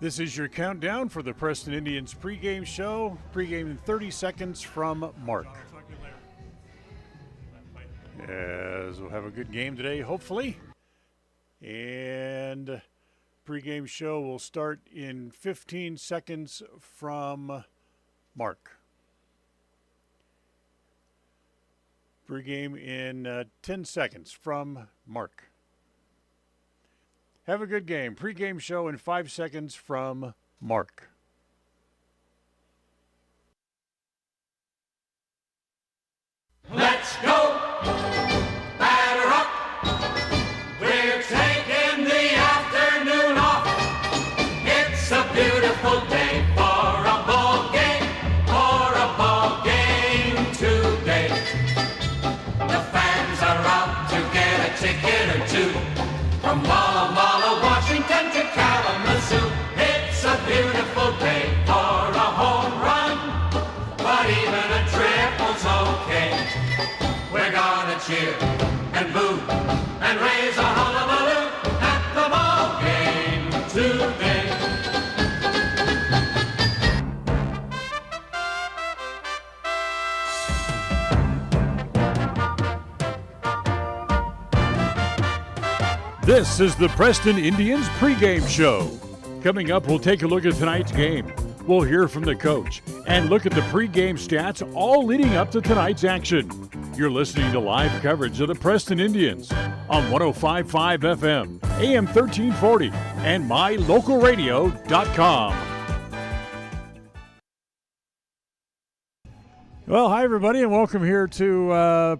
This is your countdown for the Preston Indians pregame show. Pregame in 30 seconds from Mark. As we'll have a good game today, hopefully. And pregame show will start in 15 seconds from Mark. Pregame in 10 seconds from Mark. Have a good game. Pre-game show in 5 seconds from Mark. Let's go! Batter up! We're taking the afternoon off. It's a beautiful day for a ball game today. The fans are out to get a ticket or two. From Walla Walla, Washington to Kalamazoo, it's a beautiful day for a home run, but even a triple's okay. We're gonna cheer and boo and raise a hullabaloo at the ball game today. This is the Preston Indians pregame show. Coming up, we'll take a look at tonight's game. We'll hear from the coach and look at the pregame stats all leading up to tonight's action. You're listening to live coverage of the Preston Indians on 105.5 FM, AM 1340, and mylocalradio.com. Well, hi, everybody, and welcome here to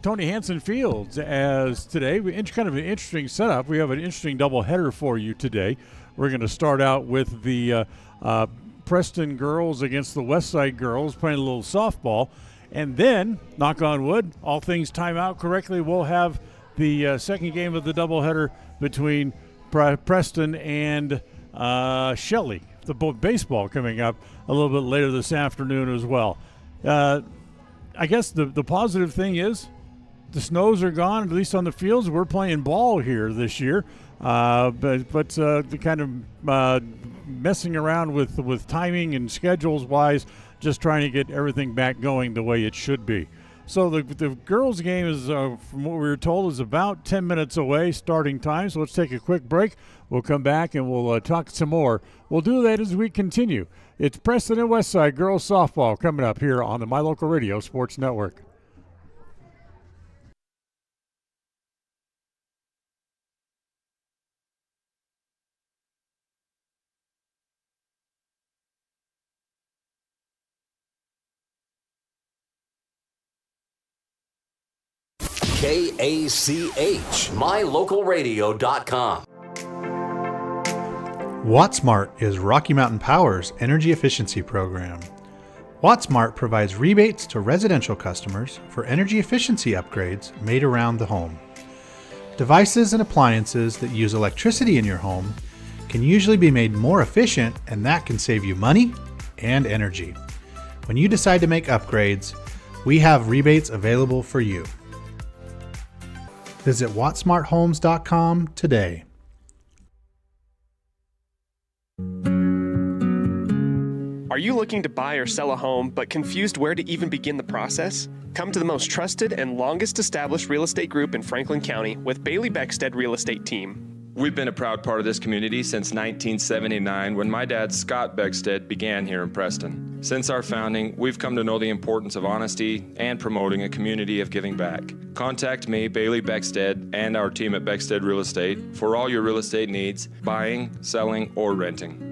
Tony Hansen Fields. As today, kind of an interesting setup. We have an interesting doubleheader for you today. We're going to start out with the Preston girls against the Westside girls playing a little softball. And then, knock on wood, all things time out correctly, we'll have the second game of the doubleheader between Preston and Shelley. The baseball coming up a little bit later this afternoon as well. I guess the positive thing is the snows are gone, at least on the fields. We're playing ball here this year. But the kind of messing around with timing and schedules-wise, just trying to get everything back going the way it should be. So the girls' game is, from what we were told, is about 10 minutes away starting time. So let's take a quick break. We'll come back and we'll talk some more. We'll do that as we continue. It's Preston and Westside girls softball coming up here on the My Local Radio Sports Network. KACH, mylocalradio.com. WattSmart is Rocky Mountain Power's energy efficiency program. WattSmart provides rebates to residential customers for energy efficiency upgrades made around the home. Devices and appliances that use electricity in your home can usually be made more efficient, and that can save you money and energy. When you decide to make upgrades, we have rebates available for you. Visit wattsmarthomes.com today. Are you looking to buy or sell a home but confused where to even begin the process? Come to the most trusted and longest established real estate group in Franklin County with Bailey Beckstead Real Estate Team. We've been a proud part of this community since 1979 when my dad, Scott Beckstead, began here in Preston. Since our founding, we've come to know the importance of honesty and promoting a community of giving back. Contact me, Bailey Beckstead, and our team at Beckstead Real Estate for all your real estate needs, buying, selling, or renting.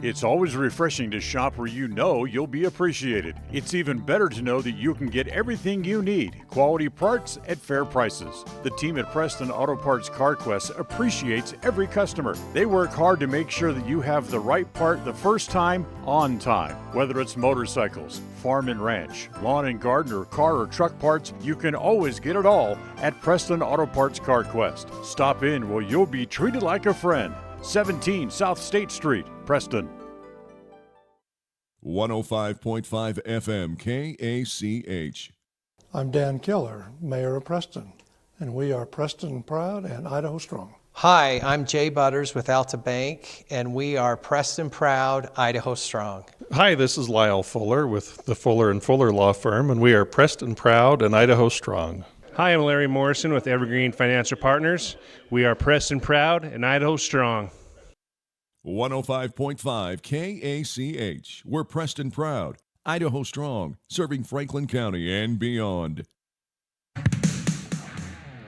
It's always refreshing to shop where you know you'll be appreciated. It's even better to know that you can get everything you need, quality parts at fair prices. The team at Preston Auto Parts CarQuest appreciates every customer. They work hard to make sure that you have the right part the first time, on time. Whether it's motorcycles, farm and ranch, lawn and garden, or car or truck parts, you can always get it all at Preston Auto Parts CarQuest. Stop in where you'll be treated like a friend. 17 South State Street, Preston. 105.5 FM KACH. I'm Dan Keller, Mayor of Preston, and we are Preston proud and Idaho strong. Hi, I'm Jay Butters with Alta Bank, and we are Preston Proud, Idaho Strong. Hi, this is Lyle Fuller with the Fuller & Fuller Law Firm, and we are Preston Proud and Idaho Strong. Hi, I'm Larry Morrison with Evergreen Financial Partners. We are Preston Proud and Idaho Strong. 105.5 KACH. We're Preston Proud, Idaho Strong, serving Franklin County and beyond.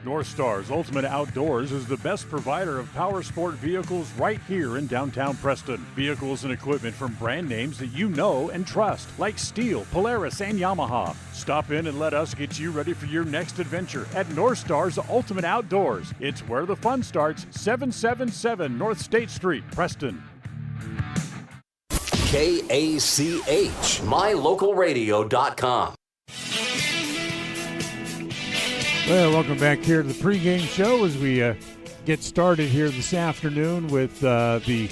North Star's Ultimate Outdoors is the best provider of power sport vehicles right here in downtown Preston. Vehicles and equipment from brand names that you know and trust, like Steel, Polaris, and Yamaha. Stop in and let us get you ready for your next adventure at North Star's Ultimate Outdoors. It's where the fun starts, 777 North State Street, Preston. KACH, mylocalradio.com. Well, welcome back here to the pregame show as we get started here this afternoon with the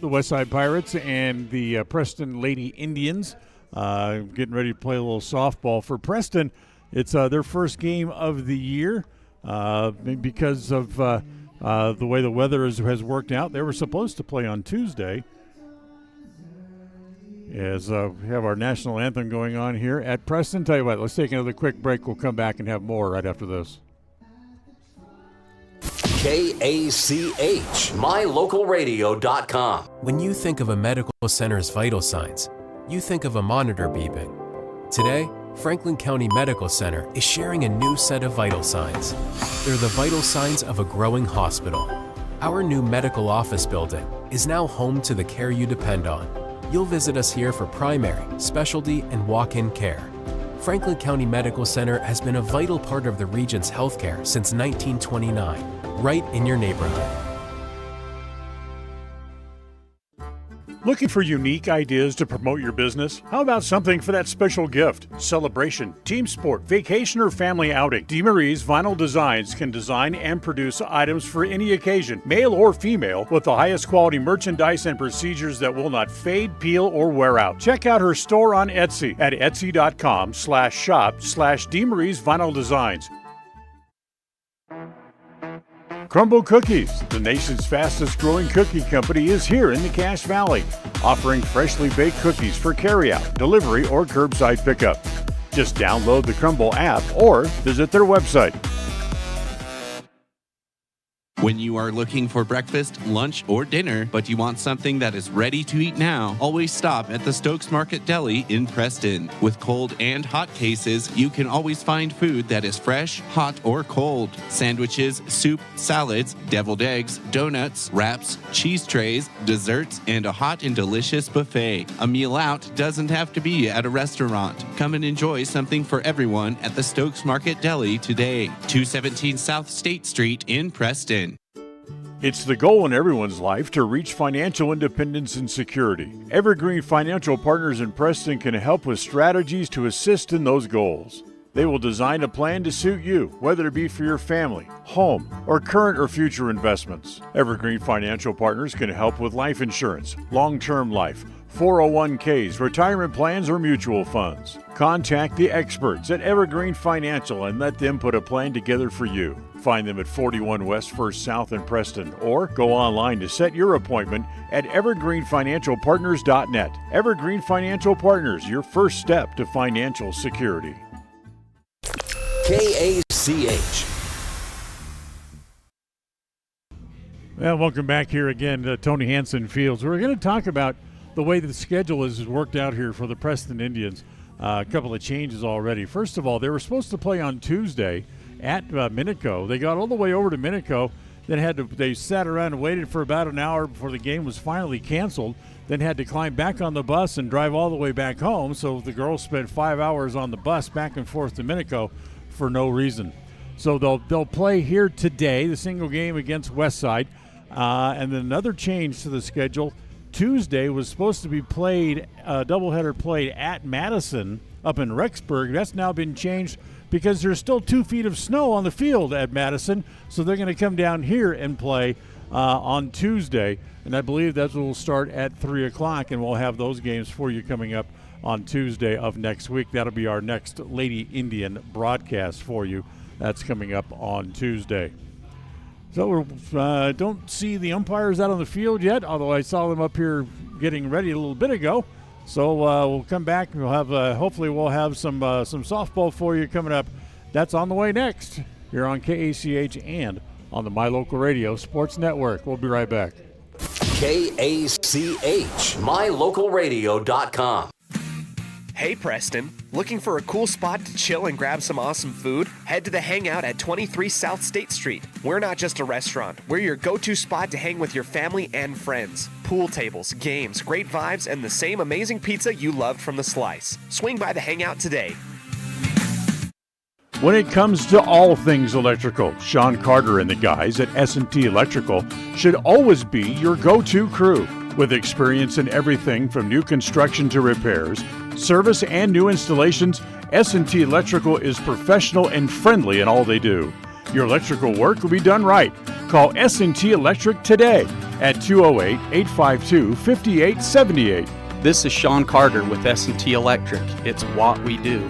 Westside Pirates and the Preston Lady Indians getting ready to play a little softball for Preston. It's their first game of the year because of the way the weather has worked out. They were supposed to play on Tuesday. As we have our national anthem going on here at Preston. Tell you what, let's take another quick break. We'll come back and have more right after this. KACH, mylocalradio.com. When you think of a medical center's vital signs, you think of a monitor beeping. Today, Franklin County Medical Center is sharing a new set of vital signs. They're the vital signs of a growing hospital. Our new medical office building is now home to the care you depend on. You'll visit us here for primary, specialty, and walk-in care. Franklin County Medical Center has been a vital part of the region's healthcare since 1929, right in your neighborhood. Looking for unique ideas to promote your business? How about something for that special gift, celebration, team sport, vacation, or family outing? DeMarie's Vinyl Designs can design and produce items for any occasion, male or female, with the highest quality merchandise and procedures that will not fade, peel, or wear out. Check out her store on Etsy at etsy.com/shop/DeMarie's Vinyl Designs. Crumble Cookies, the nation's fastest growing cookie company, is here in the Cache Valley, offering freshly baked cookies for carryout, delivery, or curbside pickup. Just download the Crumble app or visit their website. When you are looking for breakfast, lunch, or dinner, but you want something that is ready to eat now, always stop at the Stokes Market Deli in Preston. With cold and hot cases, you can always find food that is fresh, hot, or cold. Sandwiches, soup, salads, deviled eggs, donuts, wraps, cheese trays, desserts, and a hot and delicious buffet. A meal out doesn't have to be at a restaurant. Come and enjoy something for everyone at the Stokes Market Deli today. 217 South State Street in Preston. It's the goal in everyone's life to reach financial independence and security. Evergreen Financial Partners in Preston can help with strategies to assist in those goals. They will design a plan to suit you, whether it be for your family, home, or current or future investments. Evergreen Financial Partners can help with life insurance, long-term life, 401ks, retirement plans, or mutual funds. Contact the experts at Evergreen Financial and let them put a plan together for you. Find them at 41 West 1st South in Preston or go online to set your appointment at evergreenfinancialpartners.net. Evergreen Financial Partners, your first step to financial security. KACH. Well, welcome back here again to Tony Hansen Fields. We're going to talk about the way the schedule is worked out here for the Preston Indians. A couple of changes already. First of all, they were supposed to play on Tuesday at Minico. They got all the way over to Minico, then they sat around and waited for about an hour before the game was finally canceled, then had to climb back on the bus and drive all the way back home. So the girls spent 5 hours on the bus back and forth to Minico for no reason. So they'll play here today, the single game against Westside. And then another change to the schedule. Tuesday was supposed to be played, a doubleheader played at Madison up in Rexburg. That's now been changed because there's still 2 feet of snow on the field at Madison. So they're going to come down here and play on Tuesday. And I believe that will start at 3 o'clock, and we'll have those games for you coming up on Tuesday of next week. That'll be our next Lady Indian broadcast for you That's coming up on Tuesday. So we don't see the umpires out on the field yet, although I saw them up here getting ready a little bit ago. So we'll come back and we'll have hopefully we'll have some softball for you coming up. That's on the way next here on KACH and on the My Local Radio Sports Network. We'll be right back. KACH, mylocalradio.com. Hey Preston, looking for a cool spot to chill and grab some awesome food? Head to the Hangout at 23 South State Street. We're not just a restaurant, we're your go-to spot to hang with your family and friends. Pool tables, games, great vibes, and the same amazing pizza you loved from the Slice. Swing by the Hangout today. When it comes to all things electrical, Sean Carter and the guys at S&T Electrical should always be your go-to crew. With experience in everything from new construction to repairs, service, and new installations, S&T Electrical is professional and friendly in all they do. Your electrical work will be done right. Call S&T Electric today at 208-852-5878. This is Sean Carter with S&T Electric. It's what we do.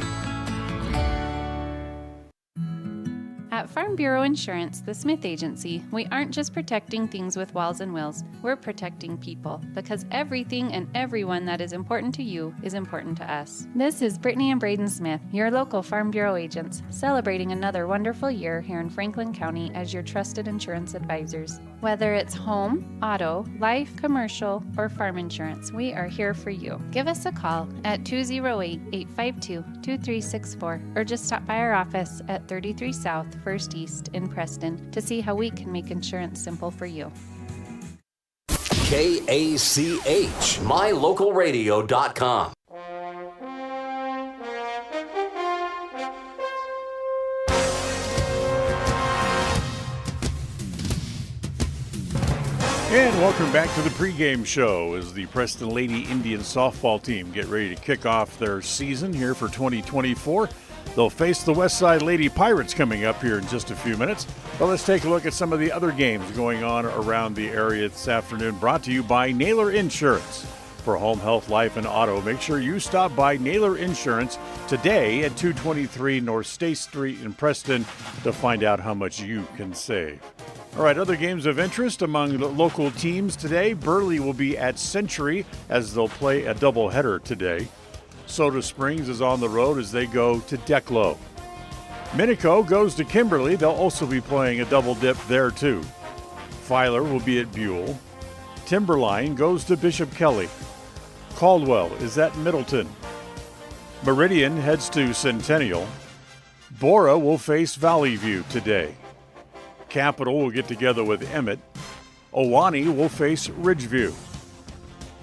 At Farm Bureau Insurance, the Smith Agency, we aren't just protecting things with walls and wills. We're protecting people, because everything and everyone that is important to you is important to us. This is Brittany and Braden Smith, your local Farm Bureau agents, celebrating another wonderful year here in Franklin County as your trusted insurance advisors. Whether it's home, auto, life, commercial, or farm insurance, we are here for you. Give us a call at 208-852-2364 or just stop by our office at 33 South 1st East in Preston to see how we can make insurance simple for you. KACH, mylocalradio.com. And welcome back to the pregame show as the Preston Lady Indian softball team get ready to kick off their season here for 2024. They'll face the Westside Lady Pirates coming up here in just a few minutes. But let's take a look at some of the other games going on around the area this afternoon, brought to you by Naylor Insurance. For home, health, life, and auto, make sure you stop by Naylor Insurance today at 223 North State Street in Preston to find out how much you can save. All right, other games of interest among the local teams today. Burley will be at Century as they'll play a doubleheader today. Soda Springs is on the road as they go to Declo. Minico goes to Kimberly. They'll also be playing a double dip there too. Filer will be at Buell. Timberline goes to Bishop Kelly. Caldwell is at Middleton. Meridian heads to Centennial. Bora will face Valley View today. Capital will get together with Emmett. Owanee will face Ridgeview.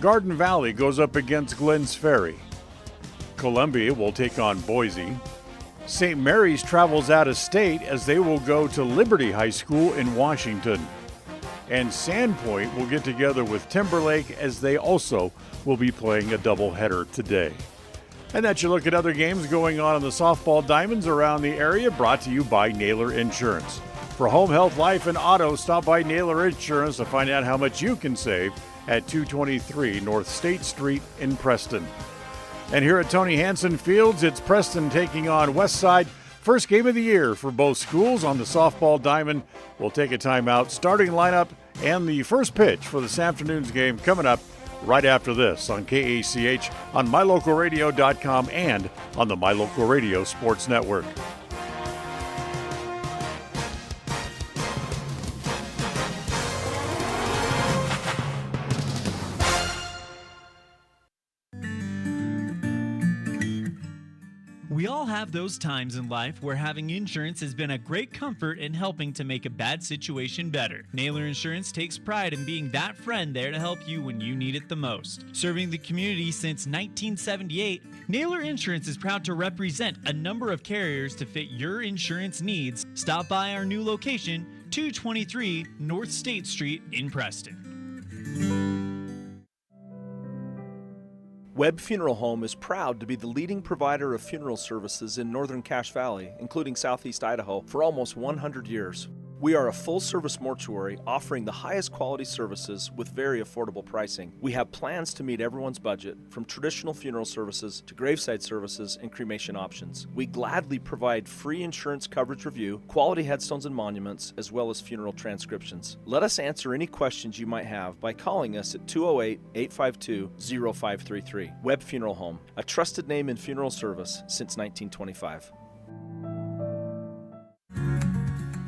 Garden Valley goes up against Glens Ferry. Columbia will take on Boise. St. Mary's travels out of state as they will go to Liberty High School in Washington. And Sandpoint will get together with Timberlake as they also will be playing a doubleheader today. And that's your look at other games going on in the softball diamonds around the area, brought to you by Naylor Insurance. For home, health, life, and auto, stop by Naylor Insurance to find out how much you can save at 223 North State Street in Preston. And here at Tony Hansen Fields, it's Preston taking on Westside. First game of the year for both schools on the softball diamond. We'll take a timeout, starting lineup, and the first pitch for this afternoon's game coming up right after this on KACH, on mylocalradio.com, and on the My Local Radio Sports Network. We all have those times in life where having insurance has been a great comfort in helping to make a bad situation better. Naylor Insurance takes pride in being that friend there to help you when you need it the most. Serving the community since 1978, Naylor Insurance is proud to represent a number of carriers to fit your insurance needs. Stop by our new location, 223 North State Street in Preston. Webb Funeral Home is proud to be the leading provider of funeral services in northern Cache Valley, including southeast Idaho, for almost 100 years. We are a full-service mortuary offering the highest quality services with very affordable pricing. We have plans to meet everyone's budget, from traditional funeral services to graveside services and cremation options. We gladly provide free insurance coverage review, quality headstones and monuments, as well as funeral transcriptions. Let us answer any questions you might have by calling us at 208-852-0533. Webb Funeral Home, a trusted name in funeral service since 1925.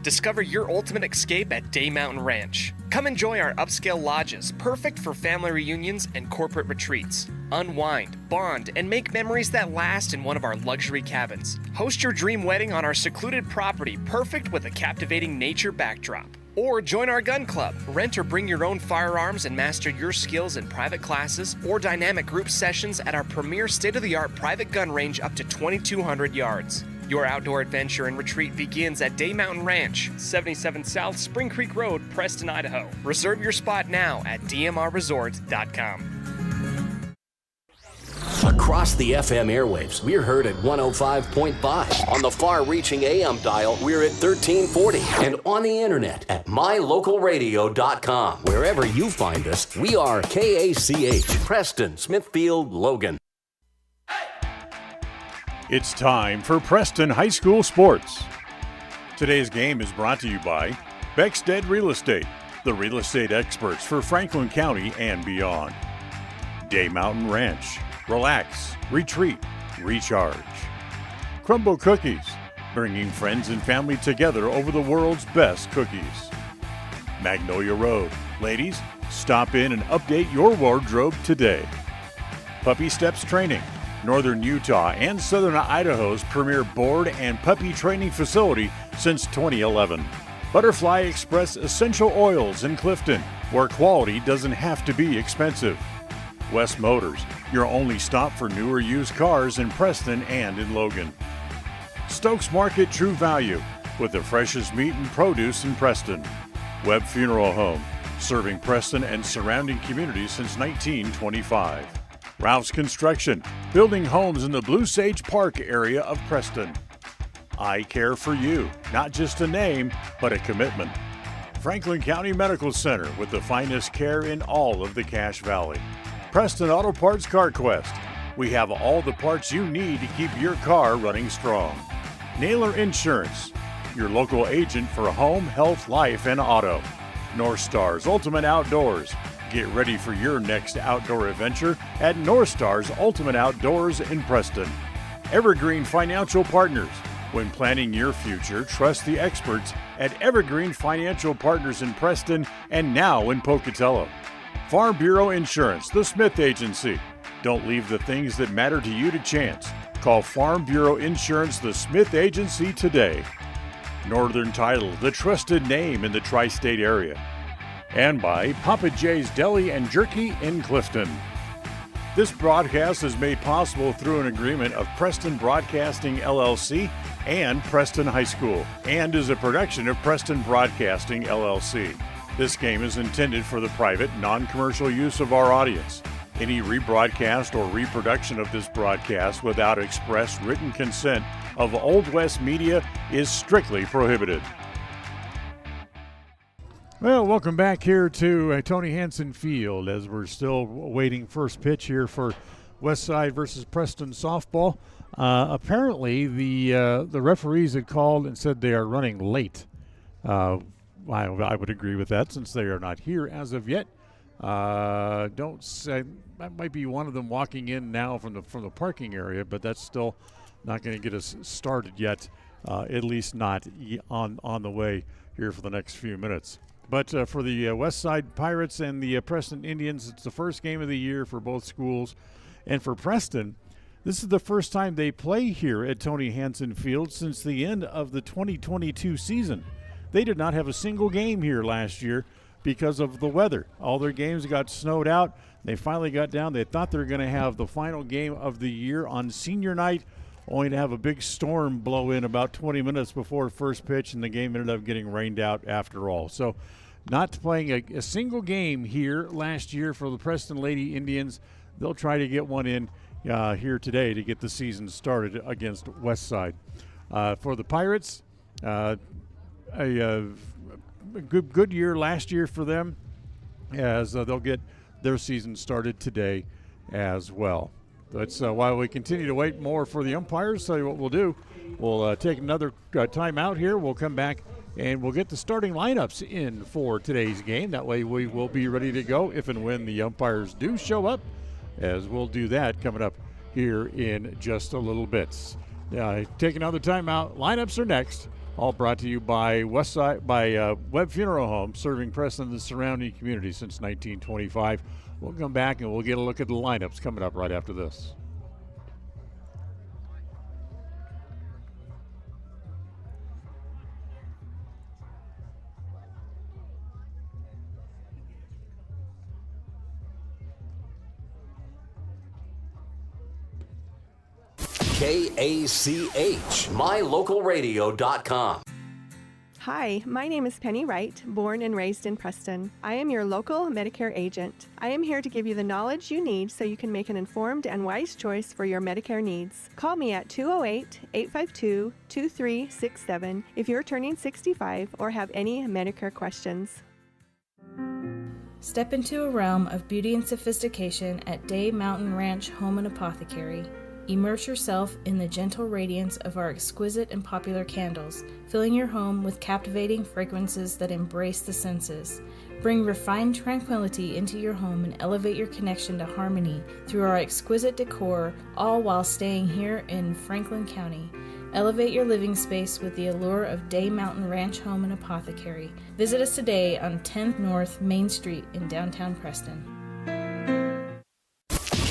Discover your ultimate escape at Day Mountain Ranch. Come enjoy our upscale lodges, perfect for family reunions and corporate retreats. Unwind, bond, and make memories that last in one of our luxury cabins. Host your dream wedding on our secluded property, perfect with a captivating nature backdrop. Or join our gun club. Rent or bring your own firearms and master your skills in private classes or dynamic group sessions at our premier state-of-the-art private gun range up to 2,200 yards. Your outdoor adventure and retreat begins at Day Mountain Ranch, 77 South Spring Creek Road, Preston, Idaho. Reserve your spot now at dmrresort.com. Across the FM airwaves, we're heard at 105.5. On the far-reaching AM dial, we're at 1340. And on the internet at mylocalradio.com. Wherever you find us, we are KACH, Preston, Smithfield, Logan. It's time for Preston High School Sports. Today's game is brought to you by Beckstead Real Estate, the real estate experts for Franklin County and beyond. Day Mountain Ranch, relax, retreat, recharge. Crumble Cookies, bringing friends and family together over the world's best cookies. Magnolia Road, ladies, stop in and update your wardrobe today. Puppy Steps Training, Northern Utah and Southern Idaho's premier board and puppy training facility since 2011. Butterfly Express Essential Oils in Clifton, where quality doesn't have to be expensive. West Motors, your only stop for newer used cars in Preston and in Logan. Stokes Market True Value, with the freshest meat and produce in Preston. Webb Funeral Home, serving Preston and surrounding communities since 1925. Ralph's Construction, building homes in the Blue Sage Park area of Preston. I Care for You, not just a name, but a commitment. Franklin County Medical Center, with the finest care in all of the Cache Valley. Preston Auto Parts Car Quest, we have all the parts you need to keep your car running strong. Naylor Insurance, your local agent for home, health, life, and auto. North Stars Ultimate Outdoors, get ready for your next outdoor adventure at North Stars Ultimate Outdoors in Preston. Evergreen Financial Partners. When planning your future, trust the experts at Evergreen Financial Partners in Preston and now in Pocatello. Farm Bureau Insurance, the Smith Agency. Don't leave the things that matter to you to chance. Call Farm Bureau Insurance, the Smith Agency today. Northern Title, the trusted name in the tri-state area. And by Papa J's Deli and Jerky in Clifton. This broadcast is made possible through an agreement of Preston Broadcasting LLC and Preston High School, and is a production of Preston Broadcasting LLC. This game is intended for the private, non-commercial use of our audience. Any rebroadcast or reproduction of this broadcast without express written consent of Old West Media is strictly prohibited. Well, welcome back here to Tony Hansen Field as we're still waiting first pitch here for Westside versus Preston softball. Apparently, the referees had called and said they are running late. I would agree with that since they are not here as of yet. Don't say that might be one of them walking in now from the parking area, but that's still not going to get us started yet. At least not on the way here for the next few minutes. But for the Westside Pirates and the Preston Indians, it's the first game of the year for both schools. And for Preston, this is the first time they play here at Tony Hansen Field since the end of the 2022 season. They did not have a single game here last year because of the weather. All their games got snowed out. They finally got down. They thought they were going to have the final game of the year on senior night, only to have a big storm blow in about 20 minutes before first pitch, and the game ended up getting rained out after all. So not playing a single game here last year for the Preston Lady Indians. They'll try to get one in here today to get the season started against Westside. For the Pirates, a good year last year for them, as they'll get their season started today as well. That's while we continue to wait more for the umpires. Tell you what we'll do. We'll take another time out here. We'll come back and we'll get the starting lineups in for today's game. That way we will be ready to go if and when the umpires do show up, as we'll do that coming up here in just a little bit. Take another time out. Lineups are next. All brought to you by Webb Funeral Home, serving Preston and the surrounding community since 1925. We'll come back and we'll get a look at the lineups coming up right after this. KACH, mylocalradio.com. Hi, my name is Penny Wright, born and raised in Preston. I am your local Medicare agent. I am here to give you the knowledge you need so you can make an informed and wise choice for your Medicare needs. Call me at 208-852-2367 if you're turning 65 or have any Medicare questions. Step into a realm of beauty and sophistication at Day Mountain Ranch Home and Apothecary. Immerse yourself in the gentle radiance of our exquisite and popular candles, filling your home with captivating fragrances that embrace the senses. Bring refined tranquility into your home and elevate your connection to harmony through our exquisite decor, all while staying here in Franklin County. Elevate your living space with the allure of Day Mountain Ranch Home and Apothecary. Visit us today on 10th North Main Street in downtown Preston.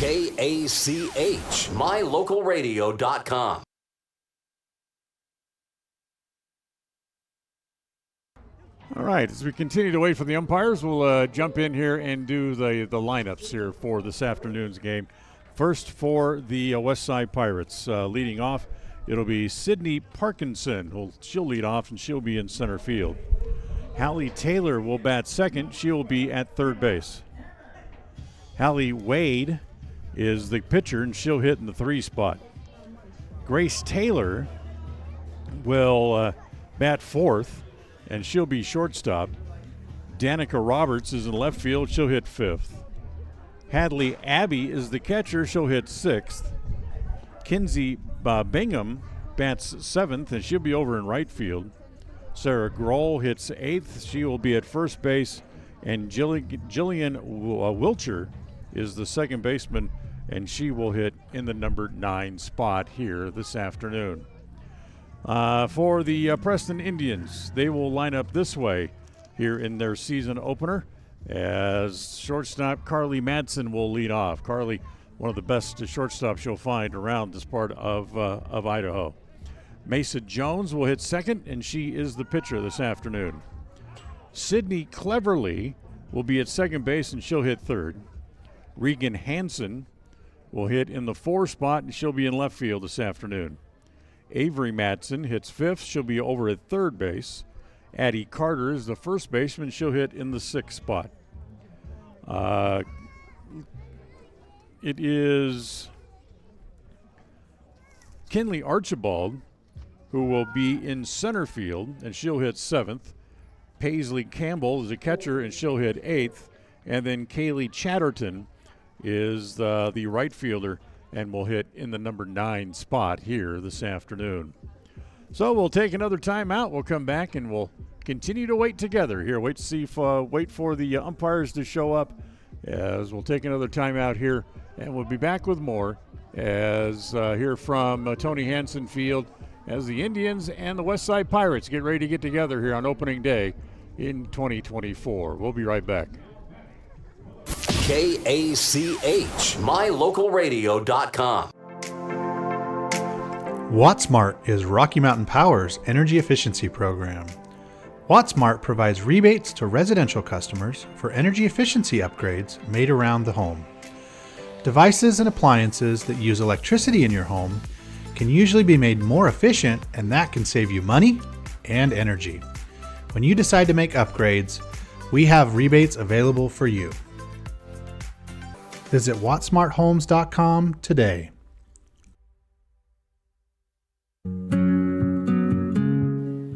KACH, mylocalradio.com. All right, as we continue to wait for the umpires, we'll jump in here and do the lineups here for this afternoon's game. First for the Westside Pirates, leading off, it'll be Sydney Parkinson. She'll lead off, and she'll be in center field. Hallie Taylor will bat second. She'll be at third base. Hallie Wade is the pitcher, and she'll hit in the 3 spot. Grace Taylor will bat fourth, and she'll be shortstop. Danica Roberts is in left field. She'll hit 5th. Hadley Abbey is the catcher. She'll hit 6th. Kinsey Bingham bats 7th, and she'll be over in right field. Sarah Grohl hits 8th. She will be at first base. And Jillian Wilcher is the second baseman, and she will hit in the number 9 spot here this afternoon. For the Preston Indians, they will line up this way here in their season opener, as shortstop Carly Madsen will lead off. Carly, one of the best shortstops you'll find around this part of Idaho. Mesa Jones will hit second, and she is the pitcher this afternoon. Sydney Cleverly will be at second base, and she'll hit third. Regan Hansen will hit in the 4 spot, and she'll be in left field this afternoon. Avery Madsen hits 5th. She'll be over at third base. Addie Carter is the first baseman. She'll hit in the 6th spot. It is Kinley Archibald who will be in center field, and she'll hit 7th. Paisley Campbell is a catcher, and she'll hit 8th. And then Kaylee Chatterton is the right fielder and will hit in the number 9 spot here this afternoon. So we'll take another timeout. We'll come back and we'll continue to wait together here. Wait for the umpires to show up, as we'll take another timeout here, and we'll be back with more as here from Tony Hansen Field as the Indians and the Westside Pirates get ready to get together here on opening day in 2024. We'll be right back. KACH, mylocalradio.com. WattSmart is Rocky Mountain Power's energy efficiency program. WattSmart provides rebates to residential customers for energy efficiency upgrades made around the home. Devices and appliances that use electricity in your home can usually be made more efficient, and that can save you money and energy. When you decide to make upgrades, we have rebates available for you. Visit wattsmarthomes.com today.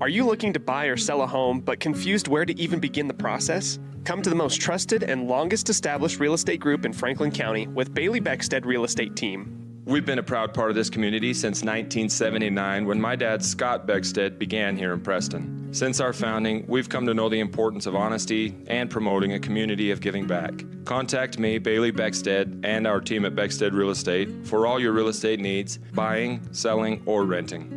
Are you looking to buy or sell a home but confused where to even begin the process? Come to the most trusted and longest established real estate group in Franklin County with Bailey Beckstead Real Estate Team. We've been a proud part of this community since 1979 when my dad, Scott Beckstead, began here in Preston. Since our founding, we've come to know the importance of honesty and promoting a community of giving back. Contact me, Bailey Beckstead, and our team at Beckstead Real Estate for all your real estate needs, buying, selling, or renting.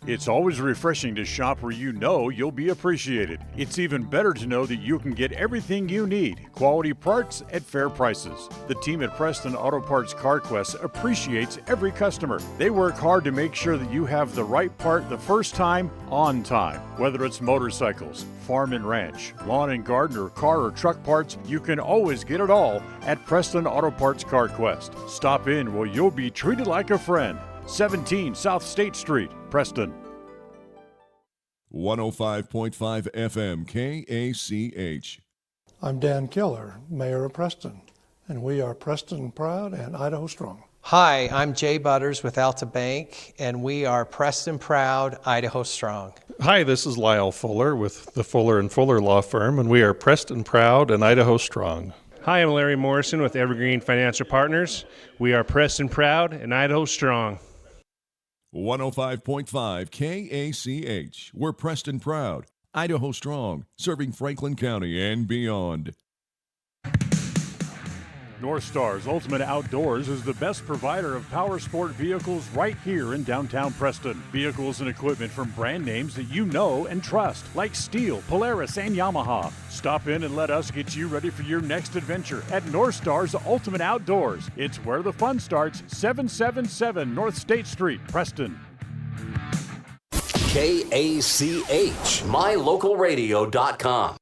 It's always refreshing to shop where you know you'll be appreciated. It's even better to know that you can get everything you need, quality parts at fair prices. The team at Preston Auto Parts CarQuest appreciates every customer. They work hard to make sure that you have the right part the first time, on time. Whether it's motorcycles, farm and ranch, lawn and garden, or car or truck parts, you can always get it all at Preston Auto Parts CarQuest. Stop in where you'll be treated like a friend. 17 South State Street, Preston. 105.5 FM KACH. I'm Dan Keller, Mayor of Preston, and we are Preston Proud and Idaho Strong. Hi, I'm Jay Butters with Alta Bank, and we are Preston Proud, Idaho Strong. Hi, this is Lyle Fuller with the Fuller & Fuller Law Firm, and we are Preston Proud and Idaho Strong. Hi, I'm Larry Morrison with Evergreen Financial Partners. We are Preston Proud and Idaho Strong. 105.5 KACH. We're Preston Proud, Idaho Strong, serving Franklin County and beyond. North Star's Ultimate Outdoors is the best provider of power sport vehicles right here in downtown Preston. Vehicles and equipment from brand names that you know and trust, like Steel, Polaris, and Yamaha. Stop in and let us get you ready for your next adventure at North Star's Ultimate Outdoors. It's where the fun starts, 777 North State Street, Preston. KACH, mylocalradio.com.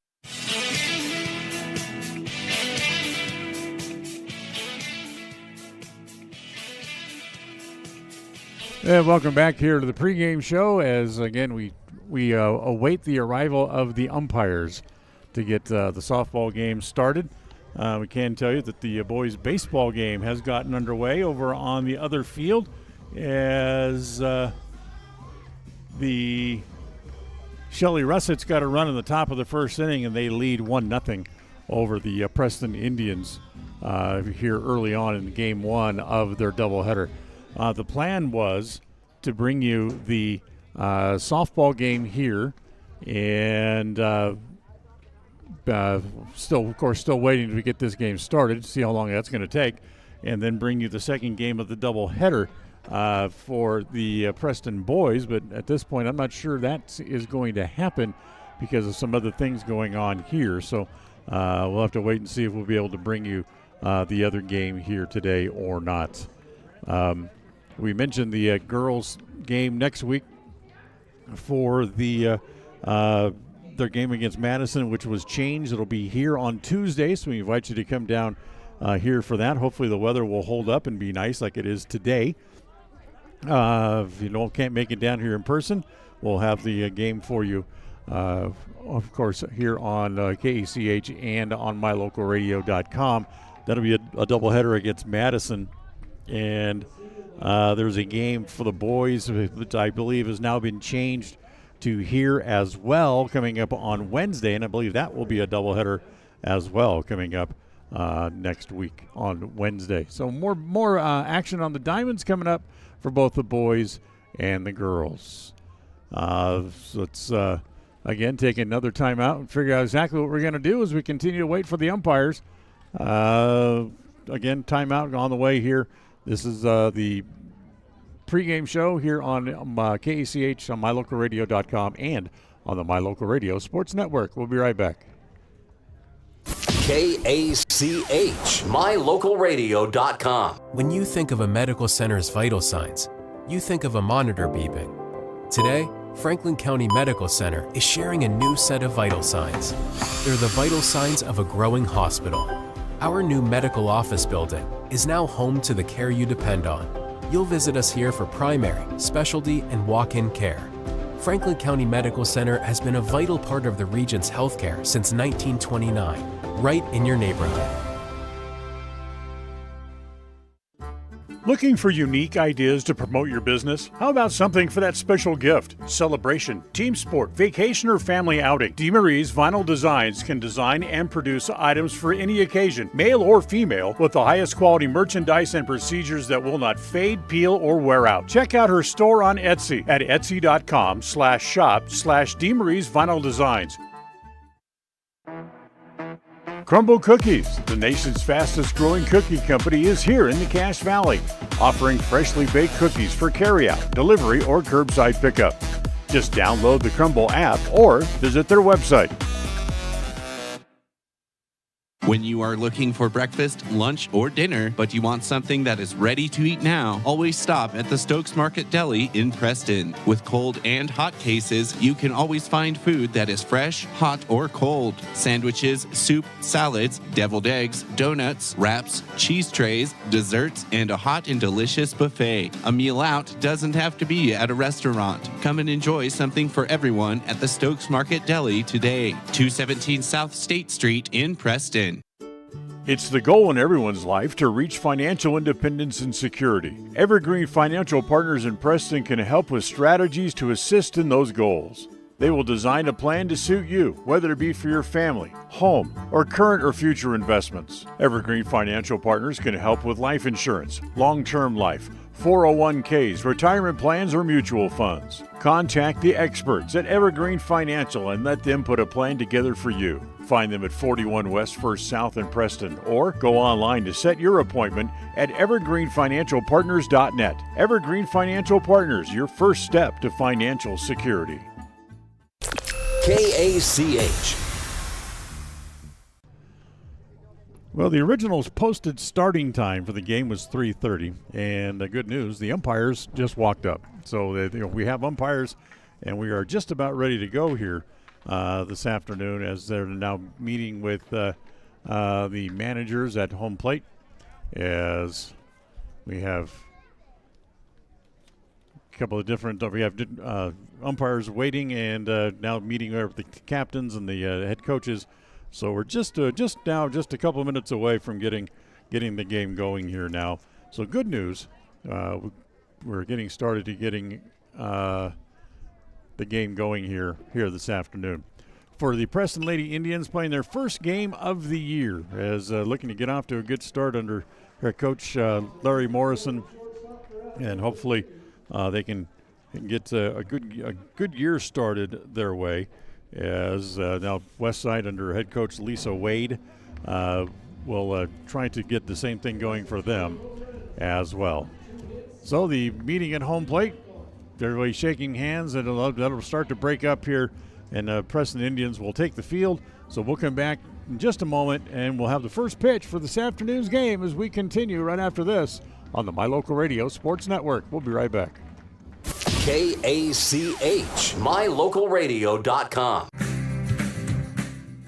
And welcome back here to the pregame show as, again, we await the arrival of the umpires to get the softball game started. We can tell you that the boys' baseball game has gotten underway over on the other field as the Shelley Russets got a run in the top of the first inning, and they lead 1-0 over the Preston Indians here early on in game one of their doubleheader. The plan was to bring you the softball game here, and still waiting to get this game started, see how long that's going to take, and then bring you the second game of the doubleheader for the Preston boys. But at this point, I'm not sure that is going to happen because of some other things going on here. So we'll have to wait and see if we'll be able to bring you the other game here today or not. We mentioned the girls' game next week for the their game against Madison, which was changed. It'll be here on Tuesday, so we invite you to come down here for that. Hopefully the weather will hold up and be nice like it is today. If you can't make it down here in person, we'll have the game for you, of course, here on KACH and on mylocalradio.com. That'll be a doubleheader against Madison. And there's a game for the boys, which I believe has now been changed to here as well, coming up on Wednesday, and I believe that will be a doubleheader as well coming up next week on Wednesday. So more action on the diamonds coming up for both the boys and the girls. So let's again take another timeout and figure out exactly what we're going to do as we continue to wait for the umpires. Again, timeout on the way here. This is the pregame show here on KACH on mylocalradio.com and on the My Local Radio Sports Network. We'll be right back. KACH, mylocalradio.com. When you think of a medical center's vital signs, you think of a monitor beeping. Today, Franklin County Medical Center is sharing a new set of vital signs. They're the vital signs of a growing hospital. Our new medical office building is now home to the care you depend on. You'll visit us here for primary, specialty, and walk-in care. Franklin County Medical Center has been a vital part of the region's healthcare since 1929, right in your neighborhood. Looking for unique ideas to promote your business? How about something for that special gift, celebration, team sport, vacation, or family outing? DeMarie's Vinyl Designs can design and produce items for any occasion, male or female, with the highest quality merchandise and procedures that will not fade, peel, or wear out. Check out her store on Etsy at etsy.com/shop/DeMarie's Vinyl Designs. Crumble Cookies, the nation's fastest growing cookie company, is here in the Cache Valley, offering freshly baked cookies for carryout, delivery, or curbside pickup. Just download the Crumble app or visit their website. When you are looking for breakfast, lunch, or dinner, but you want something that is ready to eat now, always stop at the Stokes Market Deli in Preston. With cold and hot cases, you can always find food that is fresh, hot, or cold. Sandwiches, soup, salads, deviled eggs, donuts, wraps, cheese trays, desserts, and a hot and delicious buffet. A meal out doesn't have to be at a restaurant. Come and enjoy something for everyone at the Stokes Market Deli today. 217 South State Street in Preston. It's the goal in everyone's life to reach financial independence and security. Evergreen Financial Partners in Preston can help with strategies to assist in those goals. They will design a plan to suit you, whether it be for your family, home, or current or future investments. Evergreen Financial Partners can help with life insurance, long-term life, 401ks, retirement plans, or mutual funds. Contact the experts at Evergreen Financial and let them put a plan together for you. Find them at 41 West 1st South in Preston, or go online to set your appointment at evergreenfinancialpartners.net. Evergreen Financial Partners, your first step to financial security. KACH. Well, the original posted starting time for the game was 3:30, and the good news, the umpires just walked up. So we have umpires, and we are just about ready to go here this afternoon as they're now meeting with the managers at home plate, as we have a couple of different umpires waiting and now meeting with the captains and the head coaches. So we're just a couple of minutes away from getting the game going here now. So good news, we're getting started to getting the game going here this afternoon. For the Preston Lady Indians, playing their first game of the year, as looking to get off to a good start under head coach Larry Morrison, and hopefully they can get a good year started their way. As now Westside under head coach Lisa Wade will try to get the same thing going for them as well. So the meeting at home plate, everybody shaking hands, and that'll start to break up here, and Preston Indians will take the field. So we'll come back in just a moment, and we'll have the first pitch for this afternoon's game as we continue right after this on the My Local Radio Sports Network. We'll be right back. KACH, mylocalradio.com.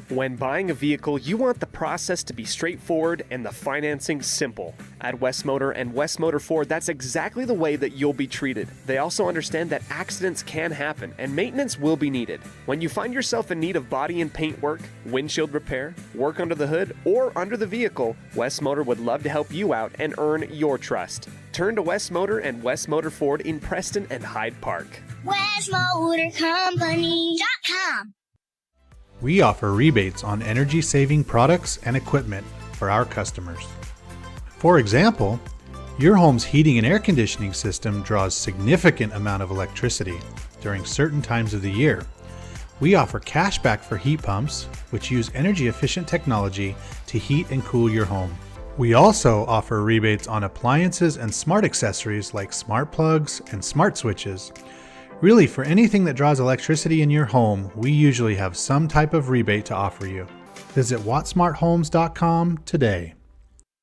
When buying a vehicle, you want the process to be straightforward and the financing simple. At West Motor and West Motor Ford, that's exactly the way that you'll be treated. They also understand that accidents can happen and maintenance will be needed. When you find yourself in need of body and paint work, windshield repair, work under the hood, or under the vehicle, West Motor would love to help you out and earn your trust. Turn to West Motor and West Motor Ford in Preston and Hyde Park. WestMotorCompany.com. We offer rebates on energy-saving products and equipment for our customers. For example, your home's heating and air conditioning system draws significant amount of electricity during certain times of the year. We offer cashback for heat pumps, which use energy-efficient technology to heat and cool your home. We also offer rebates on appliances and smart accessories like smart plugs and smart switches. Really, for anything that draws electricity in your home, we usually have some type of rebate to offer you. Visit wattsmarthomes.com today.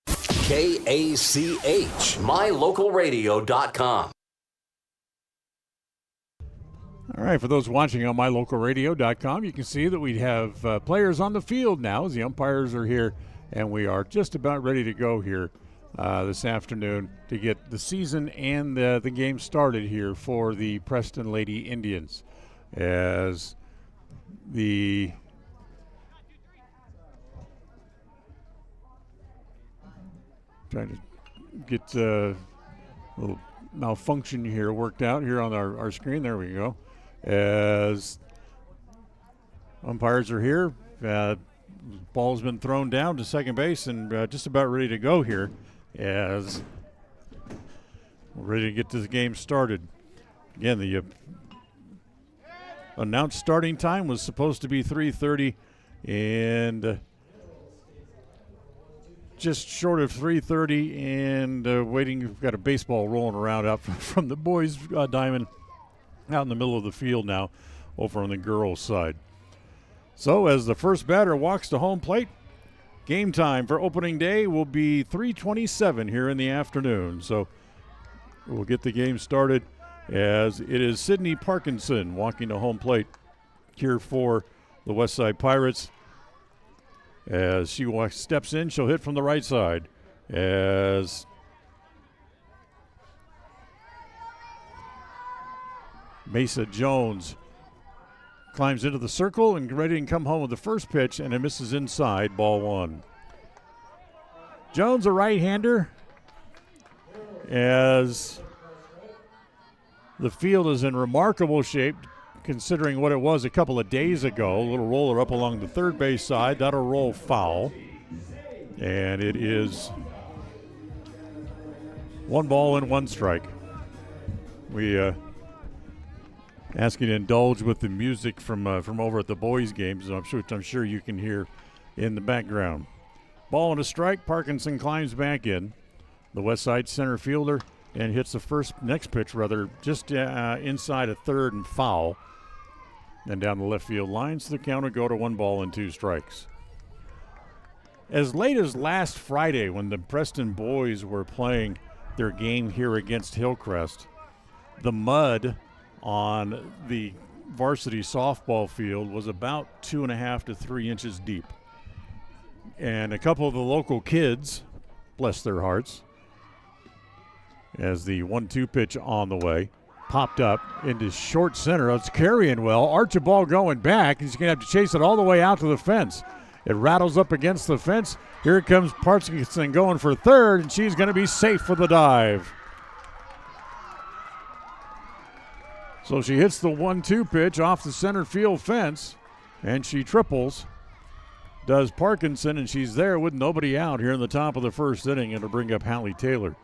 KACH, mylocalradio.com. All right, for those watching on mylocalradio.com, you can see that we have players on the field now as the umpires are here, and we are just about ready to go here this afternoon to get the season and the game started here for the Preston Lady Indians, as the trying to get little malfunction here worked out here on our screen. There we go. As umpires are here, ball's been thrown down to second base and just about ready to go here as we're ready to get this game started. Again, the announced starting time was supposed to be 3:30 and just short of 3:30 and waiting. We've got a baseball rolling around out from the boys' diamond out in the middle of the field now over on the girls' side. So as the first batter walks to home plate, game time for opening day will be 3:27 here in the afternoon. So we'll get the game started as it is Sydney Parkinson walking to home plate here for the Westside Pirates. As she steps in, she'll hit from the right side. As Mesa Jones climbs into the circle and ready to come home with the first pitch, and it misses inside, ball one. Jones, a right-hander, as the field is in remarkable shape considering what it was a couple of days ago. A little roller up along the third base side. That'll roll foul. And it is 1 ball and 1 strike. We ask you to indulge with the music from over at the boys' games. I'm sure you can hear in the background. Ball and a strike. Parkinson climbs back in. The West Side center fielder and hits the next pitch just inside a third and foul. And down the left field line, so the count will go to 1 ball and 2 strikes. As late as last Friday, when the Preston boys were playing their game here against Hillcrest, the mud on the varsity softball field was about 2.5 to 3 inches deep. And a couple of the local kids, bless their hearts, as the 1-2 pitch on the way, popped up into short center. It's carrying well. Archibald going back. He's going to have to chase it all the way out to the fence. It rattles up against the fence. Here comes Parkinson going for third, and she's going to be safe for the dive. So she hits the 1-2 pitch off the center field fence, and she triples. Does Parkinson, and she's there with nobody out here in the top of the first inning, and to bring up Hallie Taylor.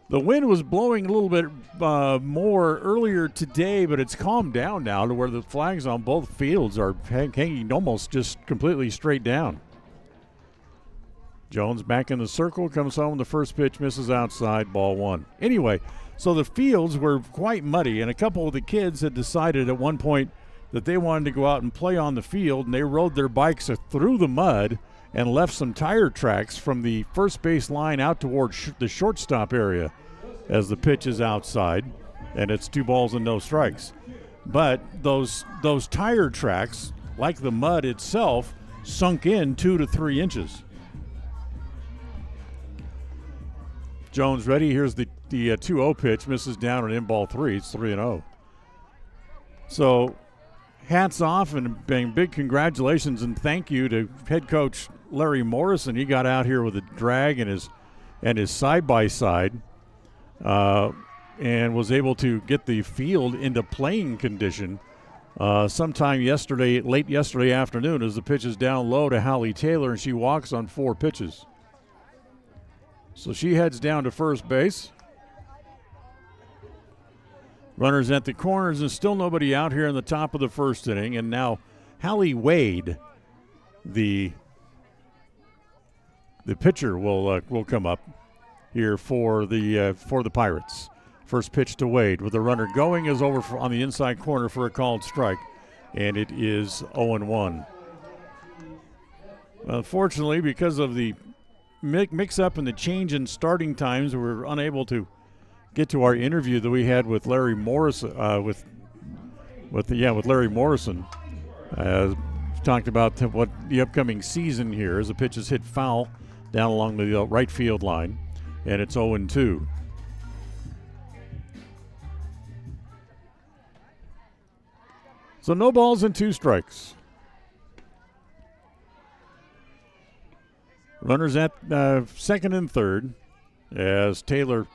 The wind was blowing a little bit more earlier today, but it's calmed down now to where the flags on both fields are hanging almost just completely straight down. Jones back in the circle, comes home. The first pitch misses outside, ball one. Anyway, so the fields were quite muddy, and a couple of the kids had decided at one point that they wanted to go out and play on the field, and they rode their bikes through the mud and left some tire tracks from the first base line out toward the shortstop area as the pitch is outside, and it's 2 balls and no strikes. But those tire tracks, like the mud itself, sunk in 2 to 3 inches. Jones ready. Here's the 2-0 pitch, misses down and in ball 3. It's 3-0. So hats off and big congratulations and thank you to head coach Larry Morrison. He got out here with a drag and his side-by-side and was able to get the field into playing condition sometime late yesterday afternoon, as the pitch is down low to Hallie Taylor, and she walks on 4 pitches. So she heads down to first base. Runners at the corners, and still nobody out here in the top of the first inning. And now Hallie Wade, the pitcher, will come up here for the Pirates. First pitch to Wade with the runner going is over on the inside corner for a called strike, and it is 0-1. Unfortunately, because of the mix-up and the change in starting times, we were unable to get to our interview that we had with Larry Morrison. With Larry Morrison, talked about what the upcoming season here as the pitch is hit foul down along the right field line, and it's 0-2. So no balls and 2 strikes. Runners at second and third as Taylor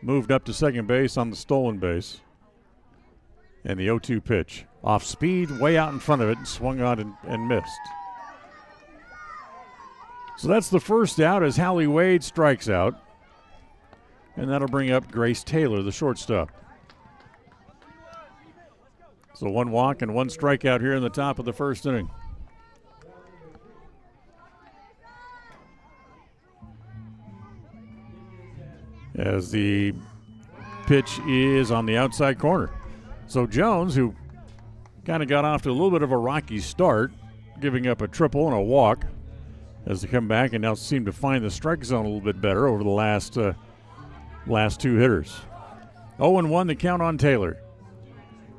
moved up to second base on the stolen base. And the 0-2 pitch. Off speed, way out in front of it, and swung on and missed. So that's the first out as Hallie Wade strikes out. And that'll bring up Grace Taylor, the shortstop. So 1 walk and 1 strikeout here in the top of the first inning. As the pitch is on the outside corner. So Jones, who kind of got off to a little bit of a rocky start, giving up a triple and a walk, as they come back and now seem to find the strike zone a little bit better over the last 2 hitters. 0-1 the count on Taylor.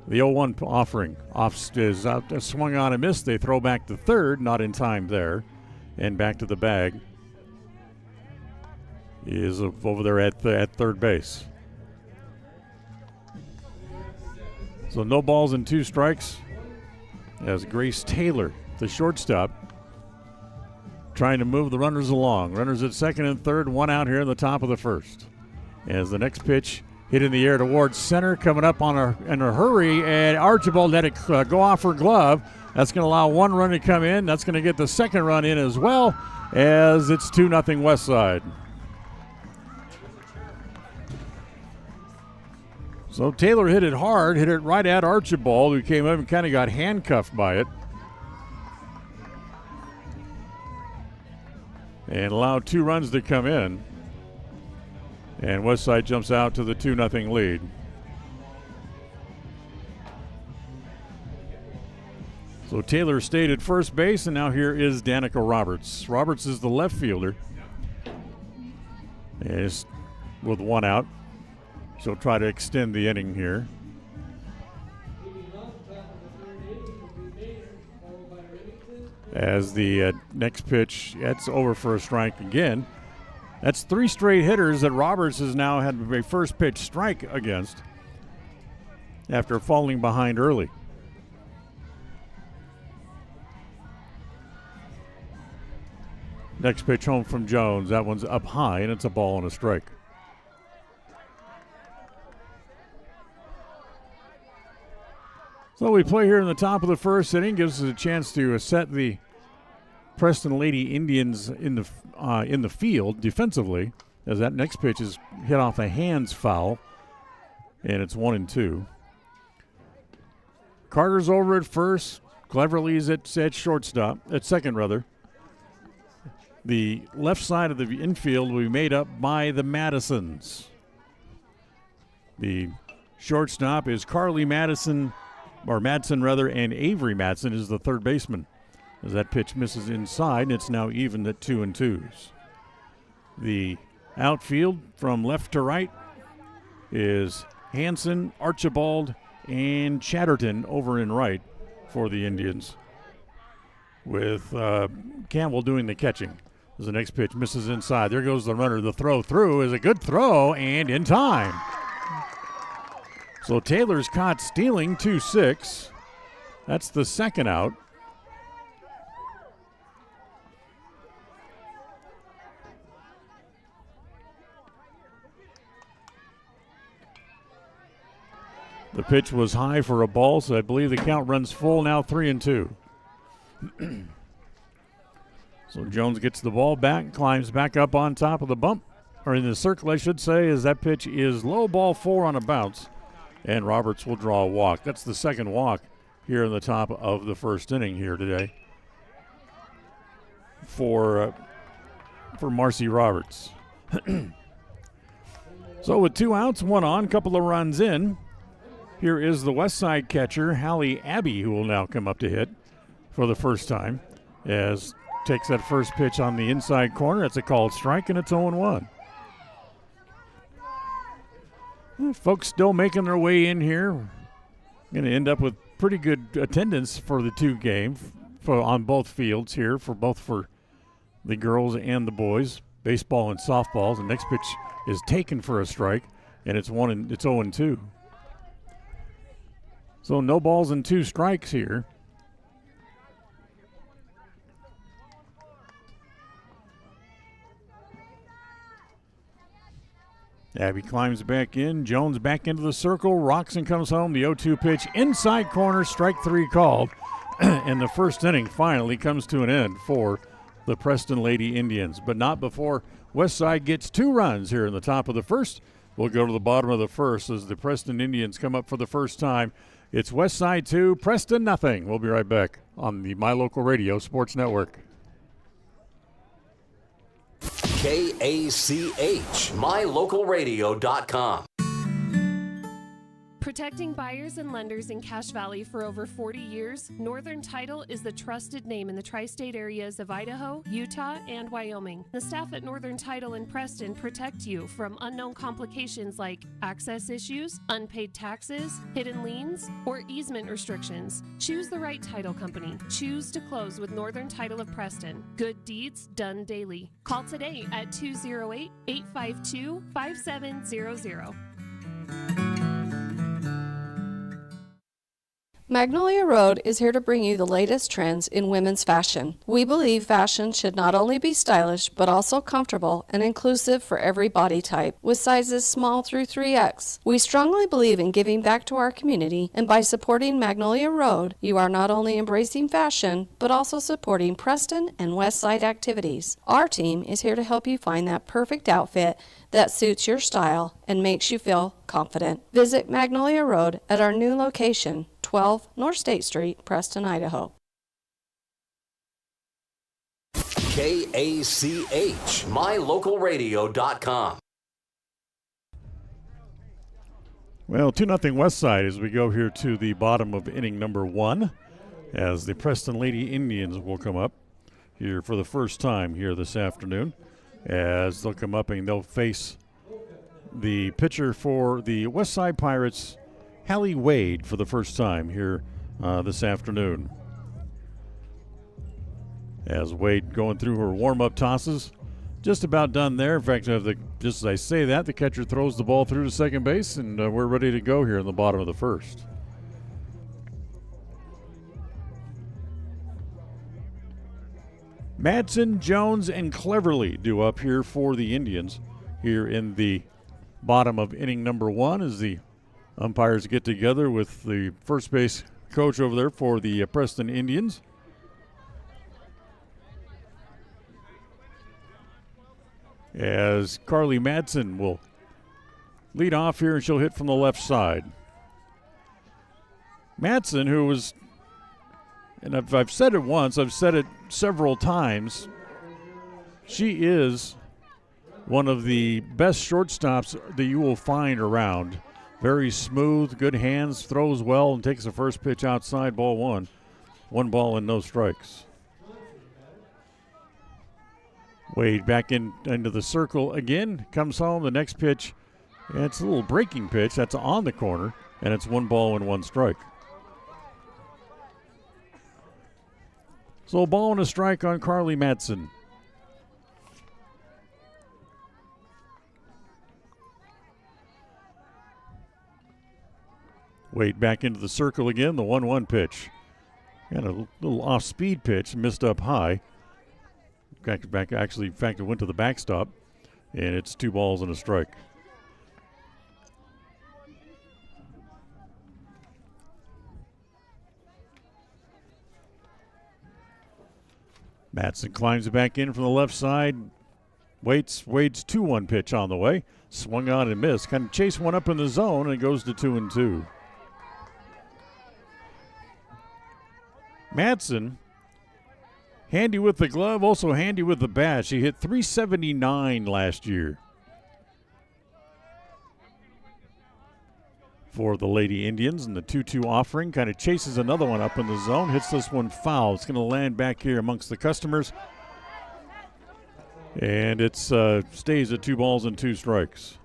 The 0-1 offering is out, swung on and missed. They throw back to third, not in time there, and back to the bag is over there at third base. So no balls and 2 strikes as Grace Taylor, the shortstop, trying to move the runners along. Runners at second and third, 1 out here in the top of the first. As the next pitch hit in the air towards center, coming up in a hurry, and Archibald let it go off her glove. That's going to allow 1 run to come in. That's going to get the second run in as well, as it's 2-0 West Side. So Taylor hit it hard, hit it right at Archibald, who came up and kind of got handcuffed by it. And allowed 2 runs to come in. And Westside jumps out to the 2-0 lead. So Taylor stayed at first base, and now here is Danica Roberts. Roberts is the left fielder. And with 1 out. She'll try to extend the inning here. As the next pitch, that's over for a strike again. That's 3 straight hitters that Roberts has now had a first pitch strike against after falling behind early. Next pitch home from Jones. That one's up high, and it's a ball and a strike. So we play here in the top of the first inning. Gives us a chance to set the Preston Lady Indians in the field defensively, as that next pitch is hit off a hands foul, and it's 1-2. Carter's over at first. Cleverly's at shortstop, at second rather. The left side of the infield will be made up by the Madisons. The shortstop is Carly Madison. Or Madsen rather, and Avery Madsen is the third baseman. As that pitch misses inside, and it's now even at 2-2s. The outfield from left to right is Hanson, Archibald, and Chatterton over in right for the Indians, with Campbell doing the catching. As the next pitch misses inside, there goes the runner. The throw through is a good throw and in time. So Taylor's caught stealing 2-6. That's the second out. The pitch was high for a ball, so I believe the count runs full now, 3-2. So Jones gets the ball back, climbs back up on top of the bump, or in the circle, I should say, as that pitch is low ball 4 on a bounce. And Roberts will draw a walk. That's the second walk here in the top of the first inning here today for Marcy Roberts. So with 2 outs, 1 on, couple of runs in, here is the West Side catcher, Hallie Abbey, who will now come up to hit for the first time, as takes that first pitch on the inside corner. It's a called strike, and it's 0-1. Folks still making their way in here. Going to end up with pretty good attendance for the 2 games on both fields here, for the girls and the boys, baseball and softballs. The next pitch is taken for a strike, and it's 0-2. So no balls and 2 strikes here. Abby climbs back in. Jones back into the circle. Roxon comes home. The 0-2 pitch inside corner. Strike 3 called. And the first inning finally comes to an end for the Preston Lady Indians. But not before Westside gets 2 runs here in the top of the first. We'll go to the bottom of the first as the Preston Indians come up for the first time. It's Westside 2, Preston nothing. We'll be right back on the My Local Radio Sports Network. KACH, mylocalradio.com. Protecting buyers and lenders in Cache Valley for over 40 years, Northern Title is the trusted name in the tri-state areas of Idaho, Utah, and Wyoming. The staff at Northern Title in Preston protect you from unknown complications like access issues, unpaid taxes, hidden liens, or easement restrictions. Choose the right title company. Choose to close with Northern Title of Preston. Good deeds done daily. Call today at 208-852-5700. Magnolia Road is here to bring you the latest trends in women's fashion. We believe fashion should not only be stylish, but also comfortable and inclusive for every body type, with sizes small through 3X. We strongly believe in giving back to our community, and by supporting Magnolia Road, you are not only embracing fashion, but also supporting Preston and Westside activities. Our team is here to help you find that perfect outfit that suits your style and makes you feel confident. Visit Magnolia Road at our new location, 12 North State Street, Preston, Idaho. KACH, mylocalradio.com. Well, 2-0 Westside as we go here to the bottom of inning number 1, as the Preston Lady Indians will come up here for the first time here this afternoon, as they'll come up and they'll face the pitcher for the Westside Pirates, Hallie Wade, for the first time here this afternoon. As Wade going through her warm-up tosses, just about done there. In fact, just as I say that, the catcher throws the ball through to second base, and we're ready to go here in the bottom of the first. Madsen, Jones, and Cleverly do up here for the Indians here in the bottom of inning number 1 as the umpires get together with the first base coach over there for the Preston Indians. As Carly Madsen will lead off here, and she'll hit from the left side. Madsen, who was, and I've said it once, I've said it several times, she is one of the best shortstops that you will find around. Very smooth, good hands, throws well, and takes the first pitch outside, ball 1. 1 ball and no strikes. Wade back into the circle again, comes home. The next pitch, and it's a little breaking pitch. That's on the corner, and it's 1 ball and 1 strike. So a ball and a strike on Carly Madsen. Wade back into the circle again, the 1-1 pitch. And a little off-speed pitch, missed up high. Actually, in fact, it went to the backstop, and it's 2 balls and a strike. Madsen climbs back in from the left side. Wade's 2-1 pitch on the way. Swung on and missed. Kind of chased one up in the zone, and it goes to 2-2. Madsen, handy with the glove, also handy with the bat. She hit .379 last year for the Lady Indians, and the 2-2 offering kind of chases another one up in the zone, hits this one foul. It's going to land back here amongst the customers, and it stays at 2 balls and 2 strikes.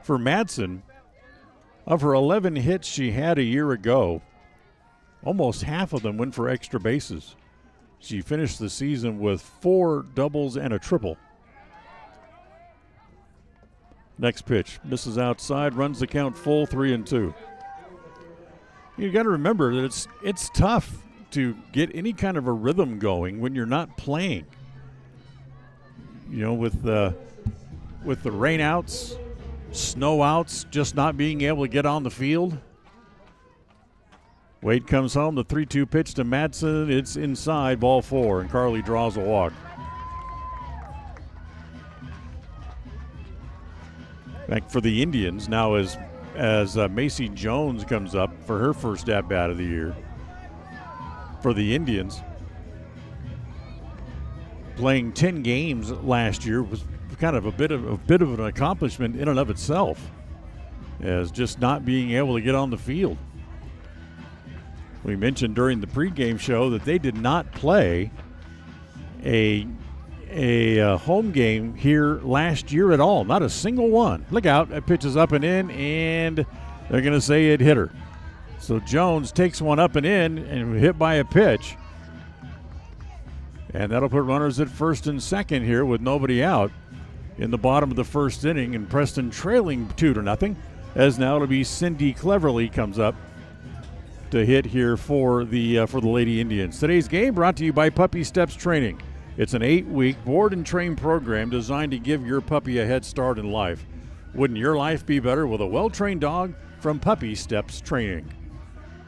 For Madsen, of her 11 hits she had a year ago, almost half of them went for extra bases. She finished the season with 4 doubles and a triple. Next pitch, misses outside, runs the count full, 3-2. You got to remember that it's tough to get any kind of a rhythm going when you're not playing. You know, with with the rainouts, snowouts, just not being able to get on the field. Wade comes home, the 3-2 pitch to Madsen. It's inside, ball 4, and Carly draws a walk. Back for the Indians now as Macy Jones comes up for her first at-bat of the year. For the Indians, playing 10 games last year was kind of a bit of an accomplishment in and of itself, as just not being able to get on the field. We mentioned during the pregame show that they did not play a home game here last year at all. Not a single one. Look out. That pitch is up and in, and they're going to say it hit her. So Jones takes one up and in and hit by a pitch. And that'll put runners at first and second here with nobody out in the bottom of the first inning, and Preston trailing 2-0. As now it'll be Cindy Cleverly comes up to hit here for the Lady Indians. Today's game brought to you by Puppy Steps Training. It's an 8-week board and train program designed to give your puppy a head start in life. Wouldn't your life be better with a well-trained dog from Puppy Steps Training?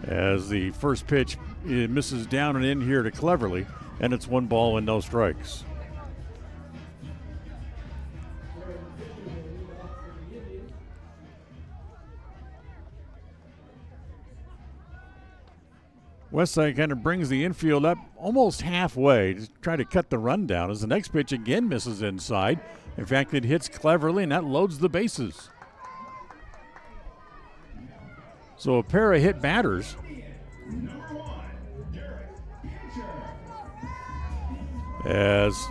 As the first pitch misses down and in here to Cleverly, and it's 1 ball and no strikes. Westside kind of brings the infield up almost halfway to try to cut the run down as the next pitch again misses inside. In fact, it hits Cleverly, and that loads the bases. So a pair of hit batters. As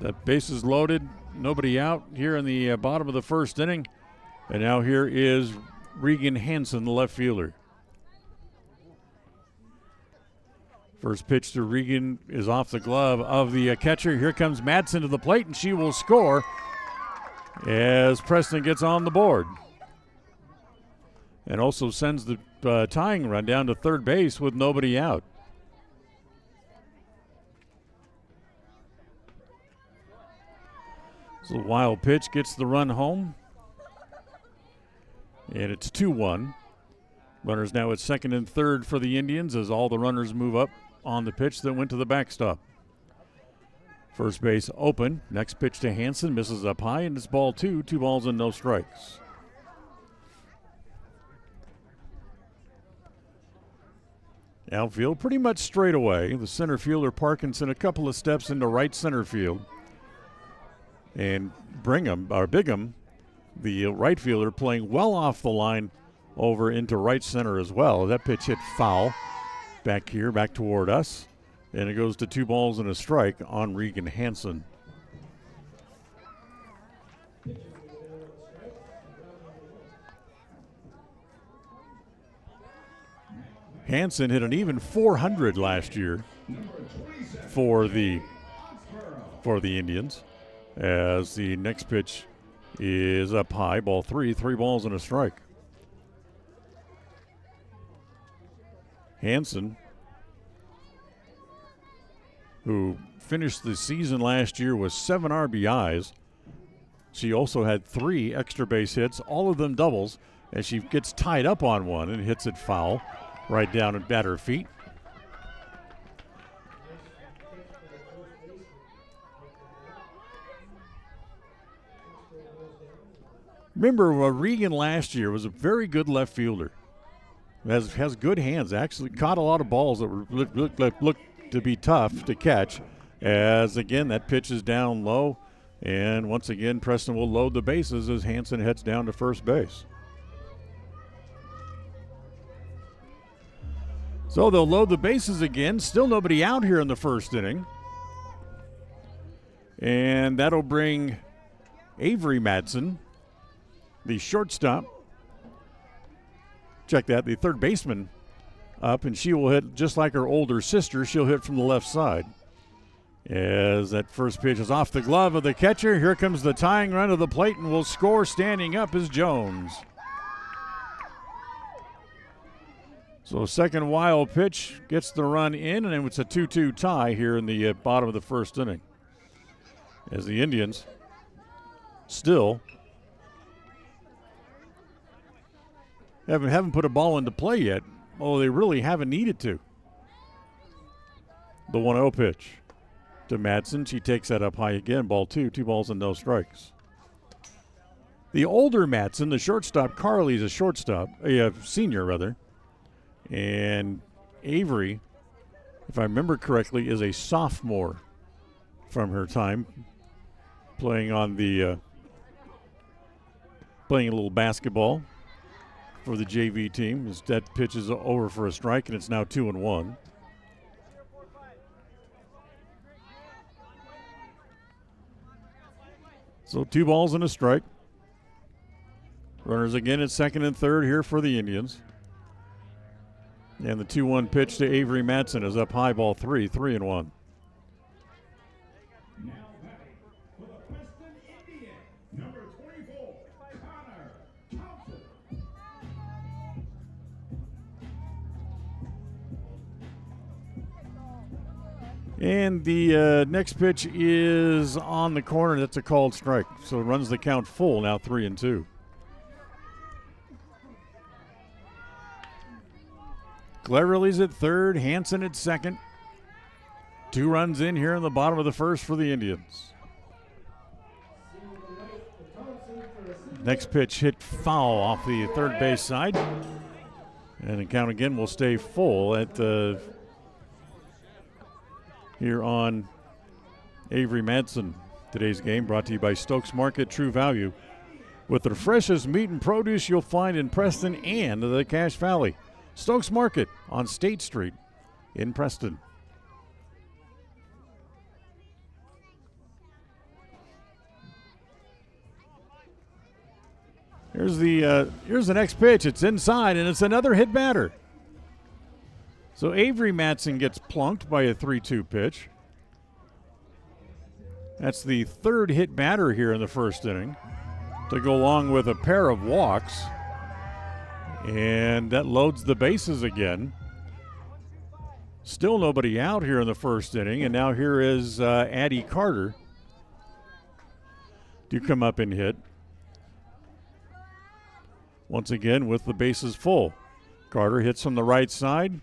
the base is loaded, nobody out here in the bottom of the first inning. And now here is Regan Hansen, the left fielder. First pitch to Regan is off the glove of the catcher. Here comes Madsen to the plate, and she will score as Preston gets on the board. And also sends the tying run down to third base with nobody out. So the wild pitch gets the run home. And it's 2-1. Runners now at second and third for the Indians as all the runners move up on the pitch that went to the backstop. First base open. Next pitch to Hansen. Misses up high, and it's ball 2. 2 balls and no strikes. Outfield pretty much straight away. The center fielder Parkinson a couple of steps into right center field. And Bigham, the right fielder, playing well off the line over into right center as well. That pitch hit foul back here, back toward us. And it goes to 2 balls and a strike on Regan Hansen. Hansen hit an even .400 last year for the Indians. As the next pitch is up high, ball 3, 3 balls and a strike. Hansen, who finished the season last year with 7 RBIs. She also had 3 extra base hits, all of them doubles, as she gets tied up on one and hits it foul right down at her feet. Remember, Regan last year was a very good left fielder. Has good hands. Actually caught a lot of balls that looked to be tough to catch. As, again, that pitch is down low. And once again, Preston will load the bases as Hansen heads down to first base. So they'll load the bases again. Still nobody out here in the first inning. And that'll bring Avery Madsen, the shortstop. Check that, the third baseman, up, and she will hit just like her older sister. She'll hit from the left side. As that first pitch is off the glove of the catcher, here comes the tying run to the plate, and will score standing up is Jones. So second wild pitch gets the run in, and it's a 2-2 tie here in the bottom of the first inning. as the Indians still haven't put a ball into play yet. Oh, they really haven't needed to. The 1-0 pitch to Madsen. She takes that up high again. Ball 2 balls and no strikes. The older Madsen, the shortstop, Carly's a shortstop, a senior rather. And Avery, if I remember correctly, is a sophomore from her time playing on the playing a little basketball for the JV team. As that pitch is over for a strike, and it's now 2-1. So 2 balls and a strike. Runners again at second and third here for the Indians. And the 2-1 pitch to Avery Madsen is up high, ball 3-1. And the next pitch is on the corner. That's a called strike. So it runs the count full, now 3-2. Cleverly's at third, Hansen at second. 2 runs in here in the bottom of the first for the Indians. Next pitch hit foul off the third base side. And the count again will stay full at here on Avery Madsen. Today's game brought to you by Stokes Market, True Value, with the freshest meat and produce you'll find in Preston and the Cache Valley. Stokes Market on State Street in Preston. Here's the next pitch. It's inside, and it's another hit batter. So Avery Madsen gets plunked by a 3-2 pitch. That's the third hit batter here in the first inning, to go along with a pair of walks. And that loads the bases again. Still nobody out here in the first inning, and now here is Addie Carter to come up and hit. Once again with the bases full. Carter hits from the right side.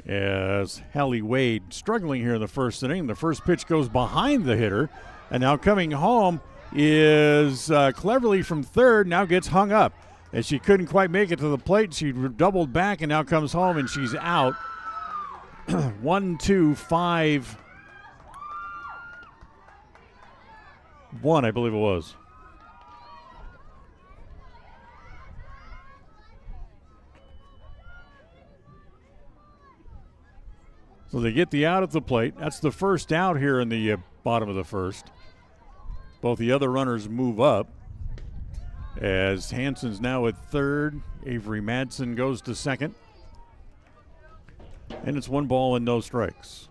As Hallie Wade struggling here in the first inning. The first pitch goes behind the hitter. And now coming home is Cleverly from third, now gets hung up. As she couldn't quite make it to the plate, she doubled back and now comes home and she's out. 1, 2, 5, 1, I believe it was. So they get the out at the plate. That's the first out here in the bottom of the first. Both the other runners move up as Hansen's now at third. Avery Madsen goes to second. And it's 1 ball and no strikes.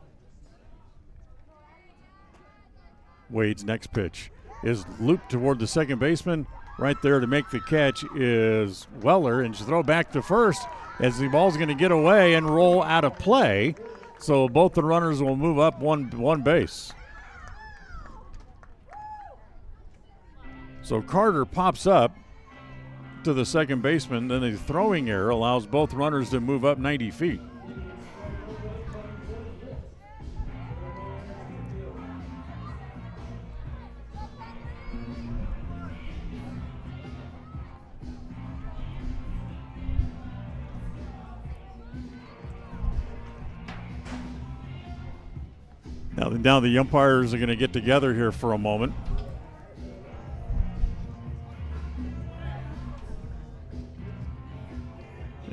Wade's next pitch is looped toward the second baseman. Right there to make the catch is Weller, and she'll throw back to first as the ball's going to get away and roll out of play. So both the runners will move up one base. So Carter pops up to the second baseman. Then the throwing error allows both runners to move up 90 feet. Now the umpires are going to get together here for a moment.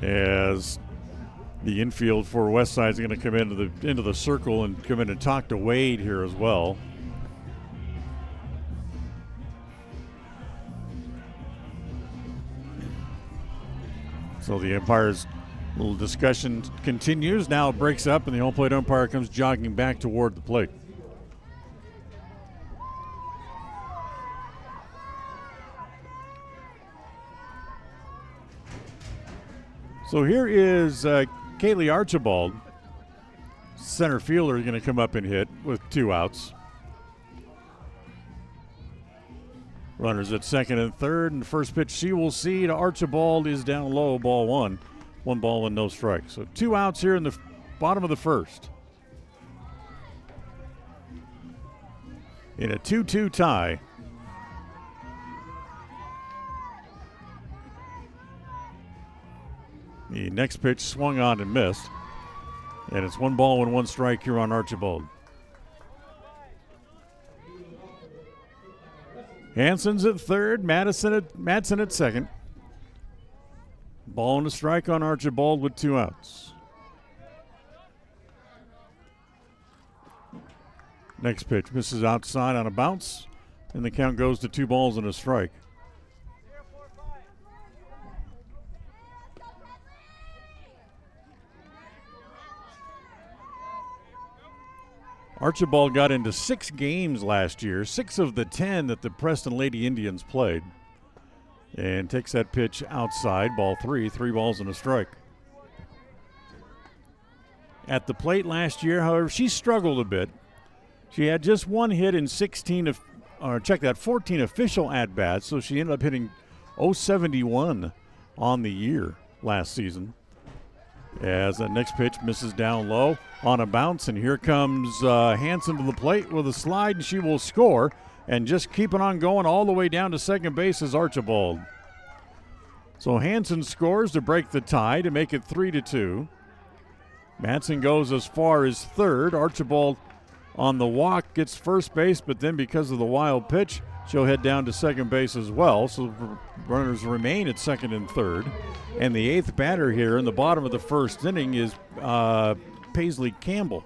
As the infield for Westside is going to come into the circle and come in and talk to Wade here as well. So the umpires' little discussion continues. Now it breaks up and the home plate umpire comes jogging back toward the plate. So here is Kaylee Archibald center fielder is going to come up and hit with 2 outs. Runners at second and third, and the first pitch she will see to Archibald is down low, ball 1. 1 ball and no strikes. So 2 outs here in the bottom of the first. In a 2-2 tie. The next pitch swung on and missed. And it's 1 ball and 1 strike here on Archibald. Hansen's at third, Madsen at second. Ball and a strike on Archibald with 2 outs. Next pitch misses outside on a bounce, and the count goes to 2 balls and a strike. Archibald got into 6 games last year, 6 of the 10 that the Preston Lady Indians played. And takes that pitch outside, ball 3, 3 balls and a strike. At the plate last year, however, she struggled a bit. She had just 1 hit in 14 official at-bats, so she ended up hitting .071 on the year last season. As that next pitch misses down low on a bounce, and here comes Hansen to the plate with a slide, and she will score. And just keeping on going all the way down to second base is Archibald. So Hansen scores to break the tie to make it 3-2. Madsen goes as far as third. Archibald on the walk gets first base, but then because of the wild pitch, she'll head down to second base as well. So runners remain at second and third. And the 8th batter here in the bottom of the first inning is Paisley Campbell.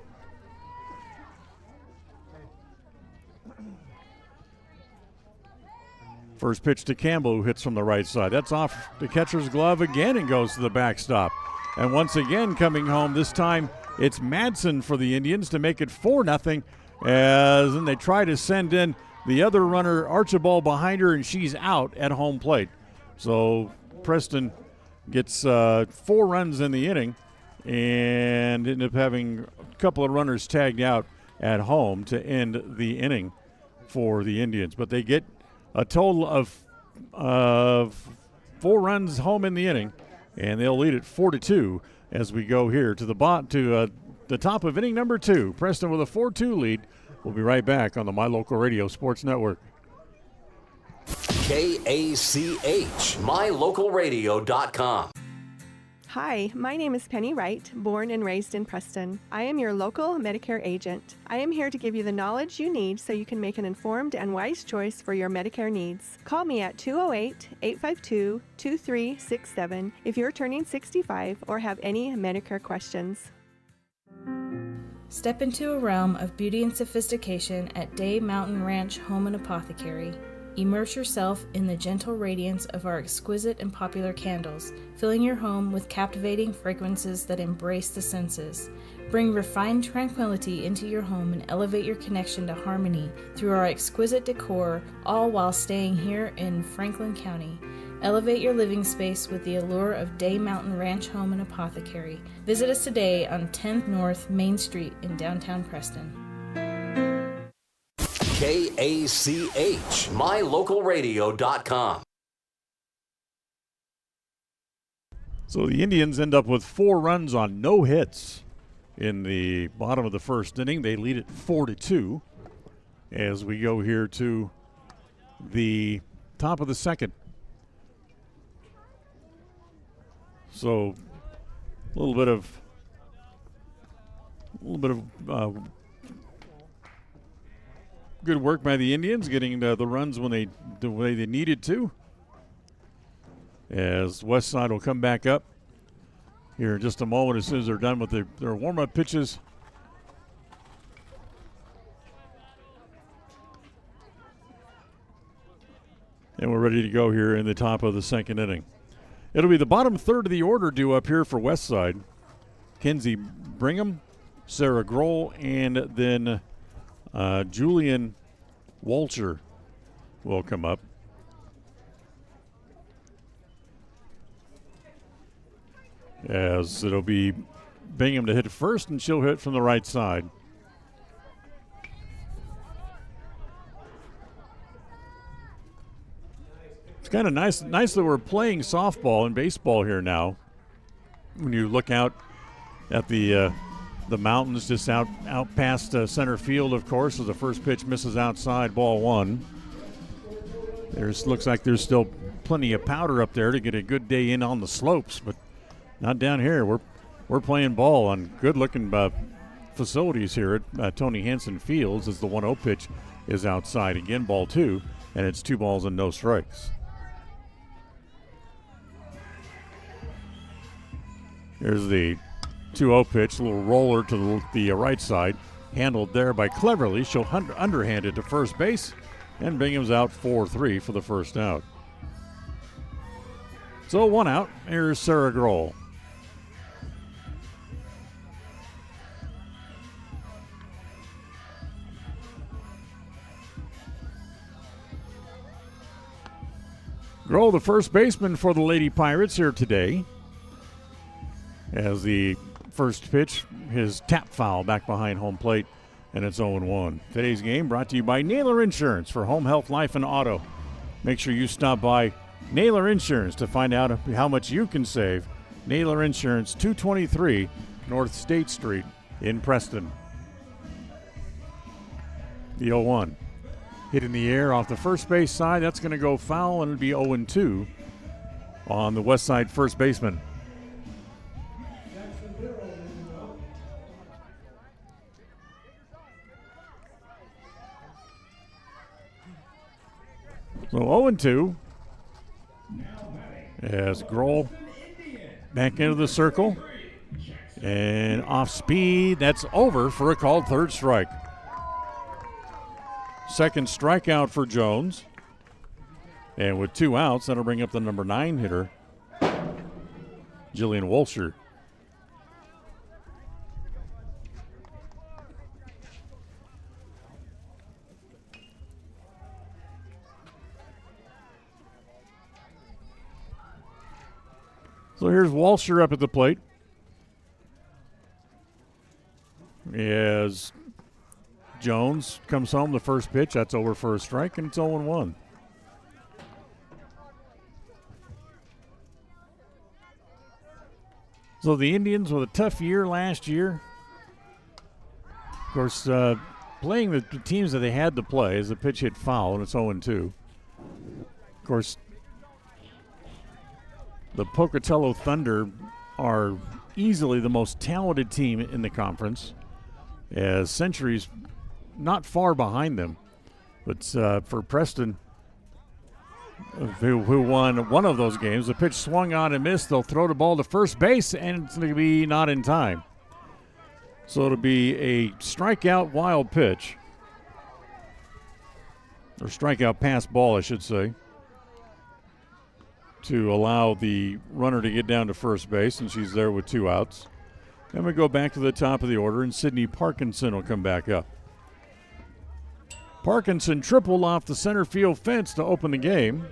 First pitch to Campbell, who hits from the right side. That's off the catcher's glove again and goes to the backstop. And once again coming home, this time it's Madsen for the Indians to make it 4-0. As then they try to send in the other runner, Archibald, behind her, and she's out at home plate. So Preston gets 4 runs in the inning and ended up having a couple of runners tagged out at home to end the inning for the Indians. But they get a total of 4 runs home in the inning, and they'll lead it 4-2 as we go here to the top of inning number 2. Preston with a 4-2 lead. We'll be right back on the My Local Radio Sports Network. KACH, mylocalradio.com. Hi, my name is Penny Wright, born and raised in Preston. I am your local Medicare agent. I am here to give you the knowledge you need so you can make an informed and wise choice for your Medicare needs. Call me at 208-852-2367 if you're turning 65 or have any Medicare questions. Step into a realm of beauty and sophistication at Day Mountain Ranch Home and Apothecary. Immerse yourself in the gentle radiance of our exquisite and popular candles, filling your home with captivating fragrances that embrace the senses. Bring refined tranquility into your home and elevate your connection to harmony through our exquisite decor, all while staying here in Franklin County. Elevate your living space with the allure of Day Mountain Ranch Home and Apothecary. Visit us today on 10th North Main Street in downtown Preston. KACH, mylocalradio.com. So the Indians end up with 4 runs on no hits in the bottom of the first inning. They lead it 4-2 as we go here to the top of the second. So a little bit of good work by the Indians, getting the runs when the way they needed to. As Westside will come back up here in just a moment as soon as they're done with their warm-up pitches. And we're ready to go here in the top of the second inning. It'll be the bottom third of the order due up here for Westside. Kenzie Brigham, Sarah Grohl, and then Julian Walcher will come up. As it'll be Bingham to hit it first, and she'll hit from the right side. It's kind of nice that we're playing softball and baseball here now. When you look out at the mountains just out past center field, of course, as the first pitch misses outside, ball one. Looks like there's still plenty of powder up there to get a good day in on the slopes, but not down here. We're playing ball on good-looking facilities here at Tony Hansen Fields as the 1-0 pitch is outside. Again, ball two, and it's 2 balls and no strikes. Here's the 2-0 pitch, a little roller to the right side, handled there by Cleverly. She'll underhand it to first base, and Bingham's out 4-3 for the first out. So 1 out. Here's Sarah Grohl. Grohl, the first baseman for the Lady Pirates here today. As the first pitch, his tap foul back behind home plate, and it's 0-1. Today's game brought to you by Naylor Insurance for home, health, life, and auto. Make sure you stop by Naylor Insurance to find out how much you can save. Naylor Insurance, 223 North State Street in Preston. The 0-1. Hit in the air off the first base side. That's going to go foul, and it'll be 0-2 on the west side first baseman. So 0-2 as Grohl back into the circle and off speed. That's over for a called third strike. Second strikeout for Jones. And with 2 outs, that'll bring up the number 9 hitter, Jillian Wolsher. So here's Walsher up at the plate. As Jones comes home, the first pitch, that's over for a strike, and it's 0-1. So the Indians with a tough year last year. Of course, playing the teams that they had to play as the pitch hit foul, and it's 0-2. Of course, the Pocatello Thunder are easily the most talented team in the conference, as Century's not far behind them. But for Preston, who won one of those games, the pitch swung on and missed. They'll throw the ball to first base, and it's going to be not in time. So it'll be a strikeout wild pitch, or strikeout pass ball, I should say, to allow the runner to get down to first base, and she's there with 2 outs. Then we go back to the top of the order, and Sydney Parkinson will come back up. Parkinson tripled off the center field fence to open the game.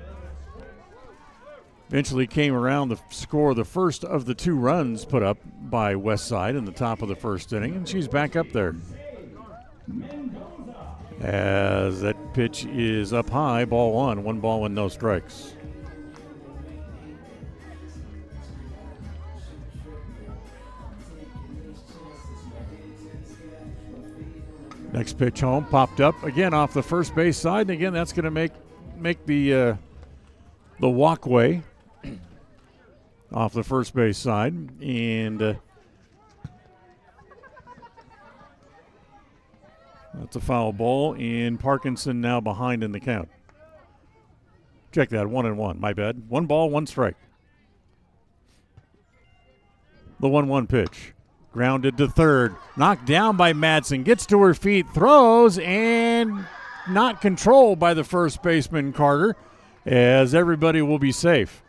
Eventually came around to score the first of the 2 runs put up by Westside in the top of the first inning, and she's back up there. As that pitch is up high, ball 1, 1 ball and no strikes. Next pitch home, popped up again off the first base side, and again that's going to make the walkway off the first base side, and that's a foul ball, and Parkinson now behind in the count. Check that, 1-1, my bad. 1 ball, 1 strike. The 1-1 pitch. Grounded to third, knocked down by Madsen, gets to her feet, throws, and not controlled by the first baseman, Carter, as everybody will be safe.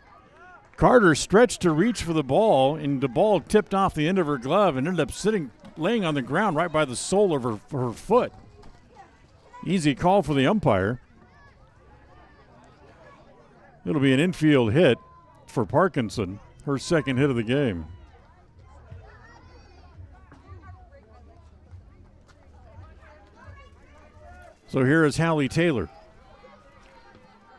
Carter stretched to reach for the ball, and the ball tipped off the end of her glove and ended up laying on the ground right by the sole of her foot. Easy call for the umpire. It'll be an infield hit for Parkinson, her second hit of the game. So here is Hallie Taylor.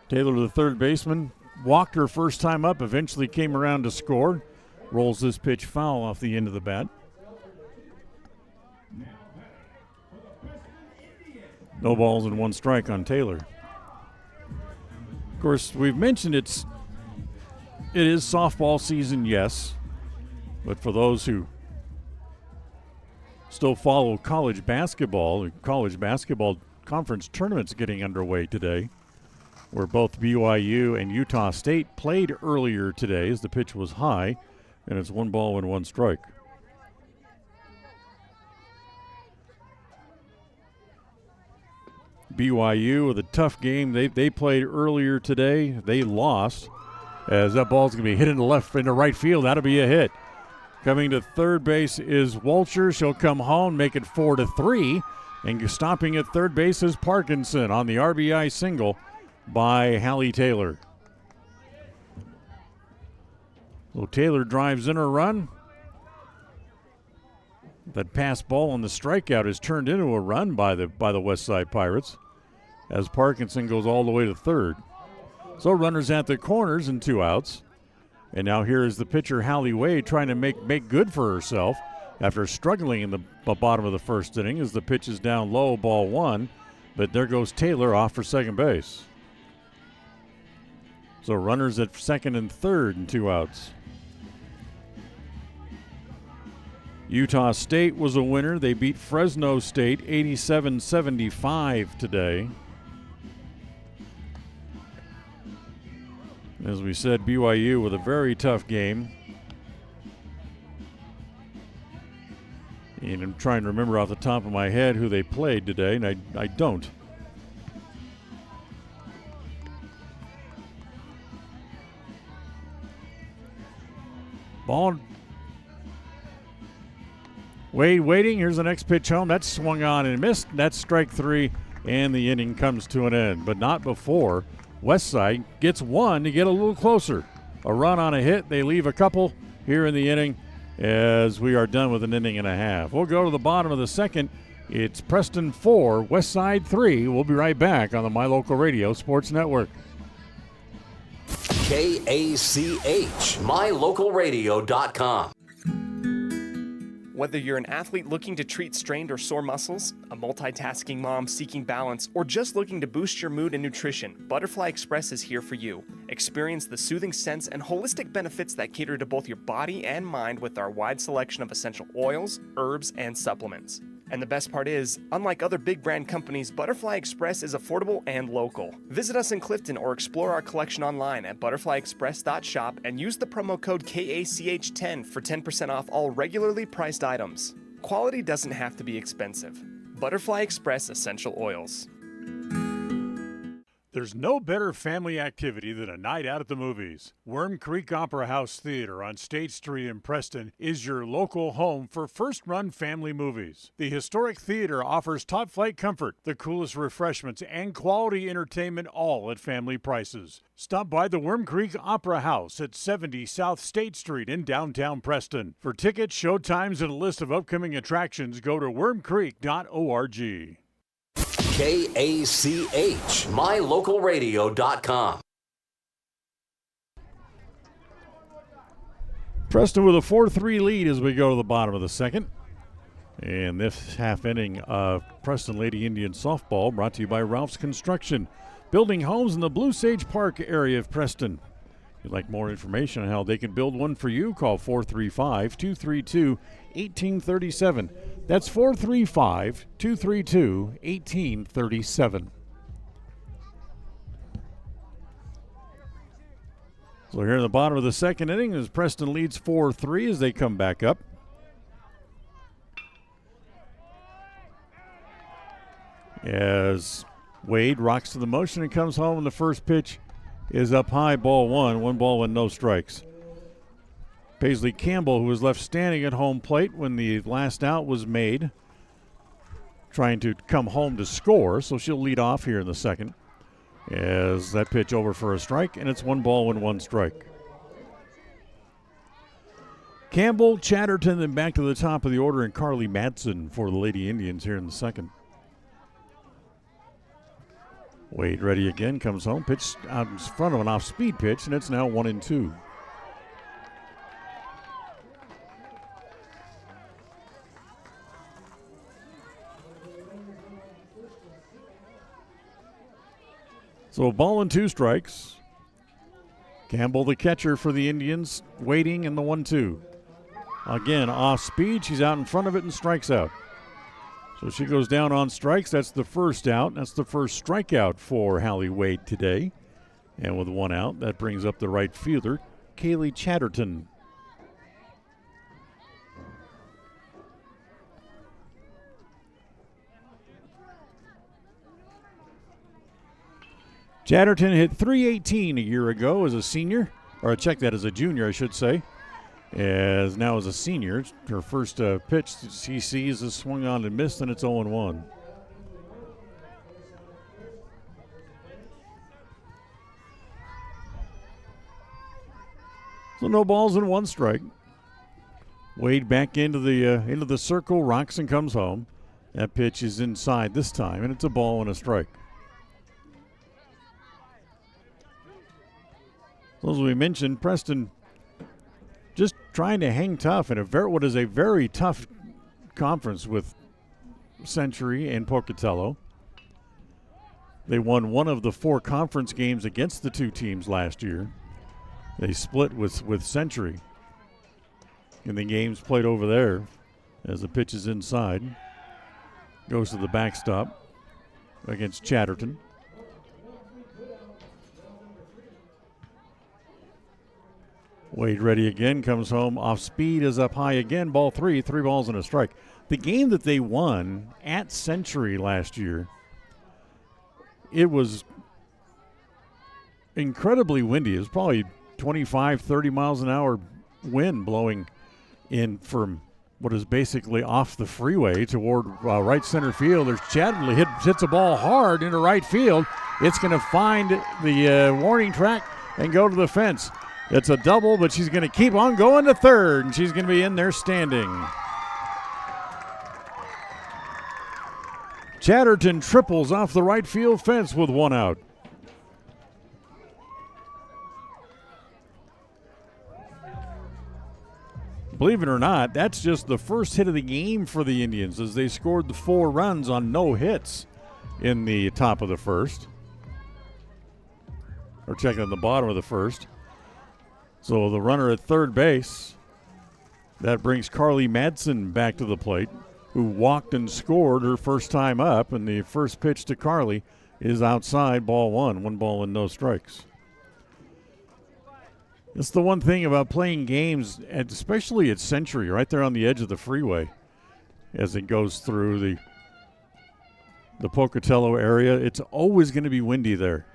Taylor, the third baseman, walked her first time up, eventually came around to score. Rolls this pitch foul off the end of the bat. No balls and one strike on Taylor. Of course, we've mentioned it is softball season, yes. But for those who still follow college basketball, the college basketball conference tournament's getting underway today, where both BYU and Utah State played earlier today as the pitch was high, and it's 1 ball and 1 strike. BYU with a tough game. They played earlier today. They lost, as that ball's going to be hit into right field. That'll be a hit. Coming to third base is Walcher. She'll come home, make it 4-3. And stopping at third base is Parkinson on the RBI single by Hallie Taylor. So Taylor drives in her run. That pass ball on the strikeout is turned into a run by the Westside Pirates as Parkinson goes all the way to third. So runners at the corners and 2 outs. And now here is the pitcher, Hallie Wade, trying to make good for herself after struggling in the bottom of the first inning as the pitch is down low, ball 1. But there goes Taylor off for second base. So runners at second and third and 2 outs. Utah State was a winner. They beat Fresno State 87-75 today. As we said, BYU with a very tough game. And I'm trying to remember off the top of my head who they played today, and I don't. Ball. Wade waiting. Here's the next pitch home. That's swung on and missed. That's strike 3, and the inning comes to an end. But not before Westside gets one to get a little closer. A run on a hit. They leave a couple here in the inning as we are done with an inning and a half. We'll go to the bottom of the second. It's Preston 4, Westside 3. We'll be right back on the My Local Radio Sports Network. KACH, mylocalradio.com. Whether you're an athlete looking to treat strained or sore muscles, a multitasking mom seeking balance, or just looking to boost your mood and nutrition, Butterfly Express is here for you. Experience the soothing scents and holistic benefits that cater to both your body and mind with our wide selection of essential oils, herbs, and supplements. And the best part is, unlike other big brand companies, Butterfly Express is affordable and local. Visit us in Clifton or explore our collection online at butterflyexpress.shop and use the promo code KACH10 for 10% off all regularly priced items. Quality doesn't have to be expensive. Butterfly Express Essential Oils. There's no better family activity than a night out at the movies. Worm Creek Opera House Theater on State Street in Preston is your local home for first-run family movies. The historic theater offers top-flight comfort, the coolest refreshments, and quality entertainment, all at family prices. Stop by the Worm Creek Opera House at 70 South State Street in downtown Preston. For tickets, show times, and a list of upcoming attractions, go to wormcreek.org. KACH, mylocalradio.com. Preston with a 4-3 lead as we go to the bottom of the second. And this half inning of Preston Lady Indian softball brought to you by Ralph's Construction, building homes in the Blue Sage Park area of Preston. If you'd like more information on how they can build one for you, call 435-232-1837. That's 435-232-1837. So here in the bottom of the second inning as Preston leads 4-3 as they come back up. As Wade rocks to the motion and comes home, and the first pitch is up high, ball 1 ball and no strikes. Paisley Campbell, who was left standing at home plate when the last out was made, trying to come home to score, so she'll lead off here in the second. As that pitch over for a strike, and it's 1 ball and 1 strike. Campbell, Chatterton, then back to the top of the order, and Carly Madsen for the Lady Indians here in the second. Wade ready again, comes home, pitch out in front of an off-speed pitch, and it's now 1-2. So 1-2 strikes. Campbell, the catcher for the Indians, waiting in the 1-2. Again, off speed. She's out in front of it and strikes out. So she goes down on strikes. That's the first out. That's the first strikeout for Hallie Wade today. And with one out, that brings up the right fielder, Kaylee Chatterton. Chatterton hit .318 a year ago as a senior, or check that as a junior, I should say. As now as a senior, her first pitch she sees is swung on and missed, and it's 0-1. So no balls and one strike. Wade back into the circle, rocks and comes home. That pitch is inside this time, and it's a ball and a strike. So as we mentioned, Preston just trying to hang tough in what is a very tough conference with Century and Pocatello. They won one of the 4 conference games against the two teams last year. They split with Century in the games played over there as the pitch is inside. Goes to the backstop against Chatterton. Wade ready again, comes home, off speed, is up high again, ball 3, 3 balls and a strike. The game that they won at Century last year, it was incredibly windy. It was probably 25, 30 miles an hour wind blowing in from what is basically off the freeway toward right center field. There's Chatterton hits a ball hard into right field. It's going to find the warning track and go to the fence. It's a double, but she's going to keep on going to third, and she's going to be in there standing. Chatterton triples off the right field fence with one out. Believe it or not, that's just the first hit of the game for the Indians as they scored the 4 runs on no hits in the top of the first. Or checking on the bottom of the first. So the runner at third base, that brings Carly Madsen back to the plate, who walked and scored her first time up, and the first pitch to Carly is outside, ball 1, 1 ball and no strikes. It's the one thing about playing games, and especially at Century, right there on the edge of the freeway, as it goes through the Pocatello area. It's always going to be windy there,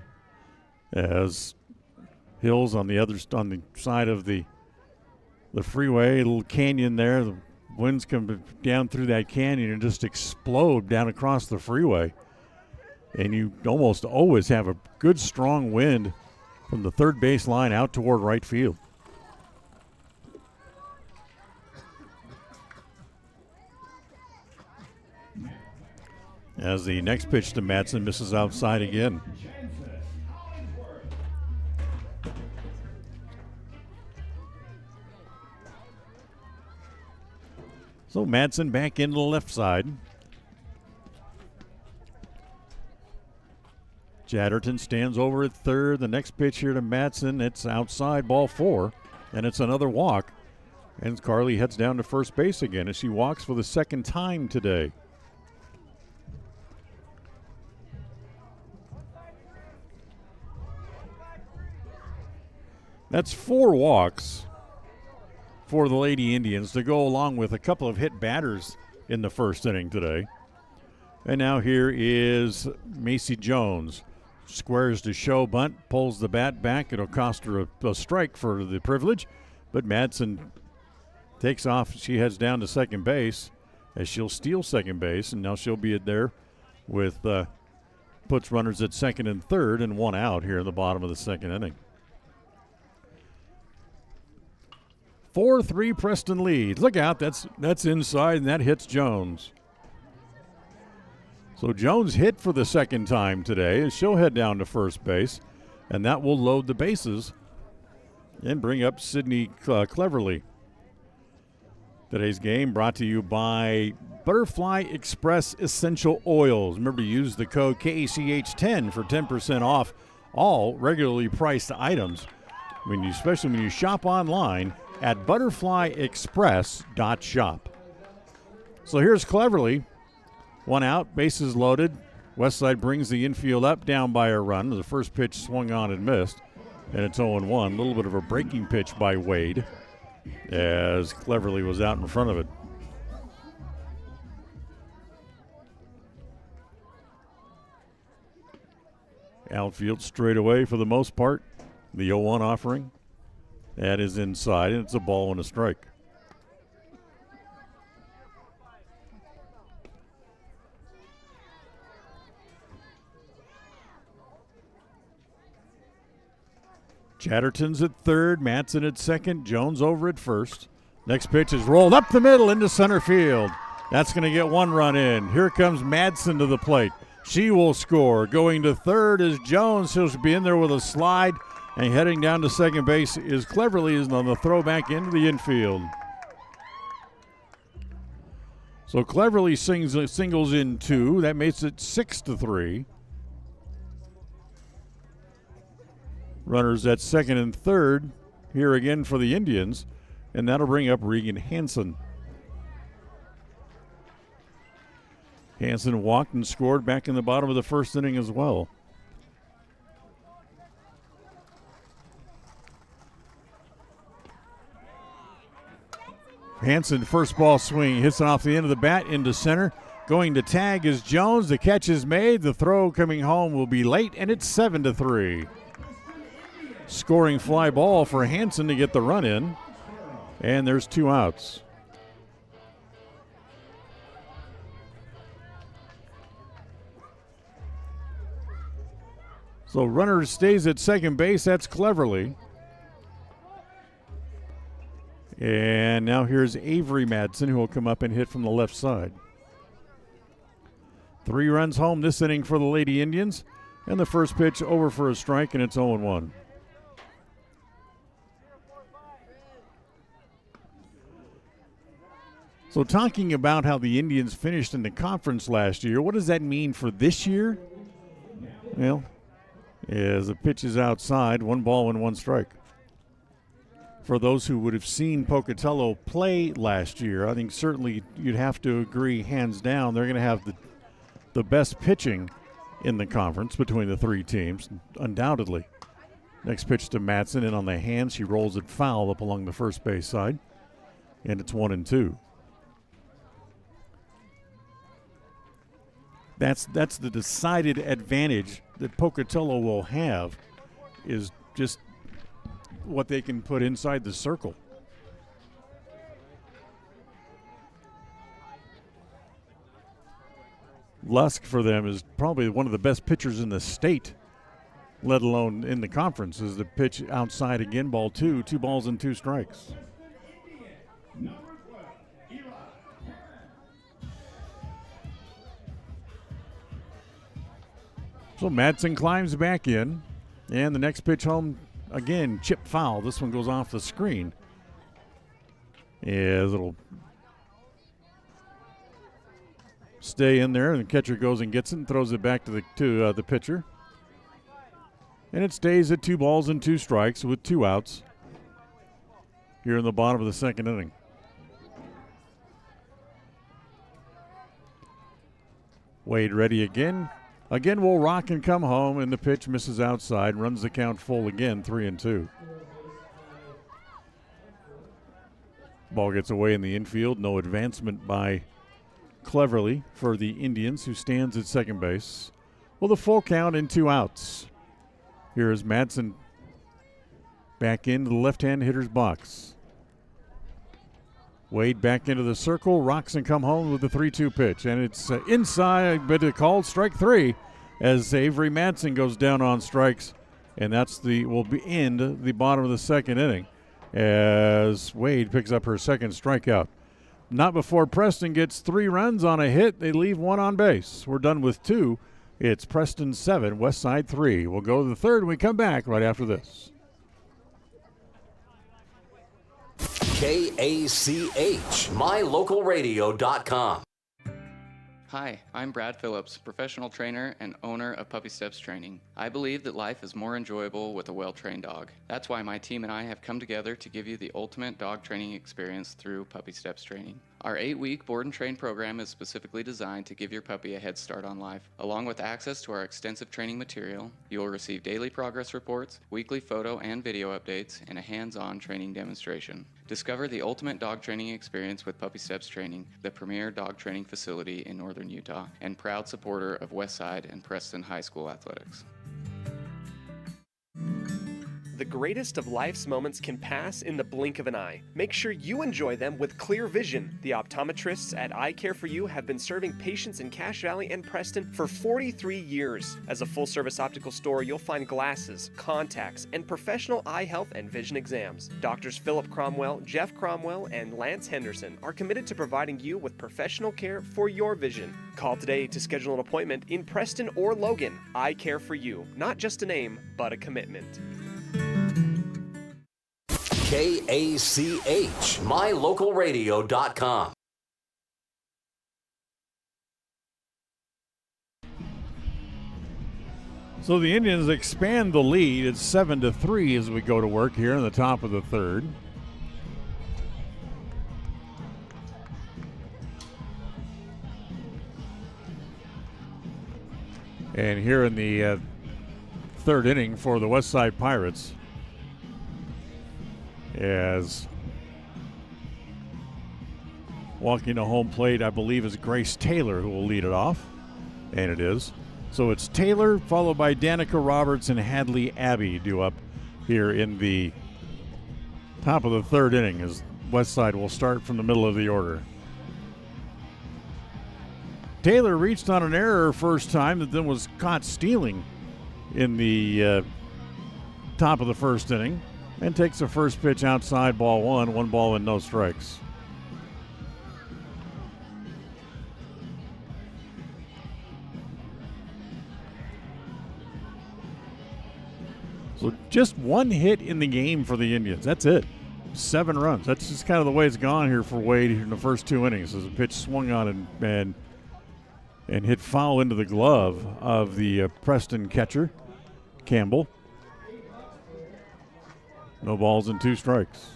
as hills on the side of the freeway, a little canyon there. The winds come down through that canyon and just explode down across the freeway. And you almost always have a good strong wind from the third base line out toward right field. As the next pitch to Madsen misses outside again. So Madsen back into the left side. Chatterton stands over at third. The next pitch here to Madsen, it's outside, ball 4, and it's another walk. And Carly heads down to first base again as she walks for the second time today. That's 4 walks for the Lady Indians to go along with a couple of hit batters in the first inning today. And now here is Macy Jones. Squares to show bunt, pulls the bat back. It'll cost her a strike for the privilege, but Madsen takes off. She heads down to second base as she'll steal second base, and now she'll be there with puts runners at second and third and 1 out here in the bottom of the second inning. 4-3 Preston leads. Look out, that's inside, and that hits Jones. So Jones hit for the second time today, and she'll head down to first base, and that will load the bases and bring up Sydney Cleverly. Today's game brought to you by Butterfly Express Essential Oils. Remember to use the code KACH10 for 10% off all regularly priced items, especially when you shop online at butterflyexpress.shop. So here's Cleverly. One out, bases loaded. Westside brings the infield up, down by a run. The first pitch swung on and missed, and it's 0-1. A little bit of a breaking pitch by Wade as Cleverly was out in front of it. Outfield straight away for the most part. The 0-1 offering. That is inside, and it's a ball and a strike. Chatterton's at third, Matson at second, Jones over at first. Next pitch is rolled up the middle into center field. That's going to get one run in. Here comes Madsen to the plate. She will score. Going to third is Jones. She'll be in there with a slide. And heading down to second base is Cleverly on the throwback into the infield. So Cleverly singles in two. That makes it 6-3. Runners at second and third here again for the Indians, and that'll bring up Regan Hansen. Hansen walked and scored back in the bottom of the first inning as well. Hansen, first ball swing, hits it off the end of the bat into center. Going to tag is Jones. The catch is made. The throw coming home will be late, and it's 7-3. Scoring fly ball for Hansen to get the run in, and there's two outs. So runner stays at second base. That's Cleverly. And now here's Avery Madsen, who will come up and hit from the left side. 3 runs home this inning for the Lady Indians, and the first pitch over for a strike, and it's 0-1. So talking about how the Indians finished in the conference last year, what does that mean for this year? Well, as the pitch is outside, 1 ball and 1 strike. For those who would have seen Pocatello play last year, I think certainly you'd have to agree, hands down, they're going to have the best pitching in the conference between the 3 teams, undoubtedly. Next pitch to Madsen, in on the hand. She rolls it foul up along the first base side, and it's 1-2. That's the decided advantage that Pocatello will have, is just what they can put inside the circle. Lusk for them is probably one of the best pitchers in the state, let alone in the conference. Is the pitch outside again, ball 2, 2 balls and 2 strikes. So Madsen climbs back in, and the next pitch home, again, chip foul. This one goes off the screen. As it'll stay in there, and the catcher goes and gets it and throws it back to the pitcher. And it stays at 2 balls and 2 strikes with 2 outs here in the bottom of the second inning. Wade ready again. Again, will rock and come home, and the pitch misses outside, runs the count full again, 3-2. Ball gets away in the infield. No advancement by Cleverly for the Indians, who stands at second base. Well, the full count and 2 outs. Here is Madsen back into the left-hand hitter's box. Wade back into the circle, rocks and come home with the 3-2 pitch. And it's inside, but it called strike 3 as Avery Madsen goes down on strikes. And will end the bottom of the second inning as Wade picks up her second strikeout. Not before Preston gets 3 runs on a hit. They leave 1 on base. We're done with 2. It's Preston 7, Westside 3. We'll go to the third when we come back right after this. KACH, mylocalradio.com. Hi, I'm Brad Phillips, professional trainer and owner of Puppy Steps Training. I believe that life is more enjoyable with a well-trained dog. That's why my team and I have come together to give you the ultimate dog training experience through Puppy Steps Training. Our 8-week board and train program is specifically designed to give your puppy a head start on life. Along with access to our extensive training material, you will receive daily progress reports, weekly photo and video updates, and a hands-on training demonstration. Discover the ultimate dog training experience with Puppy Steps Training, the premier dog training facility in northern Utah, and proud supporter of Westside and Preston High School athletics. The greatest of life's moments can pass in the blink of an eye. Make sure you enjoy them with clear vision. The optometrists at Eye Care For You have been serving patients in Cache Valley and Preston for 43 years. As a full-service optical store, you'll find glasses, contacts, and professional eye health and vision exams. Doctors Philip Cromwell, Jeff Cromwell, and Lance Henderson are committed to providing you with professional care for your vision. Call today to schedule an appointment in Preston or Logan. Eye Care For You, not just a name, but a commitment. KACH, mylocalradio.com. So the Indians expand the lead. It's 7-3 as we go to work here in the top of the third. And here in the third inning for the Westside Pirates, as walking to home plate, I believe, is Grace Taylor, who will lead it off, and it is. So it's Taylor, followed by Danica Roberts and Hadley Abbey due up here in the top of the third inning, as Westside will start from the middle of the order. Taylor reached on an error first time that then was caught stealing in the top of the first inning, and takes the first pitch outside, ball 1, 1 ball and no strikes. So just 1 hit in the game for the Indians. That's it. 7 runs. That's just kind of the way it's gone here for Wade in the first 2 innings, as a pitch swung on and hit foul into the glove of the Preston catcher, Campbell. No balls and 2 strikes.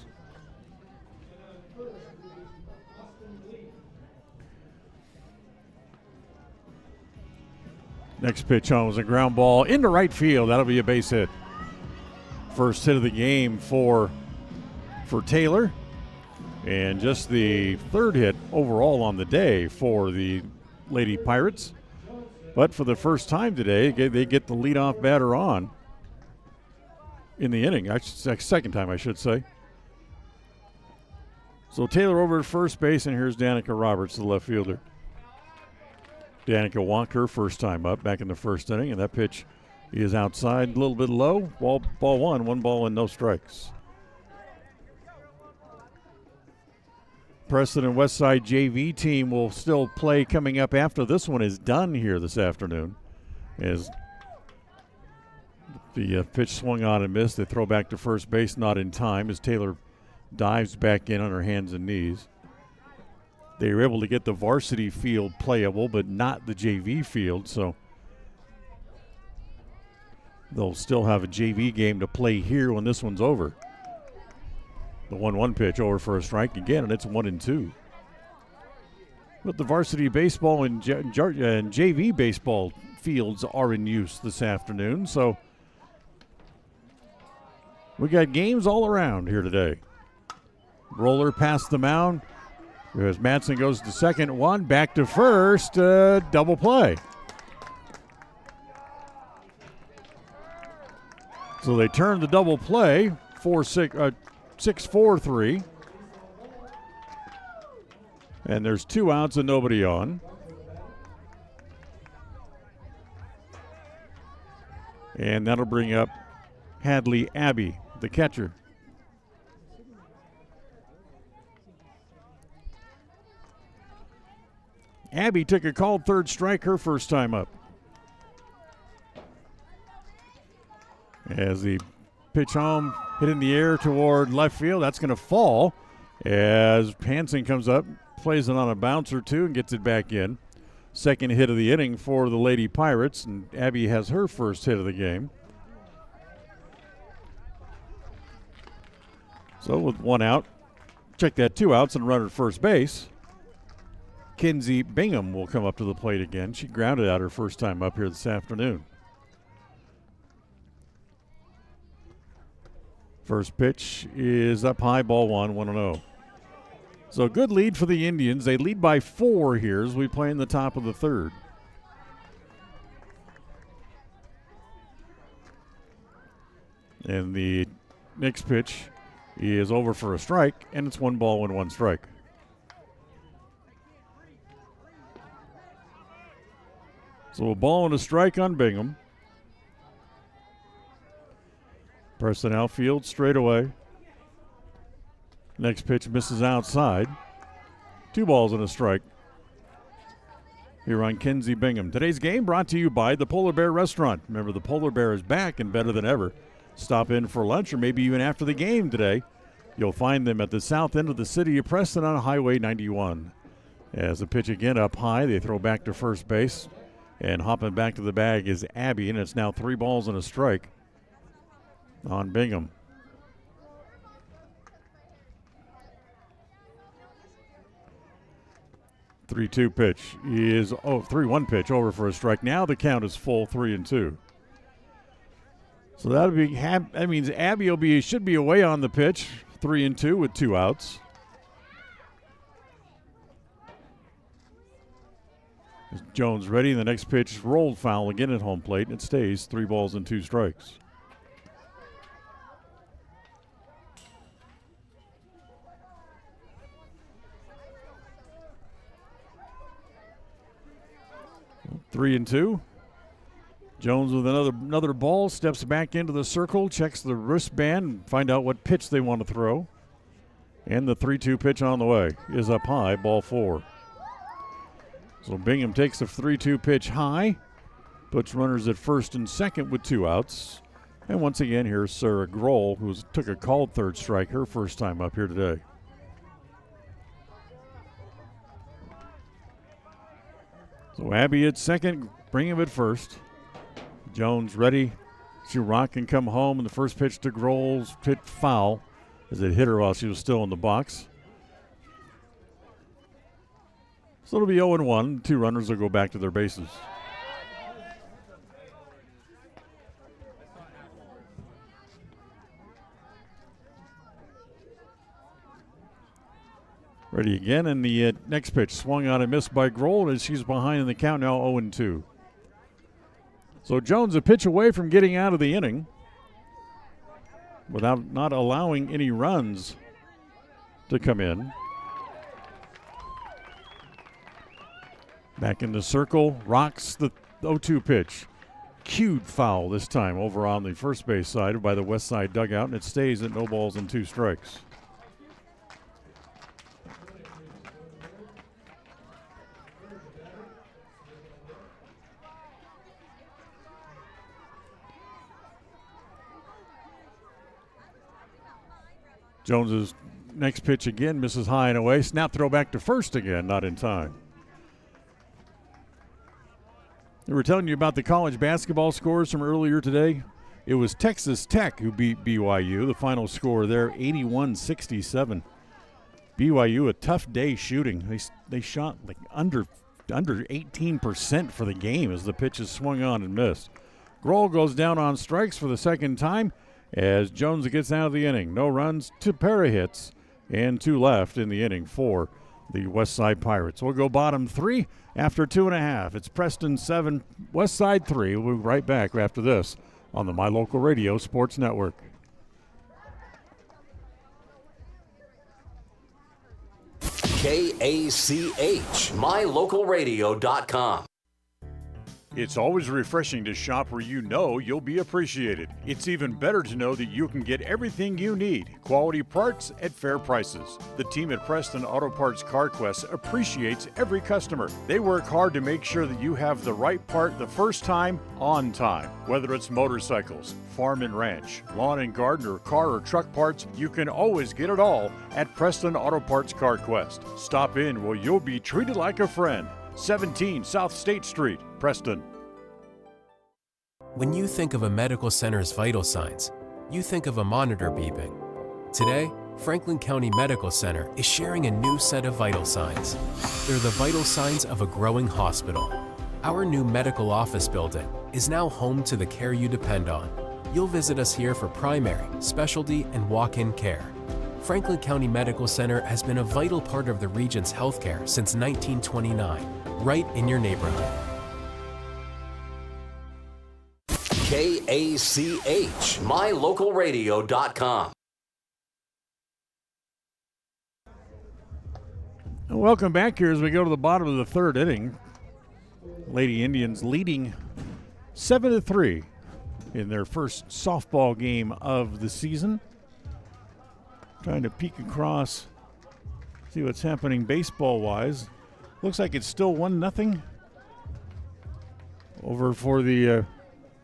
Next pitch on was a ground ball into right field. That'll be a base hit. First hit of the game for Taylor, and just the 3rd hit overall on the day for the Lady Pirates. But for the first time today, they get the leadoff batter on in the inning. Second time, I should say. So Taylor over at first base, and here's Danica Roberts, the left fielder. Danica walked her first time up back in the first inning, and that pitch is outside, a little bit low. Ball 1, 1 ball and no strikes. Preston and Westside JV team will still play coming up after this one is done here this afternoon, as the pitch swung on and missed. They throw back to first base, not in time, as Taylor dives back in on her hands and knees. They were able to get the varsity field playable, but not the JV field, so they'll still have a JV game to play here when this one's over. The 1-1 pitch over for a strike again, and it's 1-2. But the varsity baseball and JV baseball fields are in use this afternoon, so we got games all around here today. Roller past the mound. As Madsen goes to second, 1 back to first, double play. So they turn the double play, 6-4-3. And there's 2 outs and nobody on. And that'll bring up Hadley Abbey, the catcher. Abby took a called third strike her first time up. As the pitch home, hit in the air toward left field. That's going to fall as Hansen comes up, plays it on a bounce or two, and gets it back in. Second hit of the inning for the Lady Pirates, and Abby has her first hit of the game. So with one out, check that, 2 outs and a runner at first base. Kinsey Bingham will come up to the plate again. She grounded out her first time up here this afternoon. First pitch is up high, ball 1, 1-0. So a good lead for the Indians. They lead by 4 here as we play in the top of the third. And the next pitch is over for a strike, and it's 1 ball and 1 strike. So a ball and a strike on Bingham. Preston outfield straight away. Next pitch misses outside. 2 balls and a strike here on Kinsey Bingham. Today's game brought to you by the Polar Bear Restaurant. Remember, the Polar Bear is back and better than ever. Stop in for lunch or maybe even after the game today. You'll find them at the south end of the city of Preston on Highway 91. As the pitch again up high, they throw back to first base. And hopping back to the bag is Abby, and it's now 3 balls and a strike on Bingham. Three-two pitch is 3-1 pitch over for a strike. Now the count is full, 3-2. So that means Abby should be away on the pitch, 3-2 with 2 outs. Jones ready, and the next pitch is rolled foul again at home plate, and it stays 3 balls and 2 strikes. Three and 2. Jones with another ball, steps back into the circle, checks the wristband, and find out what pitch they want to throw. And the 3-2 pitch on the way is up high, ball 4. So Bingham takes the 3-2 pitch high, puts runners at first and second with 2 outs. And once again, here's Sarah Grohl, who took a called third strike her first time up here today. So Abby at second, Bingham at first. Jones ready. Rock can come home, and the first pitch to Grohl's hit foul as it hit her while she was still in the box. So it'll be 0-1. 2 runners will go back to their bases. Ready again, and the next pitch swung on and missed by Grohl as she's behind in the count now, 0-2. So Jones a pitch away from getting out of the inning without not allowing any runs to come in. Back in the circle, rocks the 0-2 pitch. Cued foul this time over on the first base side by the west side dugout, and it stays at 0 balls and 2 strikes. Jones's next pitch again misses high and away. Snap throw back to first again, not in time. We were telling you about the college basketball scores from earlier today. It was Texas Tech who beat BYU. The final score there, 81-67. BYU, a tough day shooting. They shot like under 18% for the game as the pitches swung on and missed. Grohl goes down on strikes for the second time as Jones gets out of the inning. No runs, 2 pair of hits, and 2 left in the inning for the West Side Pirates. We'll go bottom 3 after 2.5. It's Preston 7, West Side 3. We'll be right back after this on the My Local Radio Sports Network. KACH, mylocalradio.com. It's always refreshing to shop where you know you'll be appreciated. It's even better to know that you can get everything you need, quality parts at fair prices. The team at Preston Auto Parts CarQuest appreciates every customer. They work hard to make sure that you have the right part the first time, on time. Whether it's motorcycles, farm and ranch, lawn and garden, or car or truck parts, you can always get it all at Preston Auto Parts CarQuest. Stop in where you'll be treated like a friend. 17 South State Street, Preston. When you think of a medical center's vital signs, you think of a monitor beeping. Today, Franklin County Medical Center is sharing a new set of vital signs. They're the vital signs of a growing hospital. Our new medical office building is now home to the care you depend on. You'll visit us here for primary, specialty, and walk-in care. Franklin County Medical Center has been a vital part of the region's healthcare since 1929, right in your neighborhood. KACH, mylocalradio.com. Welcome back here as we go to the bottom of the third inning. Lady Indians leading 7-3 in their first softball game of the season. Trying to peek across, see what's happening baseball-wise. Looks like it's still 1-0 over for the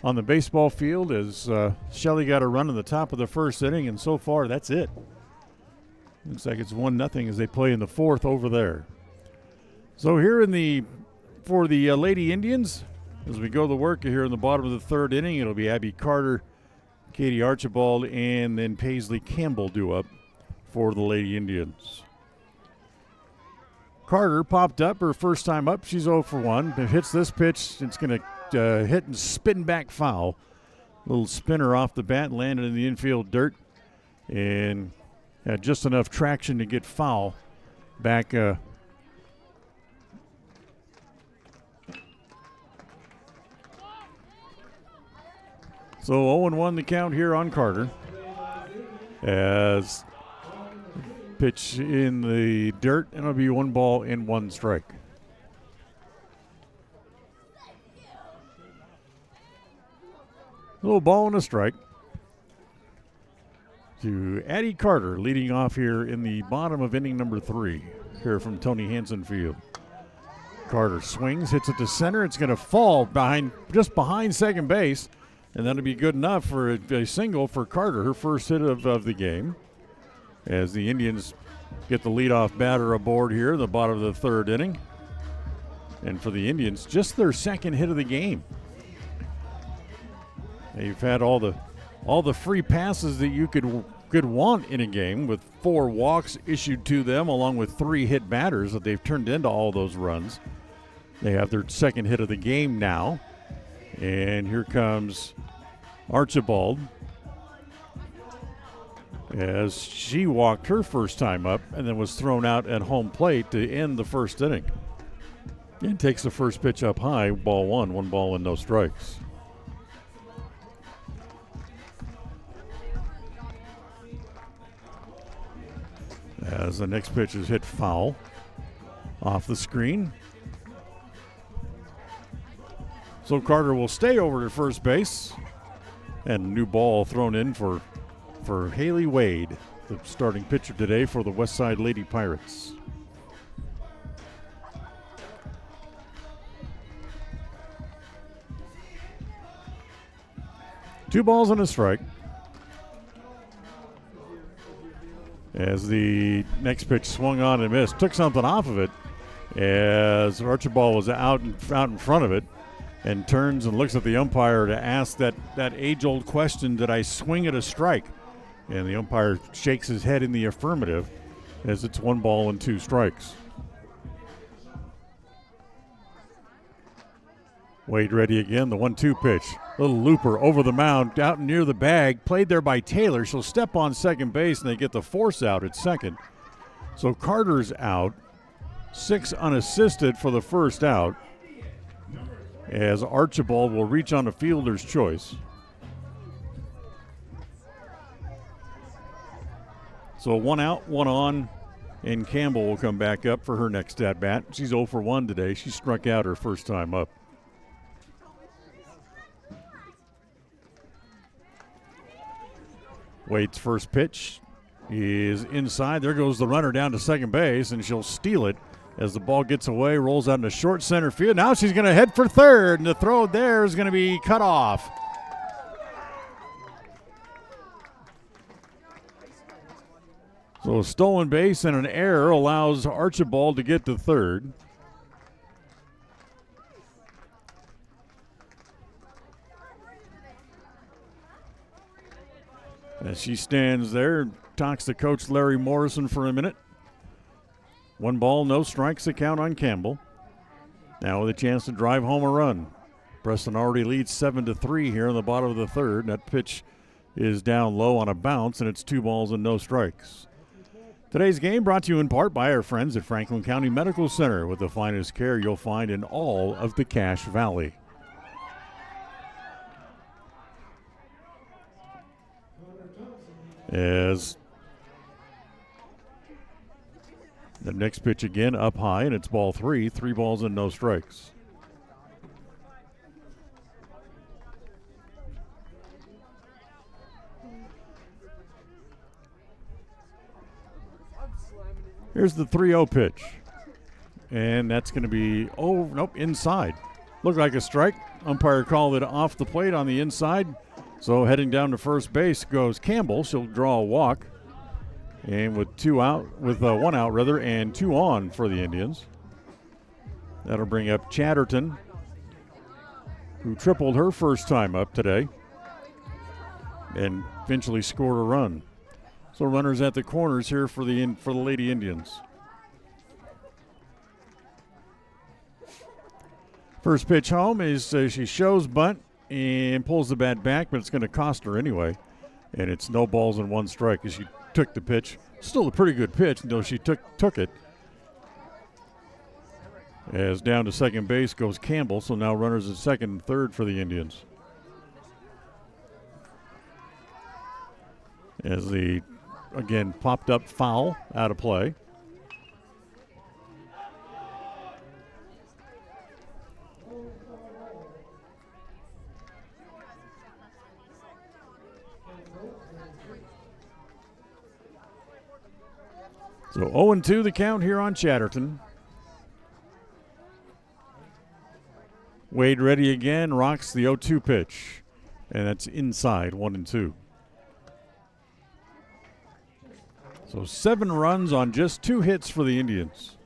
on the baseball field as Shelley got a run in the top of the first inning, and so far that's it. Looks like it's 1-0 as they play in the fourth over there. So here for the Lady Indians, as we go to work here in the bottom of the third inning, it'll be Abby Carter, Katie Archibald, and then Paisley Campbell due up for the Lady Indians. Carter popped up her first time up. She's 0 for 1. If hits this pitch, it's going to hit and spin back foul. Little spinner off the bat, landed in the infield dirt, and had just enough traction to get foul back. So 0-1 the count here on Carter. As pitch in the dirt, and it'll be 1 ball and 1 strike. Little ball and a strike to Addie Carter, leading off here in the bottom of inning number 3 here from Tony Hansen Field. Carter swings, hits it to center. It's going to fall just behind second base, and that'll be good enough for a single for Carter, her first hit of the game. As the Indians get the leadoff batter aboard here in the bottom of the third inning. And for the Indians, just their second hit of the game. They've had all the free passes that you could want in a game, with 4 walks issued to them along with 3 hit batters that they've turned into all those runs. They have their second hit of the game now. And here comes Archibald as she walked her first time up and then was thrown out at home plate to end the first inning. And takes the first pitch up high, ball 1, 1 ball and no strikes. As the next pitch is hit foul off the screen. So Carter will stay over to first base, and a new ball thrown in for Haley Wade, the starting pitcher today for the Westside Lady Pirates. Two balls and a strike. As the next pitch swung on and missed, took something off of it as Archibald was out in front of it, and turns and looks at the umpire to ask that age-old question, did I swing at a strike? And the umpire shakes his head in the affirmative as it's 1 ball and 2 strikes. Wade ready again, the 1-2 pitch. Little looper over the mound, out near the bag, played there by Taylor. She'll step on second base, and they get the force out at second. So Carter's out, 6 unassisted for the first out, as Archibald will reach on a fielder's choice. So 1 out, 1 on, and Campbell will come back up for her next at-bat. She's 0 for 1 today. She struck out her first time up. Wade's first pitch is inside. There goes the runner down to second base, and she'll steal it as the ball gets away, rolls out into short center field. Now she's going to head for third, and the throw there is going to be cut off. So a stolen base and an error allows Archibald to get to third. As she stands there, talks to Coach Larry Morrison for a minute. 1 ball, no strikes to count on Campbell. Now with a chance to drive home a run. Preston already leads 7-3 here in the bottom of the third. That pitch is down low on a bounce, and it's 2 balls and no strikes. Today's game brought to you in part by our friends at Franklin County Medical Center, with the finest care you'll find in all of the Cache Valley. As the next pitch again up high, and it's ball 3, 3 balls and no strikes. Here's the 3-0 pitch. And that's going to be, inside. Looked like a strike. Umpire called it off the plate on the inside. So heading down to first base goes Campbell. She'll draw a walk. And with 1 out, and 2 on for the Indians. That'll bring up Chatterton, who tripled her first time up today and eventually scored a run. So runners at the corners here for the Lady Indians. First pitch home is she shows bunt and pulls the bat back, but it's going to cost her anyway. And it's no balls and 1 strike as she took the pitch. Still a pretty good pitch until she took it. As down to second base goes Campbell, so now runners at second and third for the Indians. As the, again, popped up foul out of play. So 0-2 the count here on Chatterton. Wade ready again, rocks the 0-2 pitch. And that's inside, 1-2. So 7 runs on just 2 hits for the Indians.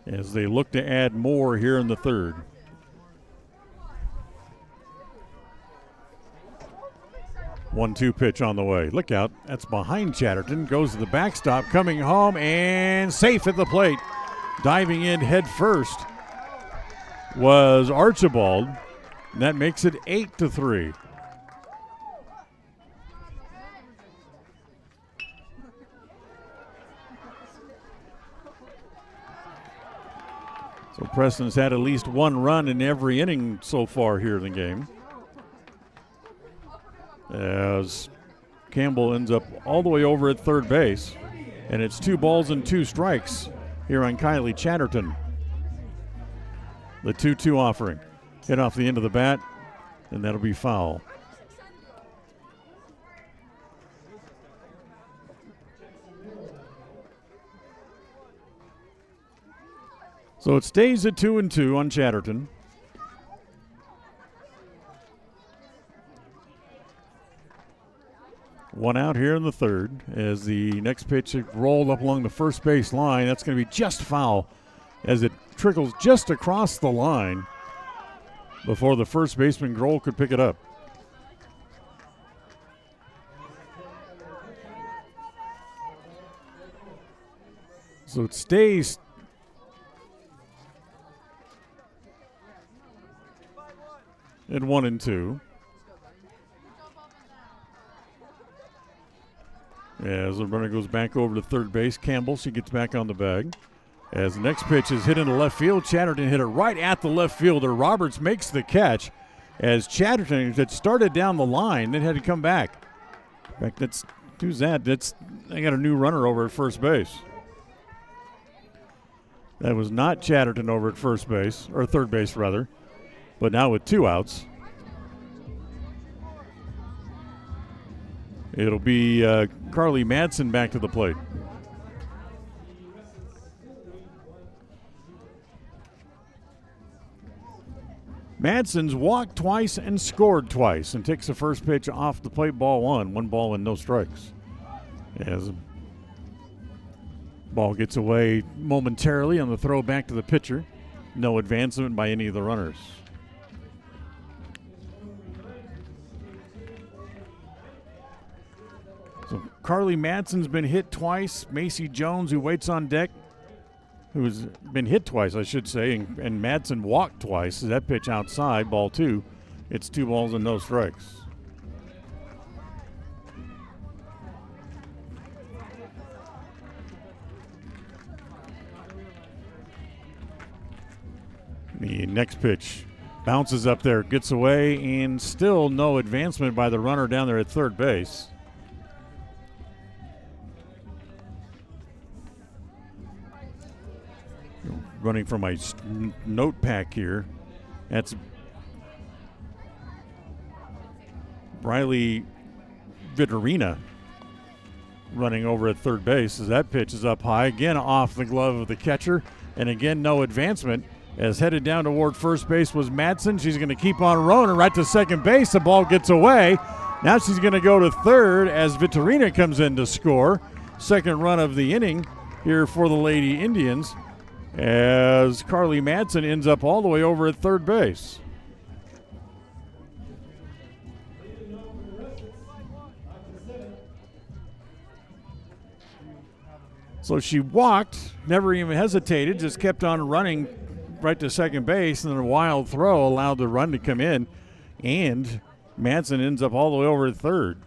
As they look to add more here in the third. One-two pitch on the way. Look out. That's behind Chatterton. Goes to the backstop. Coming home and safe at the plate. Diving in head first was Archibald. And that makes it 8-3. So Preston's had at least 1 run in every inning so far here in the game. As Campbell ends up all the way over at third base. And it's 2 balls and 2 strikes here on Kylie Chatterton. The 2-2 offering. Hit off the end of the bat, and that'll be foul. So it stays at 2-2 on Chatterton. One out here in the third as the next pitch rolled up along the first base line. That's going to be just foul as it trickles just across the line before the first baseman Grohl could pick it up. So it stays at 1-2. As the runner goes back over to third base, Campbell, she gets back on the bag. As the next pitch is hit into left field, Chatterton hit it right at the left fielder. Roberts makes the catch as Chatterton had started down the line, then had to come back. In fact, who's that? They got a new runner over at first base. That was not Chatterton over at first base, or third base rather. But now with 2 outs, It'll be Carly Madsen back to the plate. Madsen's walked twice and scored twice and takes the first pitch off the plate, ball one. 1 ball and no strikes. As the ball gets away momentarily on the throw back to the pitcher. No advancement by any of the runners. So Carly Madsen's been hit twice. Macy Jones, who waits on deck, who's been hit twice, I should say, and Madsen walked twice. That pitch outside, ball 2. It's 2 balls and no strikes. The next pitch bounces up there, gets away, and still no advancement by the runner down there at third base. Running from my note pack here. That's Briley Vitorina running over at third base as that pitch is up high. Again off the glove of the catcher. And again, no advancement. As headed down toward first base was Madsen. She's going to keep on rolling right to second base. The ball gets away. Now she's going to go to third as Vitorina comes in to score. Second run of the inning here for the Lady Indians, as Carly Madsen ends up all the way over at third base. So she walked, never even hesitated, just kept on running right to second base, and then a wild throw allowed the run to come in, and Madsen ends up all the way over at third.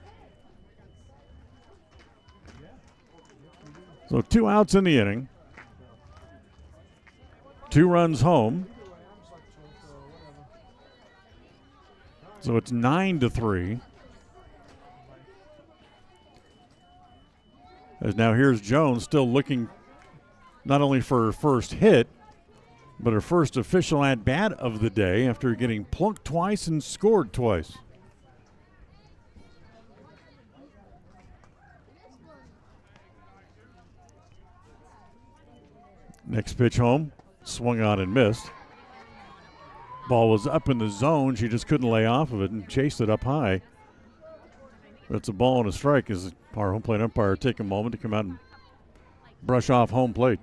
So 2 outs in the inning. 2 runs home. So it's 9-3. As now here's Jones still looking not only for her first hit, but her first official at-bat of the day after getting plunked twice and scored twice. Next pitch home, swung on and missed. Ball was up in the zone. She just couldn't lay off of it and chased it up high. But it's a ball and a strike as our home plate umpire take a moment to come out and brush off home plate.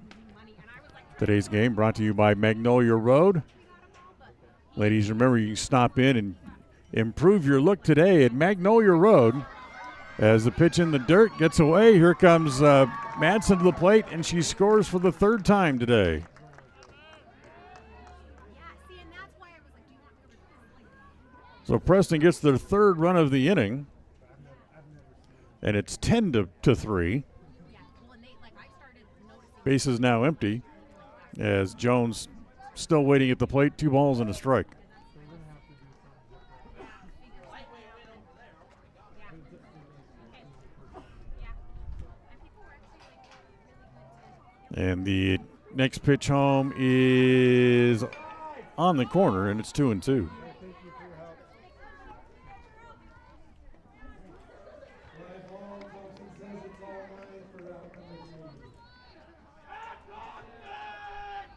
Today's game brought to you by Magnolia Road. Ladies, remember you can stop in and improve your look today at Magnolia Road. As the pitch in the dirt gets away, here comes Madsen to the plate, and she scores for the 3rd time today. So Preston gets their 3rd run of the inning, and it's 10-3. Base is now empty, as Jones still waiting at the plate, 2 balls and a strike. And the next pitch home is on the corner, and it's 2-2.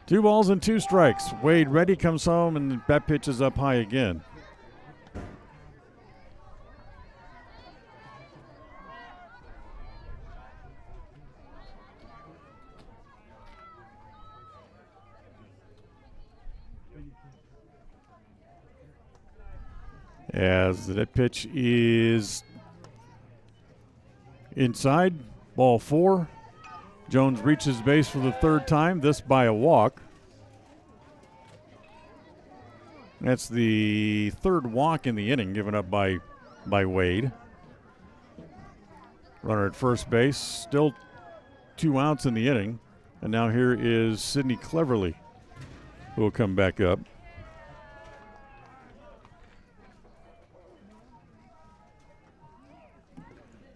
Two balls and 2 strikes. Wade Reddy comes home, and that pitch is up high again. As that pitch is inside, ball 4. Jones reaches base for the 3rd time, this by a walk. That's the 3rd walk in the inning given up by Wade. Runner at first base, still 2 outs in the inning. And now here is Sydney Cleverly, who will come back up.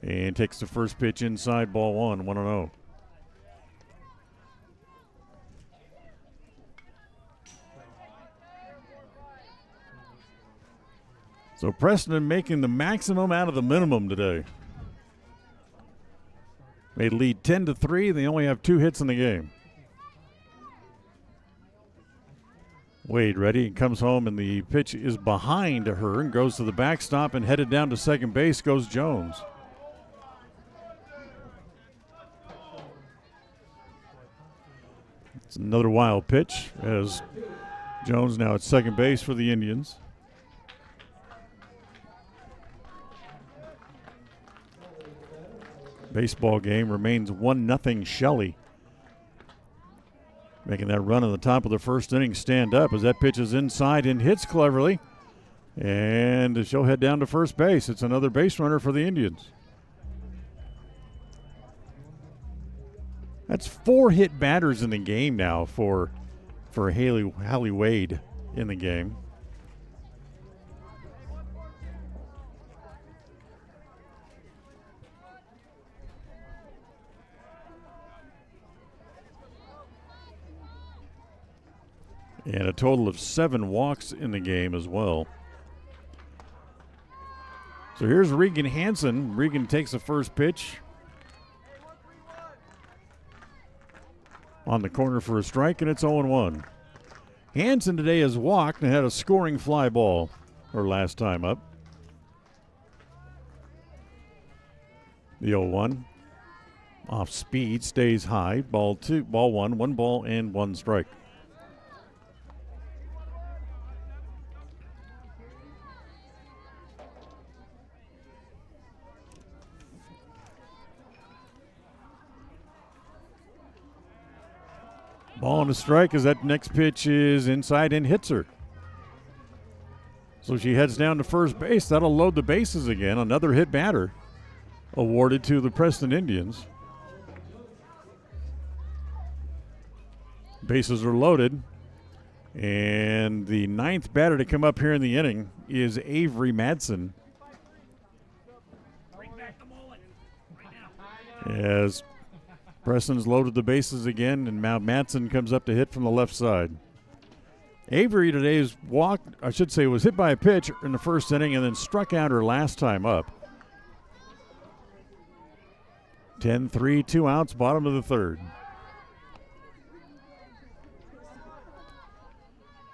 And takes the first pitch inside, ball 1, 1-0. So Preston making the maximum out of the minimum today. They lead 10-3. They only have 2 hits in the game. Wade ready and comes home, and the pitch is behind her and goes to the backstop, and headed down to second base goes Jones. It's another wild pitch as Jones now at second base for the Indians. Baseball game remains 1-0 Shelley. Making that run on the top of the first inning stand up as that pitch is inside and hits cleverly. And she'll head down to first base. It's another base runner for the Indians. That's 4 hit batters in the game now for Hallie Wade in the game. And a total of 7 walks in the game as well. So here's Regan Hansen. Regan takes the first pitch. On the corner for a strike, and it's 0-1. Hansen today has walked and had a scoring fly ball her last time up. The 0-1. Off speed, stays high. Ball 1, 1 ball and 1 strike. Ball and a strike as that next pitch is inside and hits her. So she heads down to first base. That'll load the bases again. Another hit batter awarded to the Preston Indians. Bases are loaded. And the 9th batter to come up here in the inning is Avery Madsen. As Preston's loaded the bases again, and now Madsen comes up to hit from the left side. Avery today was hit by a pitch in the first inning and then struck out her last time up. 10-3, 2 outs, bottom of the third.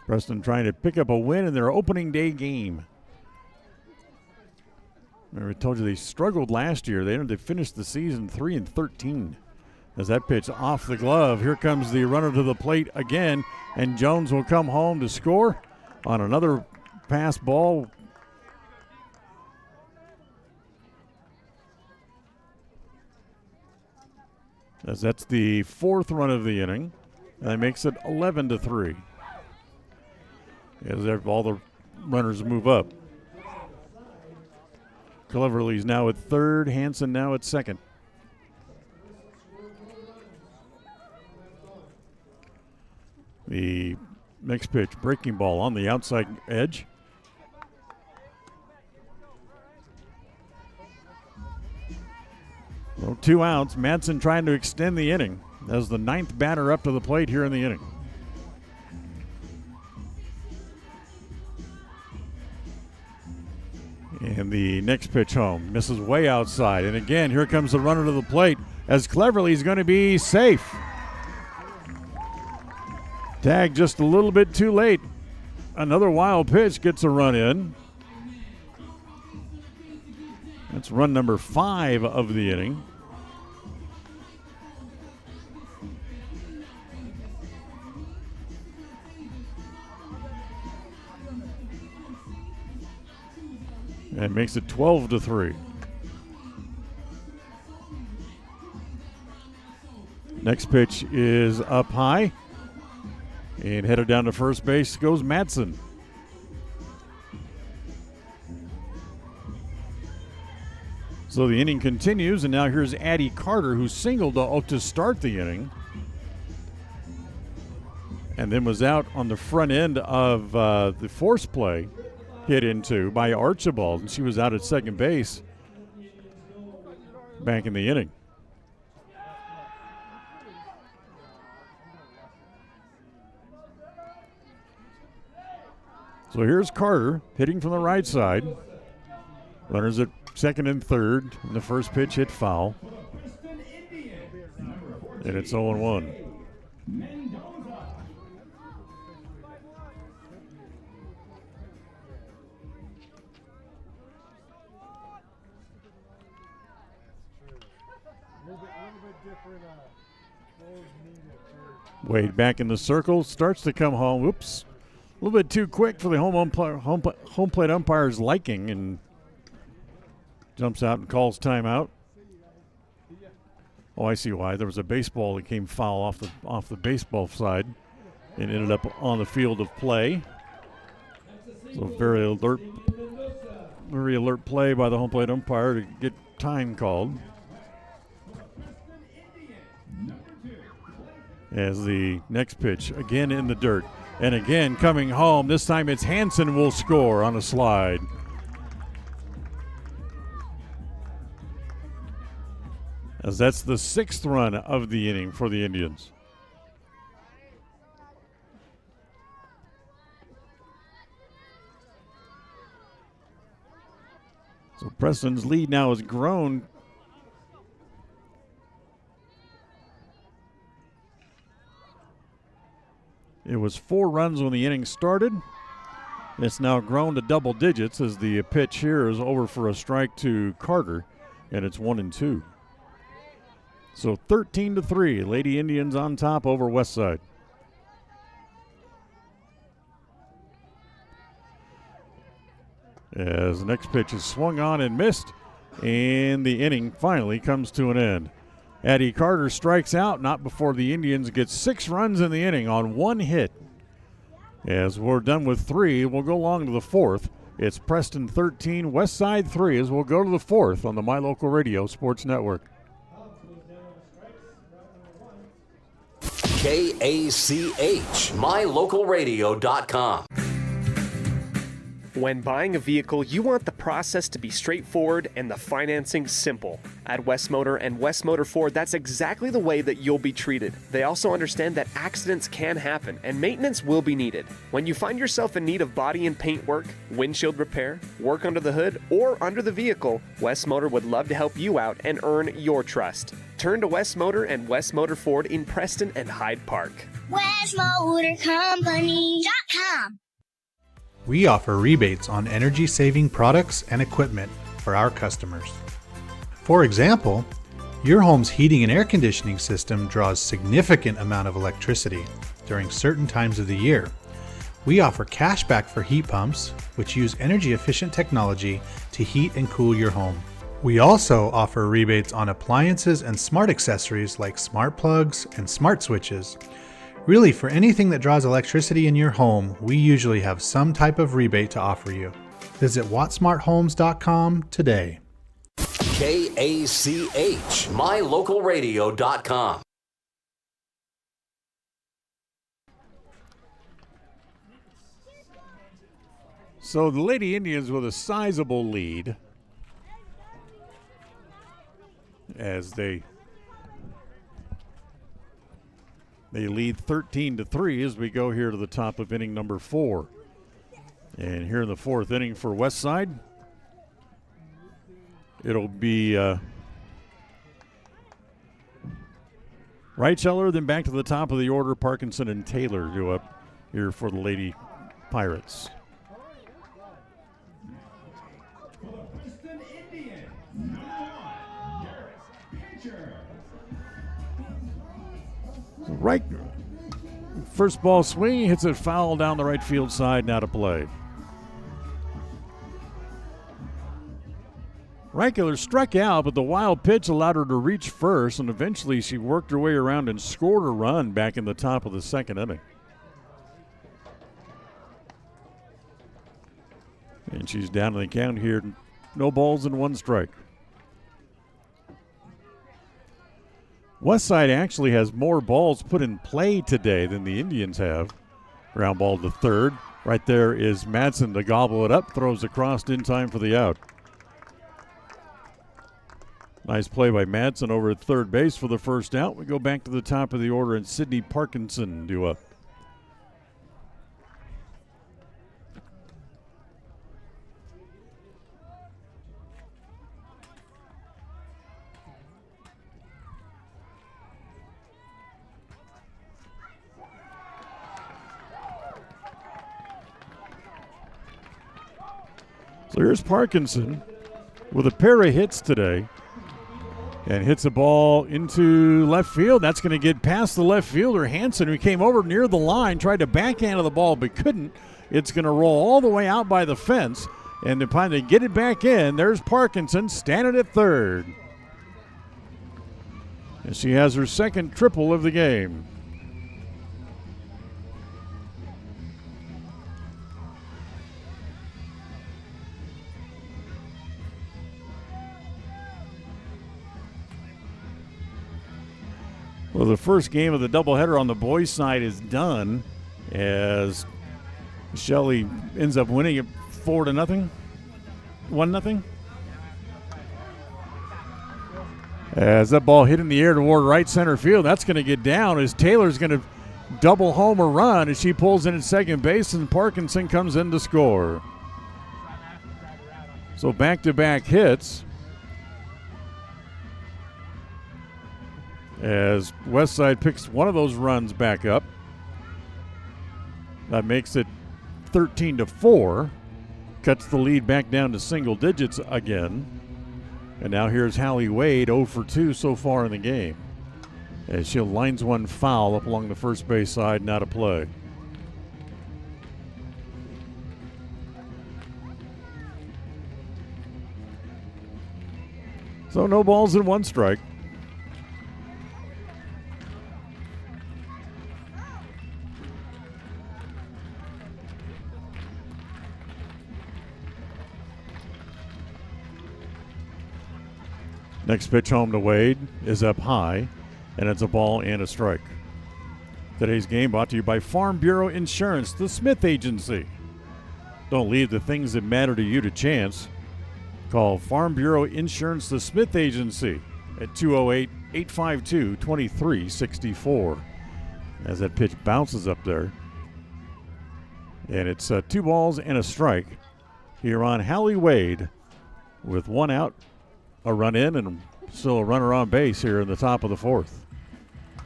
Preston trying to pick up a win in their opening day game. Remember, I told you they struggled last year. They finished the season 3-13. As that pitch off the glove, here comes the runner to the plate again, and Jones will come home to score on another pass ball. As that's the 4th run of the inning, and that makes it 11-3. As all the runners move up. Cleverly's now at third, Hansen now at second. The next pitch, breaking ball on the outside edge. Well, 2 outs. Madsen trying to extend the inning as the 9th batter up to the plate here in the inning. And the next pitch home misses way outside. And again, here comes the runner to the plate as Cleverly's going to be safe. Tag just a little bit too late. Another wild pitch gets a run in. That's run number 5 of the inning. And makes it 12-3. Next pitch is up high. And headed down to first base goes Madsen. So the inning continues, and now here's Addie Carter, who singled to start the inning. And then was out on the front end of the force play hit into by Archibald, and she was out at second base back in the inning. So here's Carter hitting from the right side. Runners at second and third, and the first pitch hit foul. And it's 0-1. Wade back in the circle, starts to come home. Whoops. A little bit too quick for the home plate umpire's liking, and jumps out and calls timeout. Oh, I see why. There was a baseball that came foul off the baseball side and ended up on the field of play. So very alert play by the home plate umpire to get time called. As the next pitch, again in the dirt. And again coming home. This time it's Hansen will score on a slide. As that's the 6th run of the inning for the Indians. So Preston's lead now has grown. It was 4 runs when the inning started. It's now grown to double digits as the pitch here is over for a strike to Carter, and it's 1-2. So 13-3, Lady Indians on top over Westside. As the next pitch is swung on and missed, and the inning finally comes to an end. Addie Carter strikes out, not before the Indians get 6 runs in the inning on 1 hit. As we're done with 3, we'll go along to the 4th. It's Preston 13, Westside 3, as we'll go to the 4th on the My Local Radio Sports Network. KACH, MyLocalRadio.com. When buying a vehicle, you want the process to be straightforward and the financing simple. At West Motor and West Motor Ford, that's exactly the way that you'll be treated. They also understand that accidents can happen and maintenance will be needed. When you find yourself in need of body and paint work, windshield repair, work under the hood, or under the vehicle, West Motor would love to help you out and earn your trust. Turn to West Motor and West Motor Ford in Preston and Hyde Park. WestMotorCompany.com. We offer rebates on energy-saving products and equipment for our customers. For example, your home's heating and air conditioning system draws significant amount of electricity during certain times of the year. We offer cashback for heat pumps, which use energy-efficient technology to heat and cool your home. We also offer rebates on appliances and smart accessories like smart plugs and smart switches. Really, for anything that draws electricity in your home, we usually have some type of rebate to offer you. Visit wattsmarthomes.com today. KACH, MyLocalRadio.com. So the Lady Indians with a sizable lead as they lead 13-3 as we go here to the top of inning number 4. And here in the 4th inning for Westside, it'll be Reitzeller, then back to the top of the order. Parkinson and Taylor go up here for the Lady Pirates. Right, first ball swing, hits it foul down the right field side, now to play. Reitzeller struck out, but the wild pitch allowed her to reach first, and eventually she worked her way around and scored a run back in the top of the 2nd inning. And she's down to the count here, no balls and 1 strike. Westside actually has more balls put in play today than the Indians have. Ground ball to 3rd. Right there is Madsen to gobble it up, throws across in time for the out. Nice play by Madsen over at 3rd base for the first out. We go back to the top of the order and Sydney Parkinson due up. So here's Parkinson with a pair of hits today and hits the ball into left field. That's going to get past the left fielder, Hansen, who came over near the line, tried to backhand the ball but couldn't. It's going to roll all the way out by the fence, and to finally get it back in, there's Parkinson standing at third. And she has her second triple of the game. Well, the first game of the doubleheader on the boys' side is done as Shelley ends up winning it 4-0, 1-0. As that ball hit in the air toward right center field, that's going to get down as Taylor's going to double home a run as she pulls in at second base and Parkinson comes in to score. So back-to-back hits as Westside picks one of those runs back up. That makes it 13-4, cuts the lead back down to single digits again. And now here's Hallie Wade, 0 for 2 so far in the game, as she lines one foul up along the first base side, not a play. So no balls and one strike. Next pitch home to Wade is up high, and it's a ball and a strike. Today's game brought to you by Farm Bureau Insurance, the Smith Agency. Don't leave the things that matter to you to chance. Call Farm Bureau Insurance, the Smith Agency at 208-852-2364. As that pitch bounces up there. And it's 2 balls and a strike here on Hallie Wade with 1 out. A run in and still a runner on base here in the top of the fourth.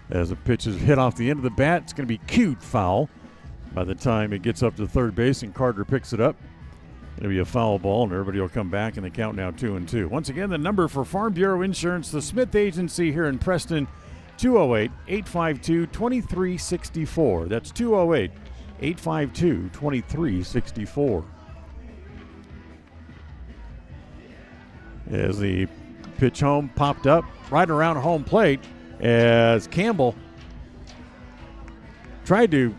As the pitch is hit off the end of the bat, it's going to be cued foul. By the time it gets up to third base and Carter picks it up, it'll be a foul ball and everybody will come back and the count now 2-2. Once again, the number for Farm Bureau Insurance, the Smith Agency here in Preston, 208-852-2364. That's 208-852-2364. As the pitch home popped up right around home plate as Campbell tried to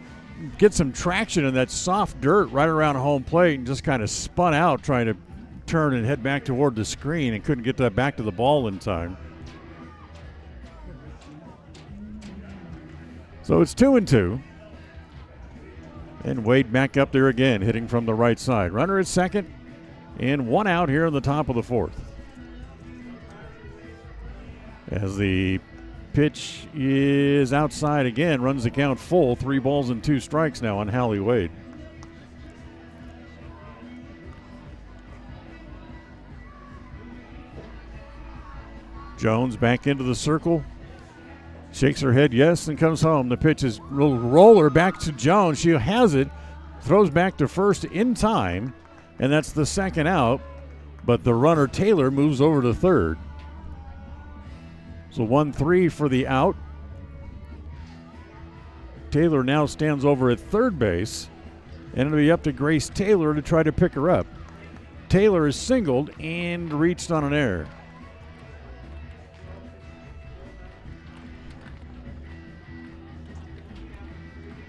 get some traction in that soft dirt right around home plate and just kind of spun out trying to turn and head back toward the screen and couldn't get that back to the ball in time. So it's 2-2. And Wade back up there again, hitting from the right side. Runner at second and 1 out here in the top of the fourth. As the pitch is outside again, runs the count full. 3 balls and 2 strikes now on Hallie Wade. Jones back into the circle. Shakes her head yes and comes home. The pitch is a little roller back to Jones. She has it. Throws back to first in time. And that's the second out. But the runner Taylor moves over to third. So 1-3 for the out. Taylor now stands over at third base, and it'll be up to Grace Taylor to try to pick her up. Taylor is singled and reached on an error.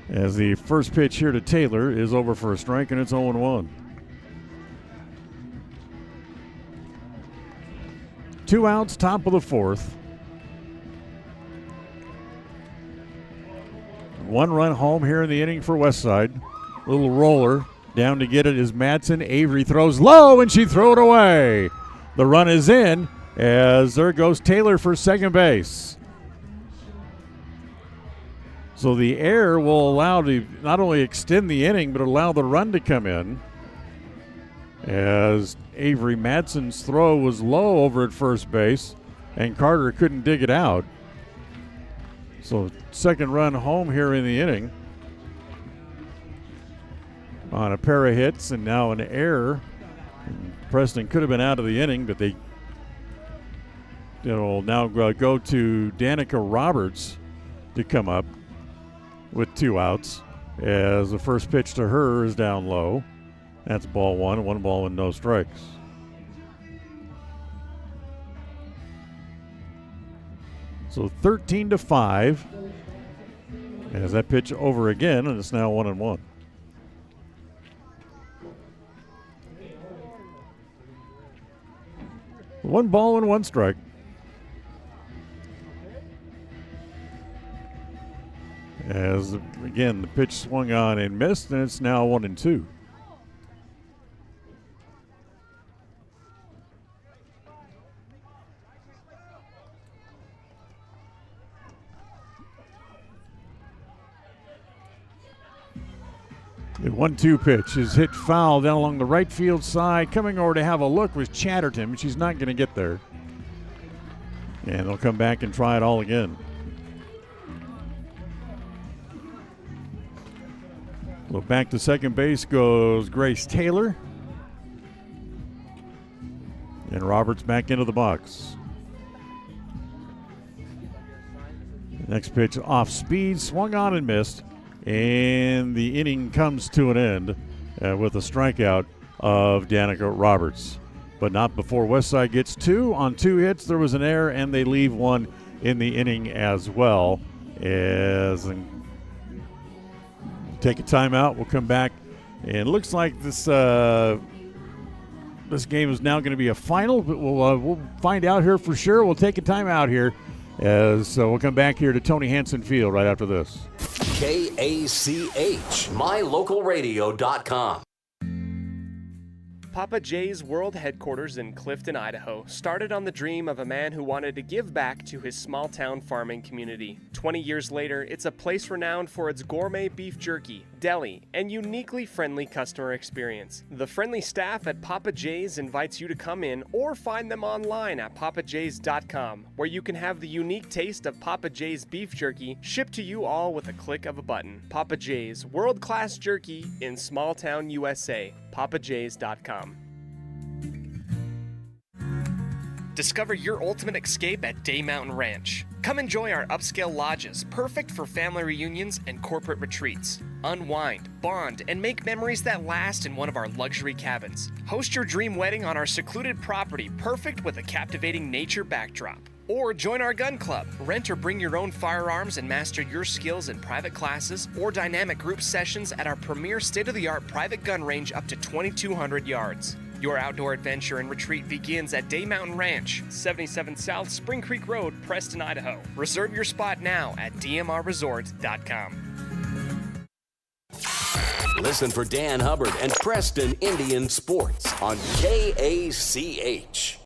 As the first pitch here to Taylor is over for a strike, and it's 0-1. 2 outs, top of the fourth. 1 run home here in the inning for Westside. Little roller down to get it is Madsen. Avery throws low and she threw it away. The run is in as there goes Taylor for second base. So the error will allow to not only extend the inning but allow the run to come in, as Avery Madsen's throw was low over at first base and Carter couldn't dig it out. So second run home here in the inning on a pair of hits and now an error. And Preston could have been out of the inning, but they now go to Danica Roberts to come up with 2 outs, as the first pitch to her is down low. That's ball 1 ball and no strikes. So 13-5 as that pitch over again, and it's now 1-1. One ball and 1 strike. As again the pitch swung on and missed, and it's now 1-2. The 1-2 pitch is hit foul down along the right field side. Coming over to have a look was Chatterton. She's not going to get there. And they'll come back and try it all again. So back to second base goes Grace Taylor. And Roberts back into the box. Next pitch off speed, swung on and missed. And the inning comes to an end with a strikeout of Danica Roberts. But not before Westside gets 2. On 2 hits, there was an error, and they leave 1 in the inning as well. As take a timeout, we'll come back. And it looks like this game is now going to be a final, but we'll find out here for sure. We'll take a timeout here. So we'll come back here to Tony Hansen Field right after this. KACH, mylocalradio.com. Papa J's World Headquarters in Clifton, Idaho, started on the dream of a man who wanted to give back to his small-town farming community. 20 years later, it's a place renowned for its gourmet beef jerky, deli, and uniquely friendly customer experience. The friendly staff at Papa J's invites you to come in or find them online at papajs.com, where you can have the unique taste of Papa J's beef jerky shipped to you all with a click of a button. Papa J's, world-class jerky in small-town USA. papajs.com. Discover your ultimate escape at Day Mountain Ranch. Come enjoy our upscale lodges, perfect for family reunions and corporate retreats. Unwind, bond, and make memories that last in one of our luxury cabins. Host your dream wedding on our secluded property, perfect with a captivating nature backdrop. Or join our gun club. Rent or bring your own firearms and master your skills in private classes or dynamic group sessions at our premier state-of-the-art private gun range up to 2,200 yards. Your outdoor adventure and retreat begins at Day Mountain Ranch, 77 South Spring Creek Road, Preston, Idaho. Reserve your spot now at dmrresort.com. Listen for Dan Hubbard and Preston Indian Sports on KACH.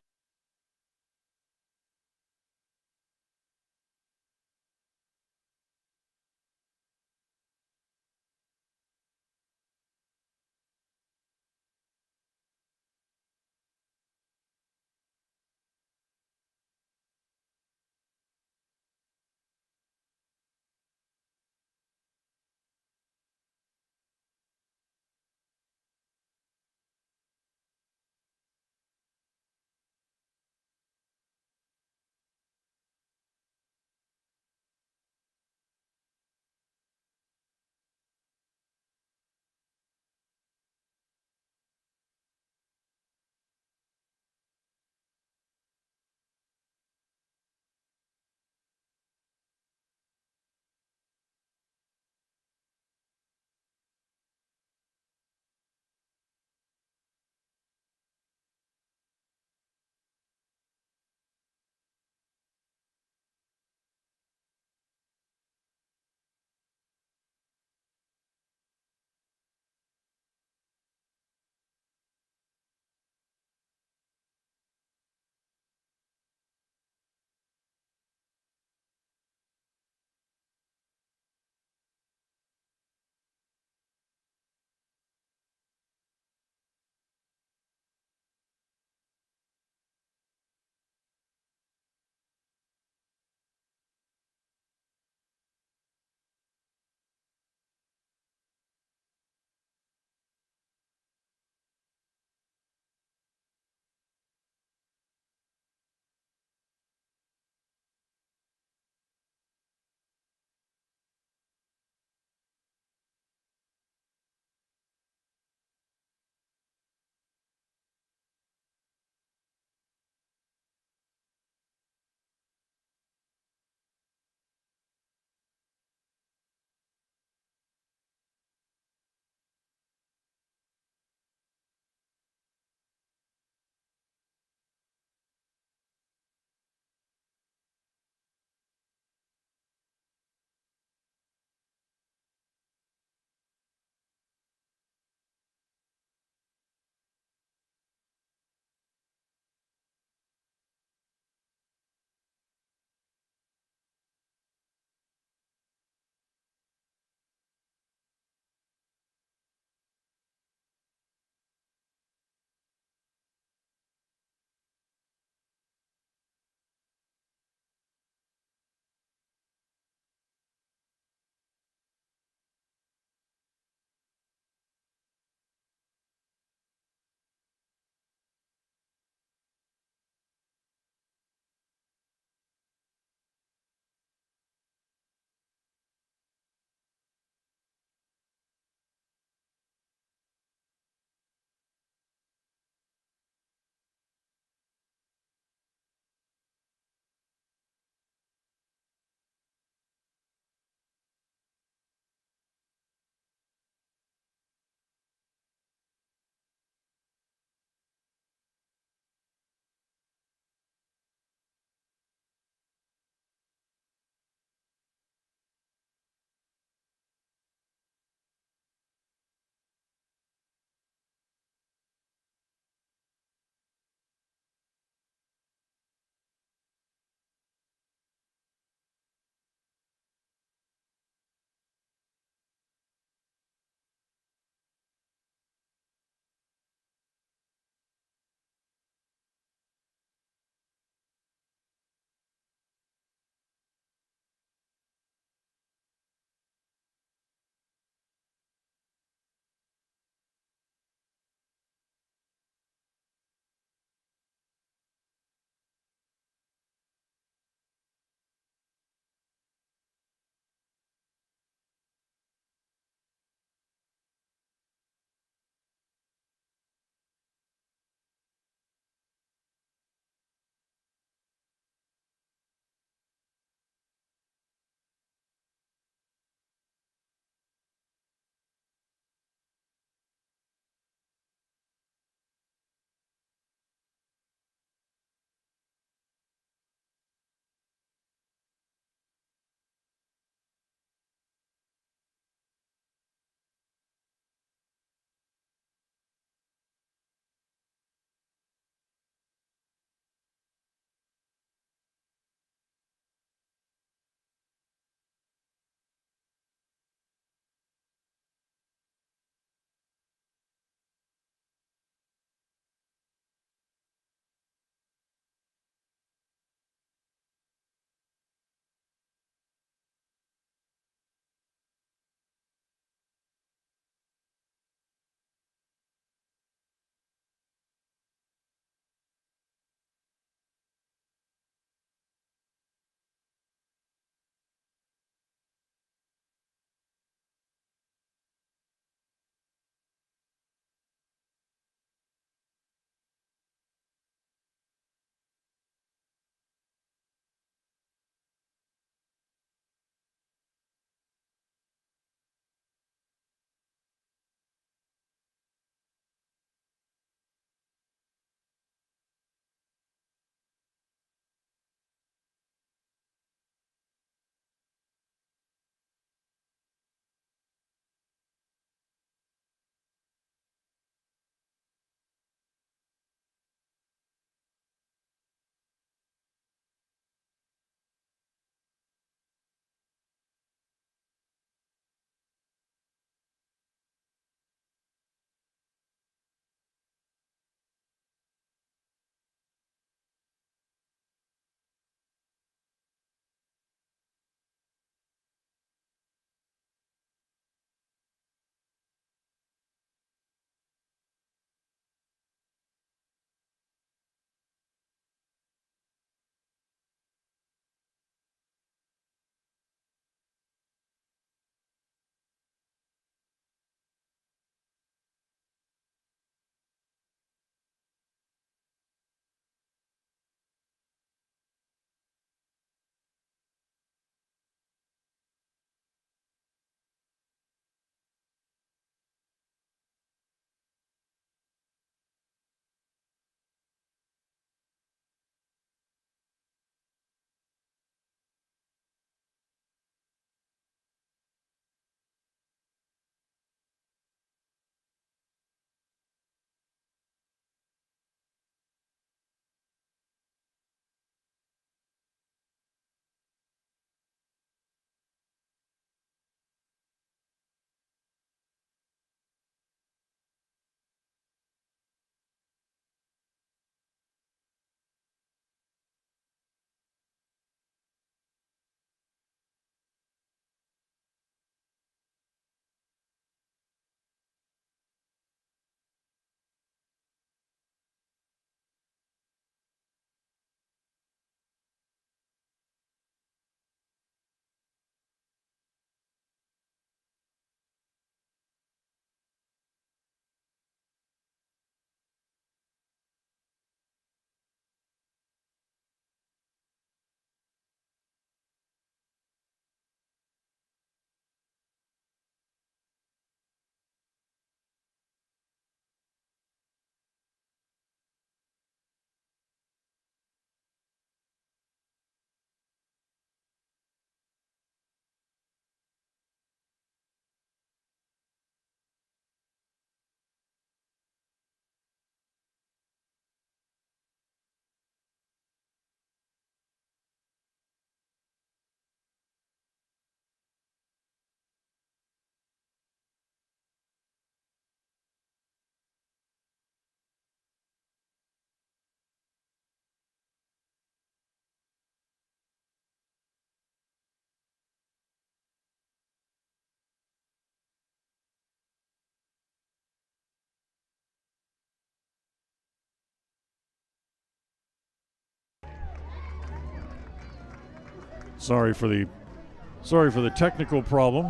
Sorry for the technical problem.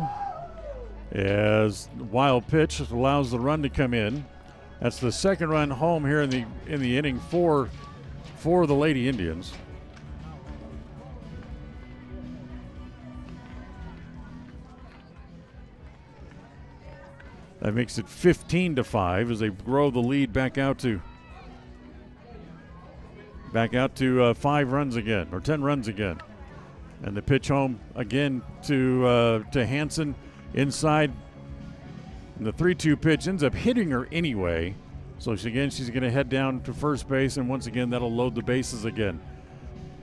As wild pitch allows the run to come in. That's the second run home here in the inning for the Lady Indians. That makes it 15-5 as they grow the lead back out to 5 runs again, or 10 runs again. And the pitch home again to Hansen inside. And the 3-2 pitch ends up hitting her anyway. So she's going to head down to first base, and once again that'll load the bases again.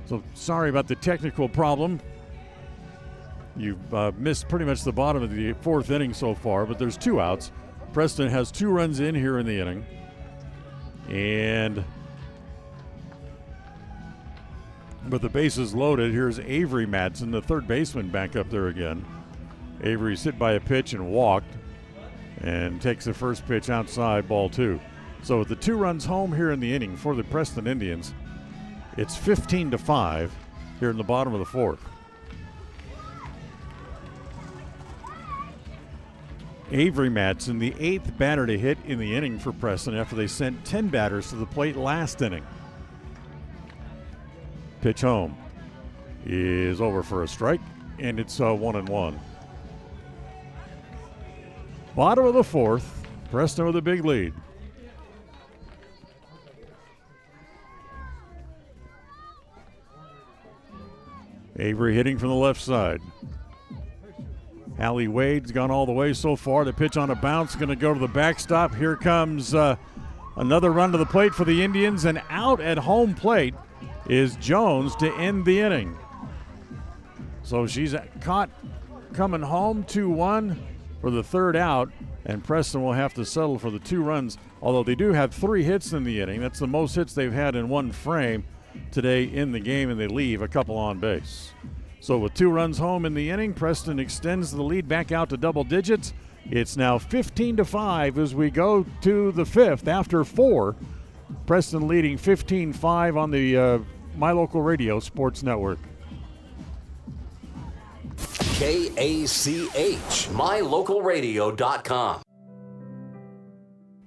So sorry about the technical problem. You've missed pretty much the bottom of the 4th inning so far, but there's 2 outs. Preston has 2 runs in here in the inning. And with the bases loaded, here's Avery Madsen, the third baseman, back up there again. Avery's hit by a pitch and walked and takes the first pitch outside, ball 2. So with the 2 runs home here in the inning for the Preston Indians, it's 15-5 here in the bottom of the 4th. Avery Madsen, the 8th batter to hit in the inning for Preston after they sent 10 batters to the plate last inning. Pitch home is over for a strike, and it's 1-1. Bottom of the 4th, Preston with a big lead. Avery hitting from the left side. Allie Wade's gone all the way so far. The pitch on a bounce, going to go to the backstop. Here comes another run to the plate for the Indians, and out at home plate is Jones to end the inning. So she's caught coming home 2-1 for the 3rd out, and Preston will have to settle for the 2 runs, although they do have 3 hits in the inning. That's the most hits they've had in one frame today in the game, and they leave a couple on base. So with 2 runs home in the inning, Preston extends the lead back out to double digits. It's now 15-5 as we go to the 5th after 4. Preston leading 15-5 on the My Local Radio Sports Network. KACH, mylocalradio.com.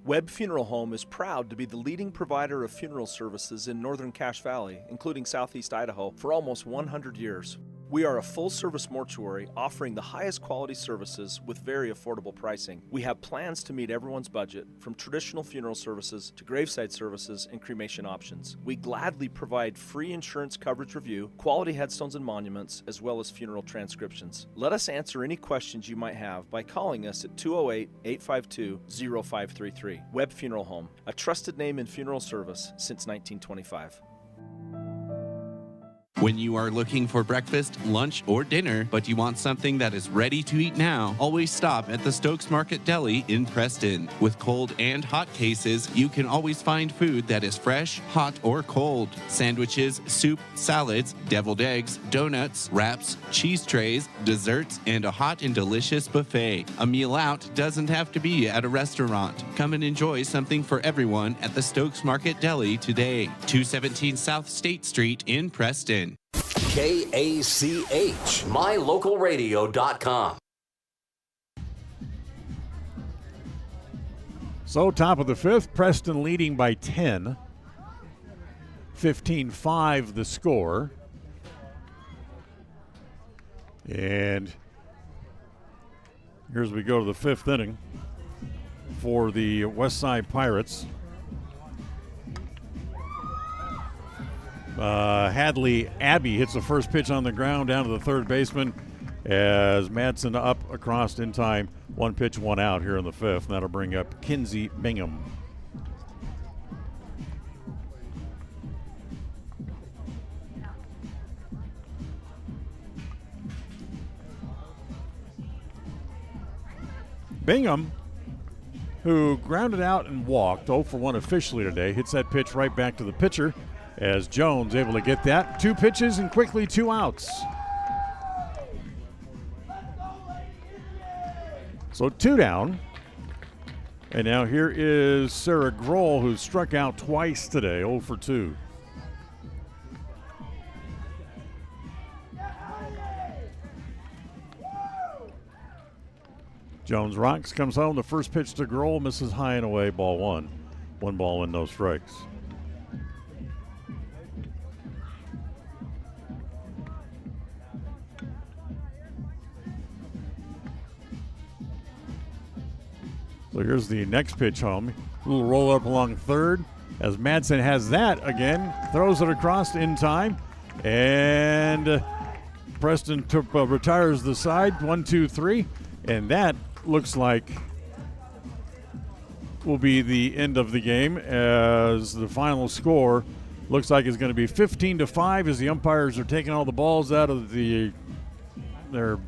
Webb Funeral Home is proud to be the leading provider of funeral services in northern Cache Valley, including southeast Idaho, for almost 100 years. We are a full-service mortuary offering the highest quality services with very affordable pricing. We have plans to meet everyone's budget, from traditional funeral services to graveside services and cremation options. We gladly provide free insurance coverage review, quality headstones and monuments, as well as funeral transcriptions. Let us answer any questions you might have by calling us at 208-852-0533. Webb Funeral Home, a trusted name in funeral service since 1925. When you are looking for breakfast, lunch, or dinner, but you want something that is ready to eat now, always stop at the Stokes Market Deli in Preston. With cold and hot cases, you can always find food that is fresh, hot, or cold. Sandwiches, soup, salads, deviled eggs, donuts, wraps, cheese trays, desserts, and a hot and delicious buffet. A meal out doesn't have to be at a restaurant. Come and enjoy something for everyone at the Stokes Market Deli today. 217 South State Street in Preston. KACH, mylocalradio.com. So top of the 5th, Preston leading by 10. 15-5 the score. And here's we go to the 5th inning for the Westside Pirates. Hadley Abbey hits the first pitch on the ground down to the third baseman as Madsen up across in time. 1 pitch, 1 out here in the 5th. And that'll bring up Kinsey Bingham. Bingham, who grounded out and walked 0 for 1 officially today, hits that pitch right back to the pitcher as Jones able to get that. 2 pitches and quickly 2 outs. So 2 down. And now here is Sarah Grohl, who struck out twice today, 0 for 2. Jones rocks, comes home. The first pitch to Grohl, misses high and away, ball one. 1 ball and no strikes. So here's the next pitch home. A little roll up along third as Madsen has that again. Throws it across in time. And Preston retires the side. 1, 2, 3. And that looks like will be the end of the game, as the final score looks like it's going to be 15-5 as the umpires are taking all the balls out of their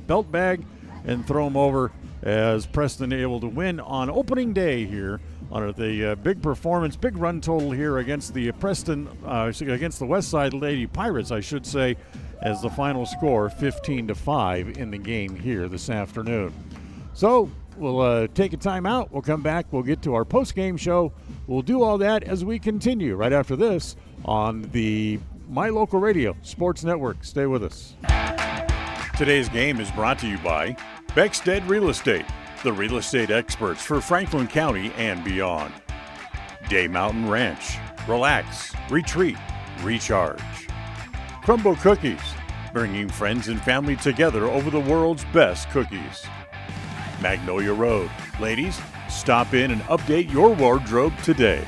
belt bag and throw them over, as Preston able to win on opening day here on the big performance, big run total here against the Preston, against the West Side Lady Pirates, I should say, as the final score 15-5 in the game here this afternoon. So we'll take a time out. We'll come back. We'll get to our post-game show. We'll do all that as we continue right after this on the My Local Radio Sports Network. Stay with us. Today's game is brought to you by Beckstead Real Estate, the real estate experts for Franklin County and beyond. Day Mountain Ranch. Relax, retreat, recharge. Crumble Cookies, bringing friends and family together over the world's best cookies. Magnolia Road. Ladies, stop in and update your wardrobe today.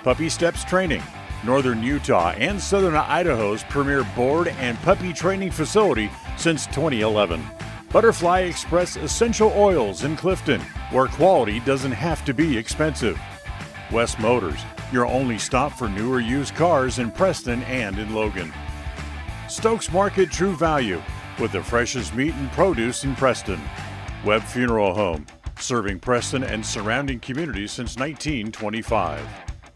Puppy Steps Training. Northern Utah and Southern Idaho's premier board and puppy training facility since 2011. Butterfly Express Essential Oils in Clifton, where quality doesn't have to be expensive. West Motors, your only stop for newer used cars in Preston and in Logan. Stokes Market True Value, with the freshest meat and produce in Preston. Webb Funeral Home, serving Preston and surrounding communities since 1925.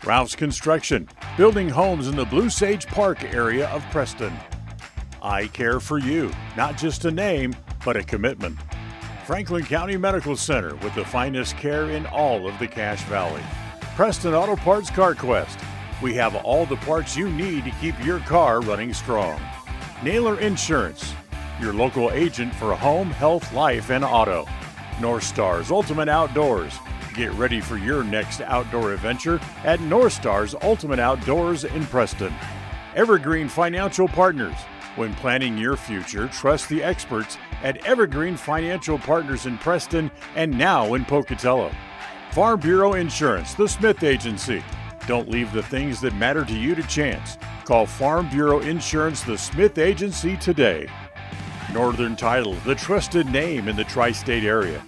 Ralph's Construction, building homes in the Blue Sage Park area of Preston. I Care for You, not just a name, but a commitment. Franklin County Medical Center, with the finest care in all of the Cache Valley. Preston Auto Parts CarQuest, we have all the parts you need to keep your car running strong. Naylor Insurance, your local agent for home, health, life, and auto. North Stars Ultimate Outdoors. Get ready for your next outdoor adventure at North Stars Ultimate Outdoors in Preston. Evergreen Financial Partners. When planning your future, trust the experts at Evergreen Financial Partners in Preston and now in Pocatello. Farm Bureau Insurance, the Smith Agency. Don't leave the things that matter to you to chance. Call Farm Bureau Insurance, the Smith Agency today. Northern Title, the trusted name in the tri-state area.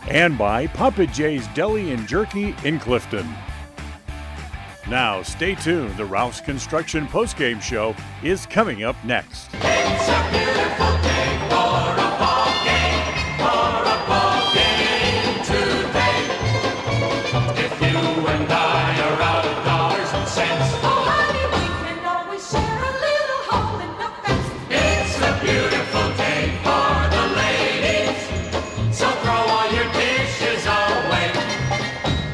And by Papa J's Deli and Jerky in Clifton. Now, stay tuned. The Ralph's Construction postgame show is coming up next. It's a beautiful day for a ball game today. If you and I are out of dollars and cents, oh honey, we can always share a little hole in the fence. It's a beautiful day for the ladies, so throw all your dishes away.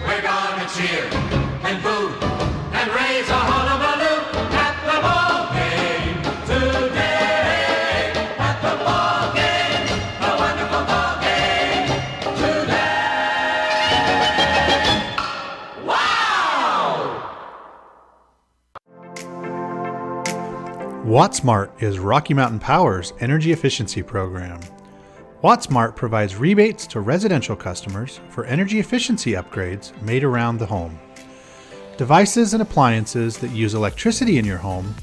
We're gonna cheer and boo and raise a hullabaloo at the ball game today. At the ball game, a wonderful ball game today. Wow! WattSmart is Rocky Mountain Power's energy efficiency program. WattSmart provides rebates to residential customers for energy efficiency upgrades made around the home. Devices and appliances that use electricity in your home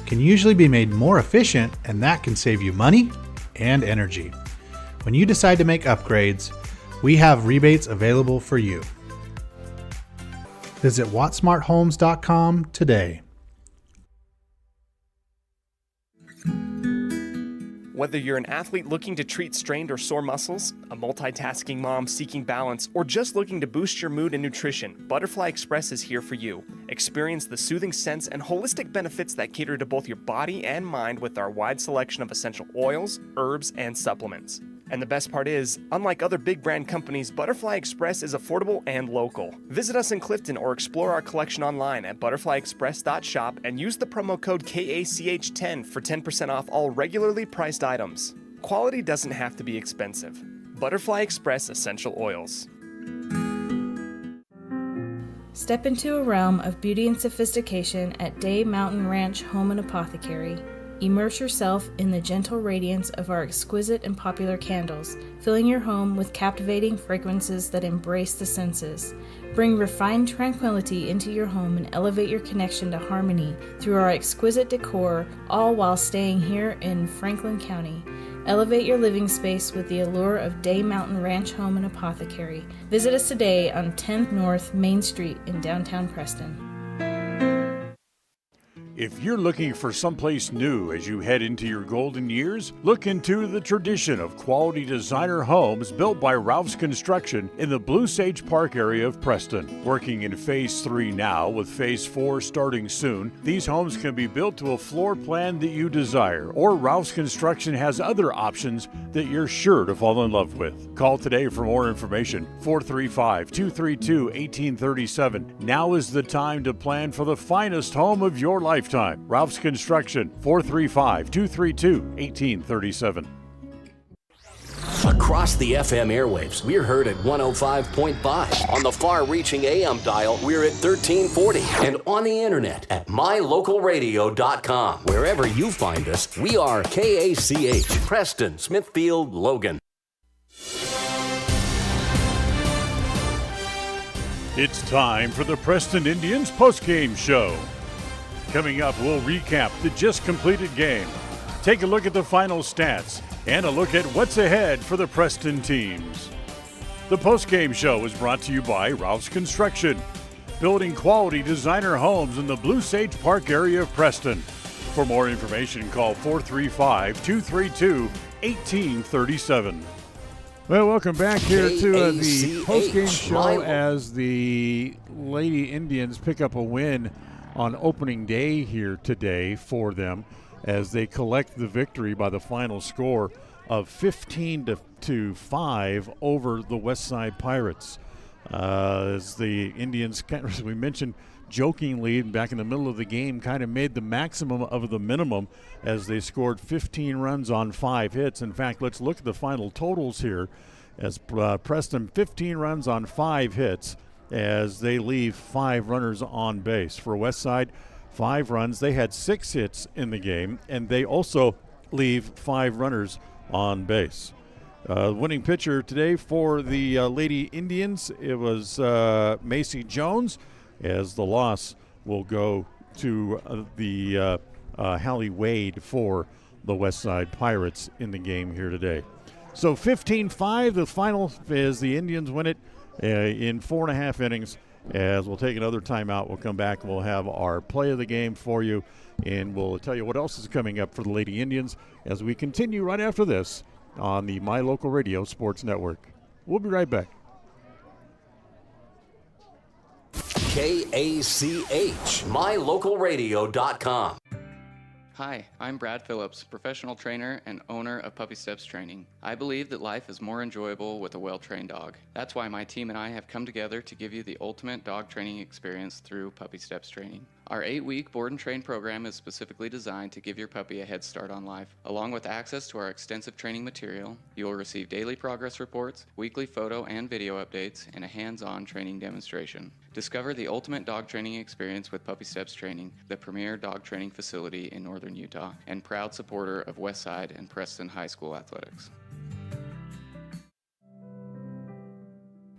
can usually be made more efficient, and that can save you money and energy. When you decide to make upgrades, we have rebates available for you. Visit wattsmarthomes.com today. Whether you're an athlete looking to treat strained or sore muscles, a multitasking mom seeking balance, or just looking to boost your mood and nutrition, Butterfly Express is here for you. Experience the soothing scents and holistic benefits that cater to both your body and mind with our wide selection of essential oils, herbs, and supplements. And the best part is, unlike other big brand companies, Butterfly Express is affordable and local. Visit us in Clifton or explore our collection online at butterflyexpress.shop and use the promo code KACH10 for 10% off all regularly priced items. Quality doesn't have to be expensive. Butterfly Express Essential Oils. Step into a realm of beauty and sophistication at Day Mountain Ranch Home and Apothecary. Immerse yourself in the gentle radiance of our exquisite and popular candles, filling your home with captivating fragrances that embrace the senses. Bring refined tranquility into your home and elevate your connection to harmony through our exquisite decor, all while staying here in Franklin County. Elevate your living space with the allure of Day Mountain Ranch Home and Apothecary. Visit us today on 10th North Main Street in downtown Preston. If you're looking for someplace new as you head into your golden years, look into the tradition of quality designer homes built by Ralph's Construction in the Blue Sage Park area of Preston. Working in Phase 3 now, with Phase 4 starting soon, these homes can be built to a floor plan that you desire, or Ralph's Construction has other options that you're sure to fall in love with. Call today for more information, 435-232-1837. Now is the time to plan for the finest home of your lifetime. Ralph's Construction, 435-232-1837. Across the FM airwaves, we're heard at 105.5. On the far-reaching AM dial, we're at 1340. And on the internet at mylocalradio.com. Wherever you find us, we are KACH, Preston, Smithfield, Logan. It's time for the Preston Indians postgame show. Coming up, we'll recap the just completed game, take a look at the final stats, and a look at what's ahead for the Preston teams. The postgame show is brought to you by Ralph's Construction, building quality designer homes in the Blue Sage Park area of Preston. For more information, call 435-232-1837. Well, welcome back here to the postgame show as the Lady Indians pick up a win on opening day here today for them as they collect the victory by the final score of 15-5 over the Westside Pirates. As the Indians, as we mentioned jokingly back in the middle of the game, kind of made the maximum of the minimum as they scored 15 runs on 5 hits. In fact, let's look at the final totals here as Preston 15 runs on 5 hits as they leave 5 runners on base. For Westside, 5 runs. They had 6 hits in the game, and they also leave 5 runners on base. Winning pitcher today for the Lady Indians, it was Macy Jones, as the loss will go to the Hallie Wade for the Westside Pirates in the game here today. So 15-5, the final is the Indians win it in 4.5 innings. As we'll take another timeout, we'll come back and we'll have our play of the game for you, and we'll tell you what else is coming up for the Lady Indians as we continue right after this on the My Local Radio Sports Network. We'll be right back. KACH, mylocalradio.com. Hi, I'm Brad Phillips, professional trainer and owner of Puppy Steps Training. I believe that life is more enjoyable with a well-trained dog. That's why my team and I have come together to give you the ultimate dog training experience through Puppy Steps Training. Our 8-week board and train program is specifically designed to give your puppy a head start on life. Along with access to our extensive training material, you will receive daily progress reports, weekly photo and video updates, and a hands-on training demonstration. Discover the ultimate dog training experience with Puppy Steps Training, the premier dog training facility in northern Utah, and proud supporter of Westside and Preston High School athletics.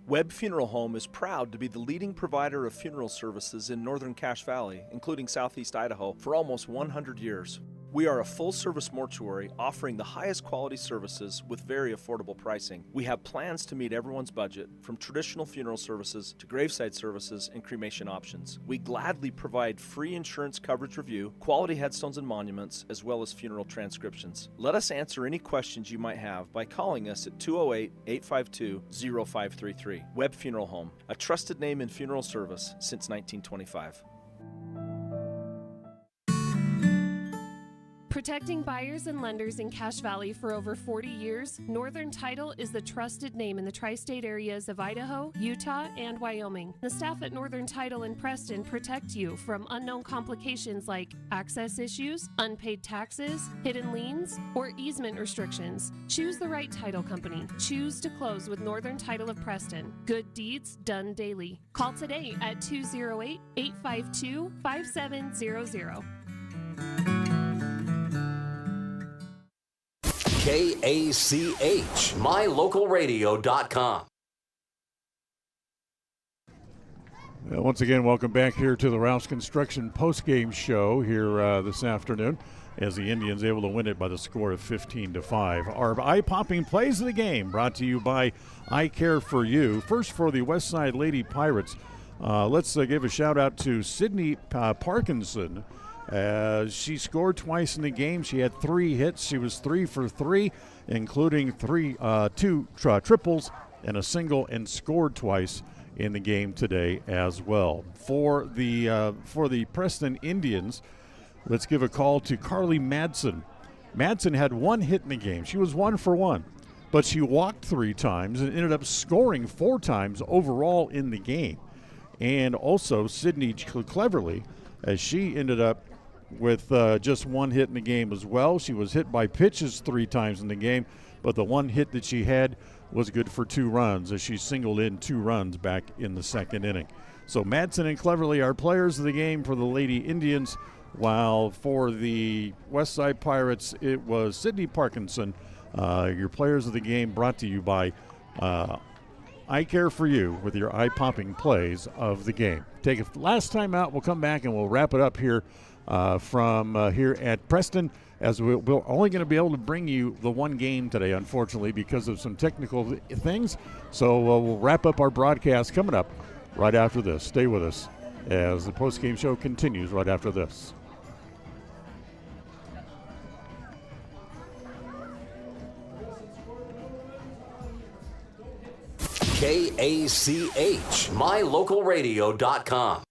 Webb Funeral Home is proud to be the leading provider of funeral services in northern Cache Valley, including southeast Idaho, for almost 100 years. We are a full-service mortuary offering the highest quality services with very affordable pricing. We have plans to meet everyone's budget, from traditional funeral services to graveside services and cremation options. We gladly provide free insurance coverage review, quality headstones and monuments, as well as funeral transcriptions. Let us answer any questions you might have by calling us at 208-852-0533. Webb Funeral Home, a trusted name in funeral service since 1925. Protecting buyers and lenders in Cache Valley for over 40 years, Northern Title is the trusted name in the tri-state areas of Idaho, Utah, and Wyoming. The staff at Northern Title in Preston protect you from unknown complications like access issues, unpaid taxes, hidden liens, or easement restrictions. Choose the right title company. Choose to close with Northern Title of Preston. Good deeds done daily. Call today at 208-852-5700. KACH, mylocalradio.com. Once again, welcome back here to the Rouse Construction postgame show here this afternoon as the Indians able to win it by the score of 15-5. Our eye-popping plays of the game brought to you by I Care For You. First for the Westside Lady Pirates, let's give a shout-out to Sydney Parkinson. She scored twice in the game. She had 3 hits. She was 3 for 3, including 2 triples and a single, and scored twice in the game today as well. For the Preston Indians, let's give a call to Carly Madsen. Madsen had 1 hit in the game. She was 1 for 1, but she walked 3 times and ended up scoring 4 times overall in the game. And also Sydney cleverly, as she ended up with just 1 hit in the game as well. She was hit by pitches 3 times in the game, but the 1 hit that she had was good for 2 runs as she singled in 2 runs back in the second inning. So Madsen and Cleverly are players of the game for the Lady Indians, while for the Westside Pirates, it was Sydney Parkinson. Your players of the game brought to you by I Care For You with your eye-popping plays of the game. Take a last time out. We'll come back and we'll wrap it up here from here at Preston, as we're only going to be able to bring you the 1 game today, unfortunately, because of some technical things. So we'll wrap up our broadcast coming up right after this. Stay with us as the post-game show continues right after this. KACH, mylocalradio.com.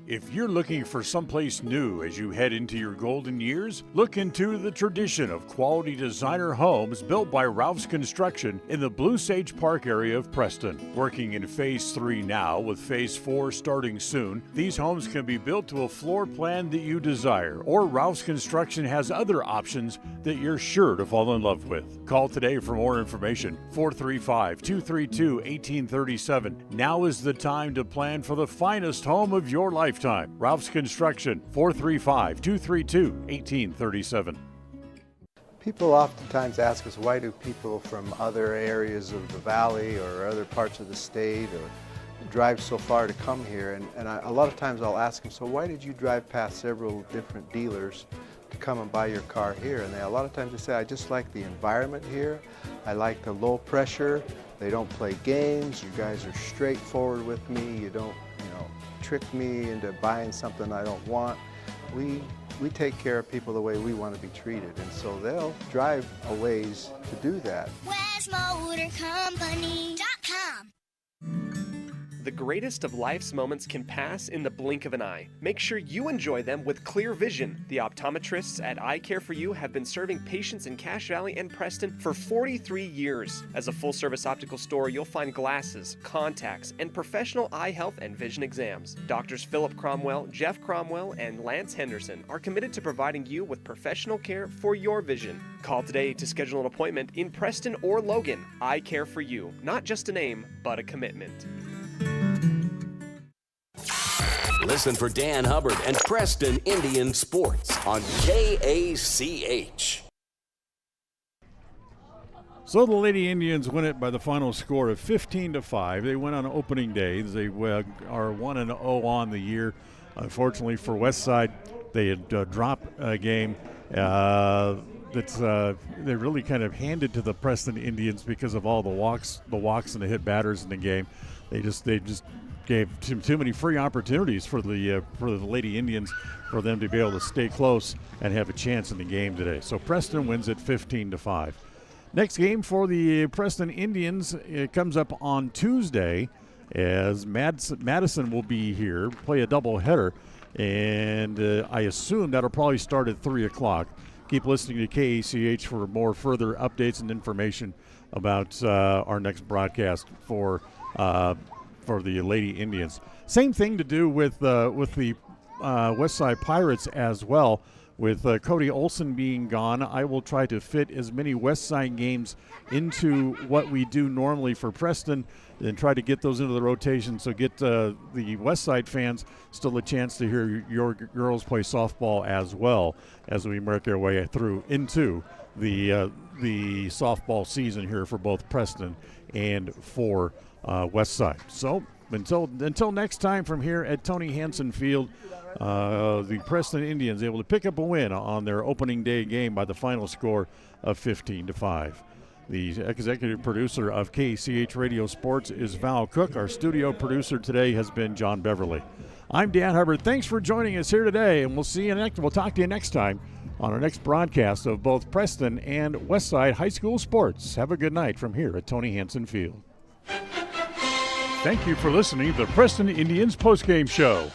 If you're looking for someplace new as you head into your golden years, look into the tradition of quality designer homes built by Ralph's Construction in the Blue Sage Park area of Preston. Working in Phase 3 now, with Phase 4 starting soon, these homes can be built to a floor plan that you desire, or Ralph's Construction has other options that you're sure to fall in love with. Call today for more information, 435-232-1837. Now is the time to plan for the finest home of your lifetime. Ralph's Construction, 435-232-1837. People oftentimes ask us, why do people from other areas of the valley or other parts of the state or drive so far to come here? And a lot of times I'll ask them, so why did you drive past several different dealers to come and buy your car here? And a lot of times they say, I just like the environment here. I like the low pressure. They don't play games. You guys are straightforward with me. You don't, trick me into buying something I don't want. We take care of people the way we want to be treated, and so they'll drive a ways to do that. WestMotorCompany.com. The greatest of life's moments can pass in the blink of an eye. Make sure you enjoy them with clear vision. The optometrists at I Care For You have been serving patients in Cache Valley and Preston for 43 years. As a full-service optical store, you'll find glasses, contacts, and professional eye health and vision exams. Doctors Philip Cromwell, Jeff Cromwell, and Lance Henderson are committed to providing you with professional care for your vision. Call today to schedule an appointment in Preston or Logan. I Care For You, not just a name, but a commitment. Listen for Dan Hubbard and Preston Indian Sports on KACH. So the Lady Indians win it by the final score of 15-5. They went on opening day. They are 1-0 on the year. Unfortunately for Westside, they had dropped a game they really kind of handed to the Preston Indians because of all the walks and the hit batters in the game. They just gave too many free opportunities for the Lady Indians for them to be able to stay close and have a chance in the game today. So Preston wins it 15-5. Next game for the Preston Indians, it comes up on Tuesday as Madison will be here, play a doubleheader, and I assume that'll probably start at 3 o'clock. keep listening to KACH for more further updates and information about our next broadcast for the Lady Indians. Same thing to do with the Westside Pirates as well. With Cody Olson being gone, I will try to fit as many Westside games into what we do normally for Preston and try to get those into the rotation, so get the Westside fans still a chance to hear your girls play softball as well as we work our way through into the softball season here for both Preston and for Westside. So until next time, from here at Tony Hansen Field, the Preston Indians able to pick up a win on their opening day game by the final score of 15-5. The executive producer of KCH Radio Sports is Val Cook. Our studio producer today has been John Beverly. I'm Dan Hubbard. Thanks for joining us here today, and we'll talk to you next time on our next broadcast of both Preston and Westside High School sports. Have a good night from here at Tony Hansen Field. Thank you for listening to the Preston Indians postgame show.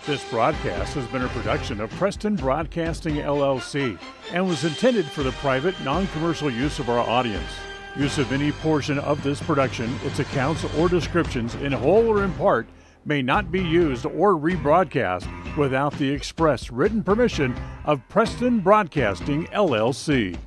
This broadcast has been a production of Preston Broadcasting, LLC, and was intended for the private, non-commercial use of our audience. Use of any portion of this production, its accounts or descriptions, in whole or in part, may not be used or rebroadcast without the express written permission of Preston Broadcasting, LLC.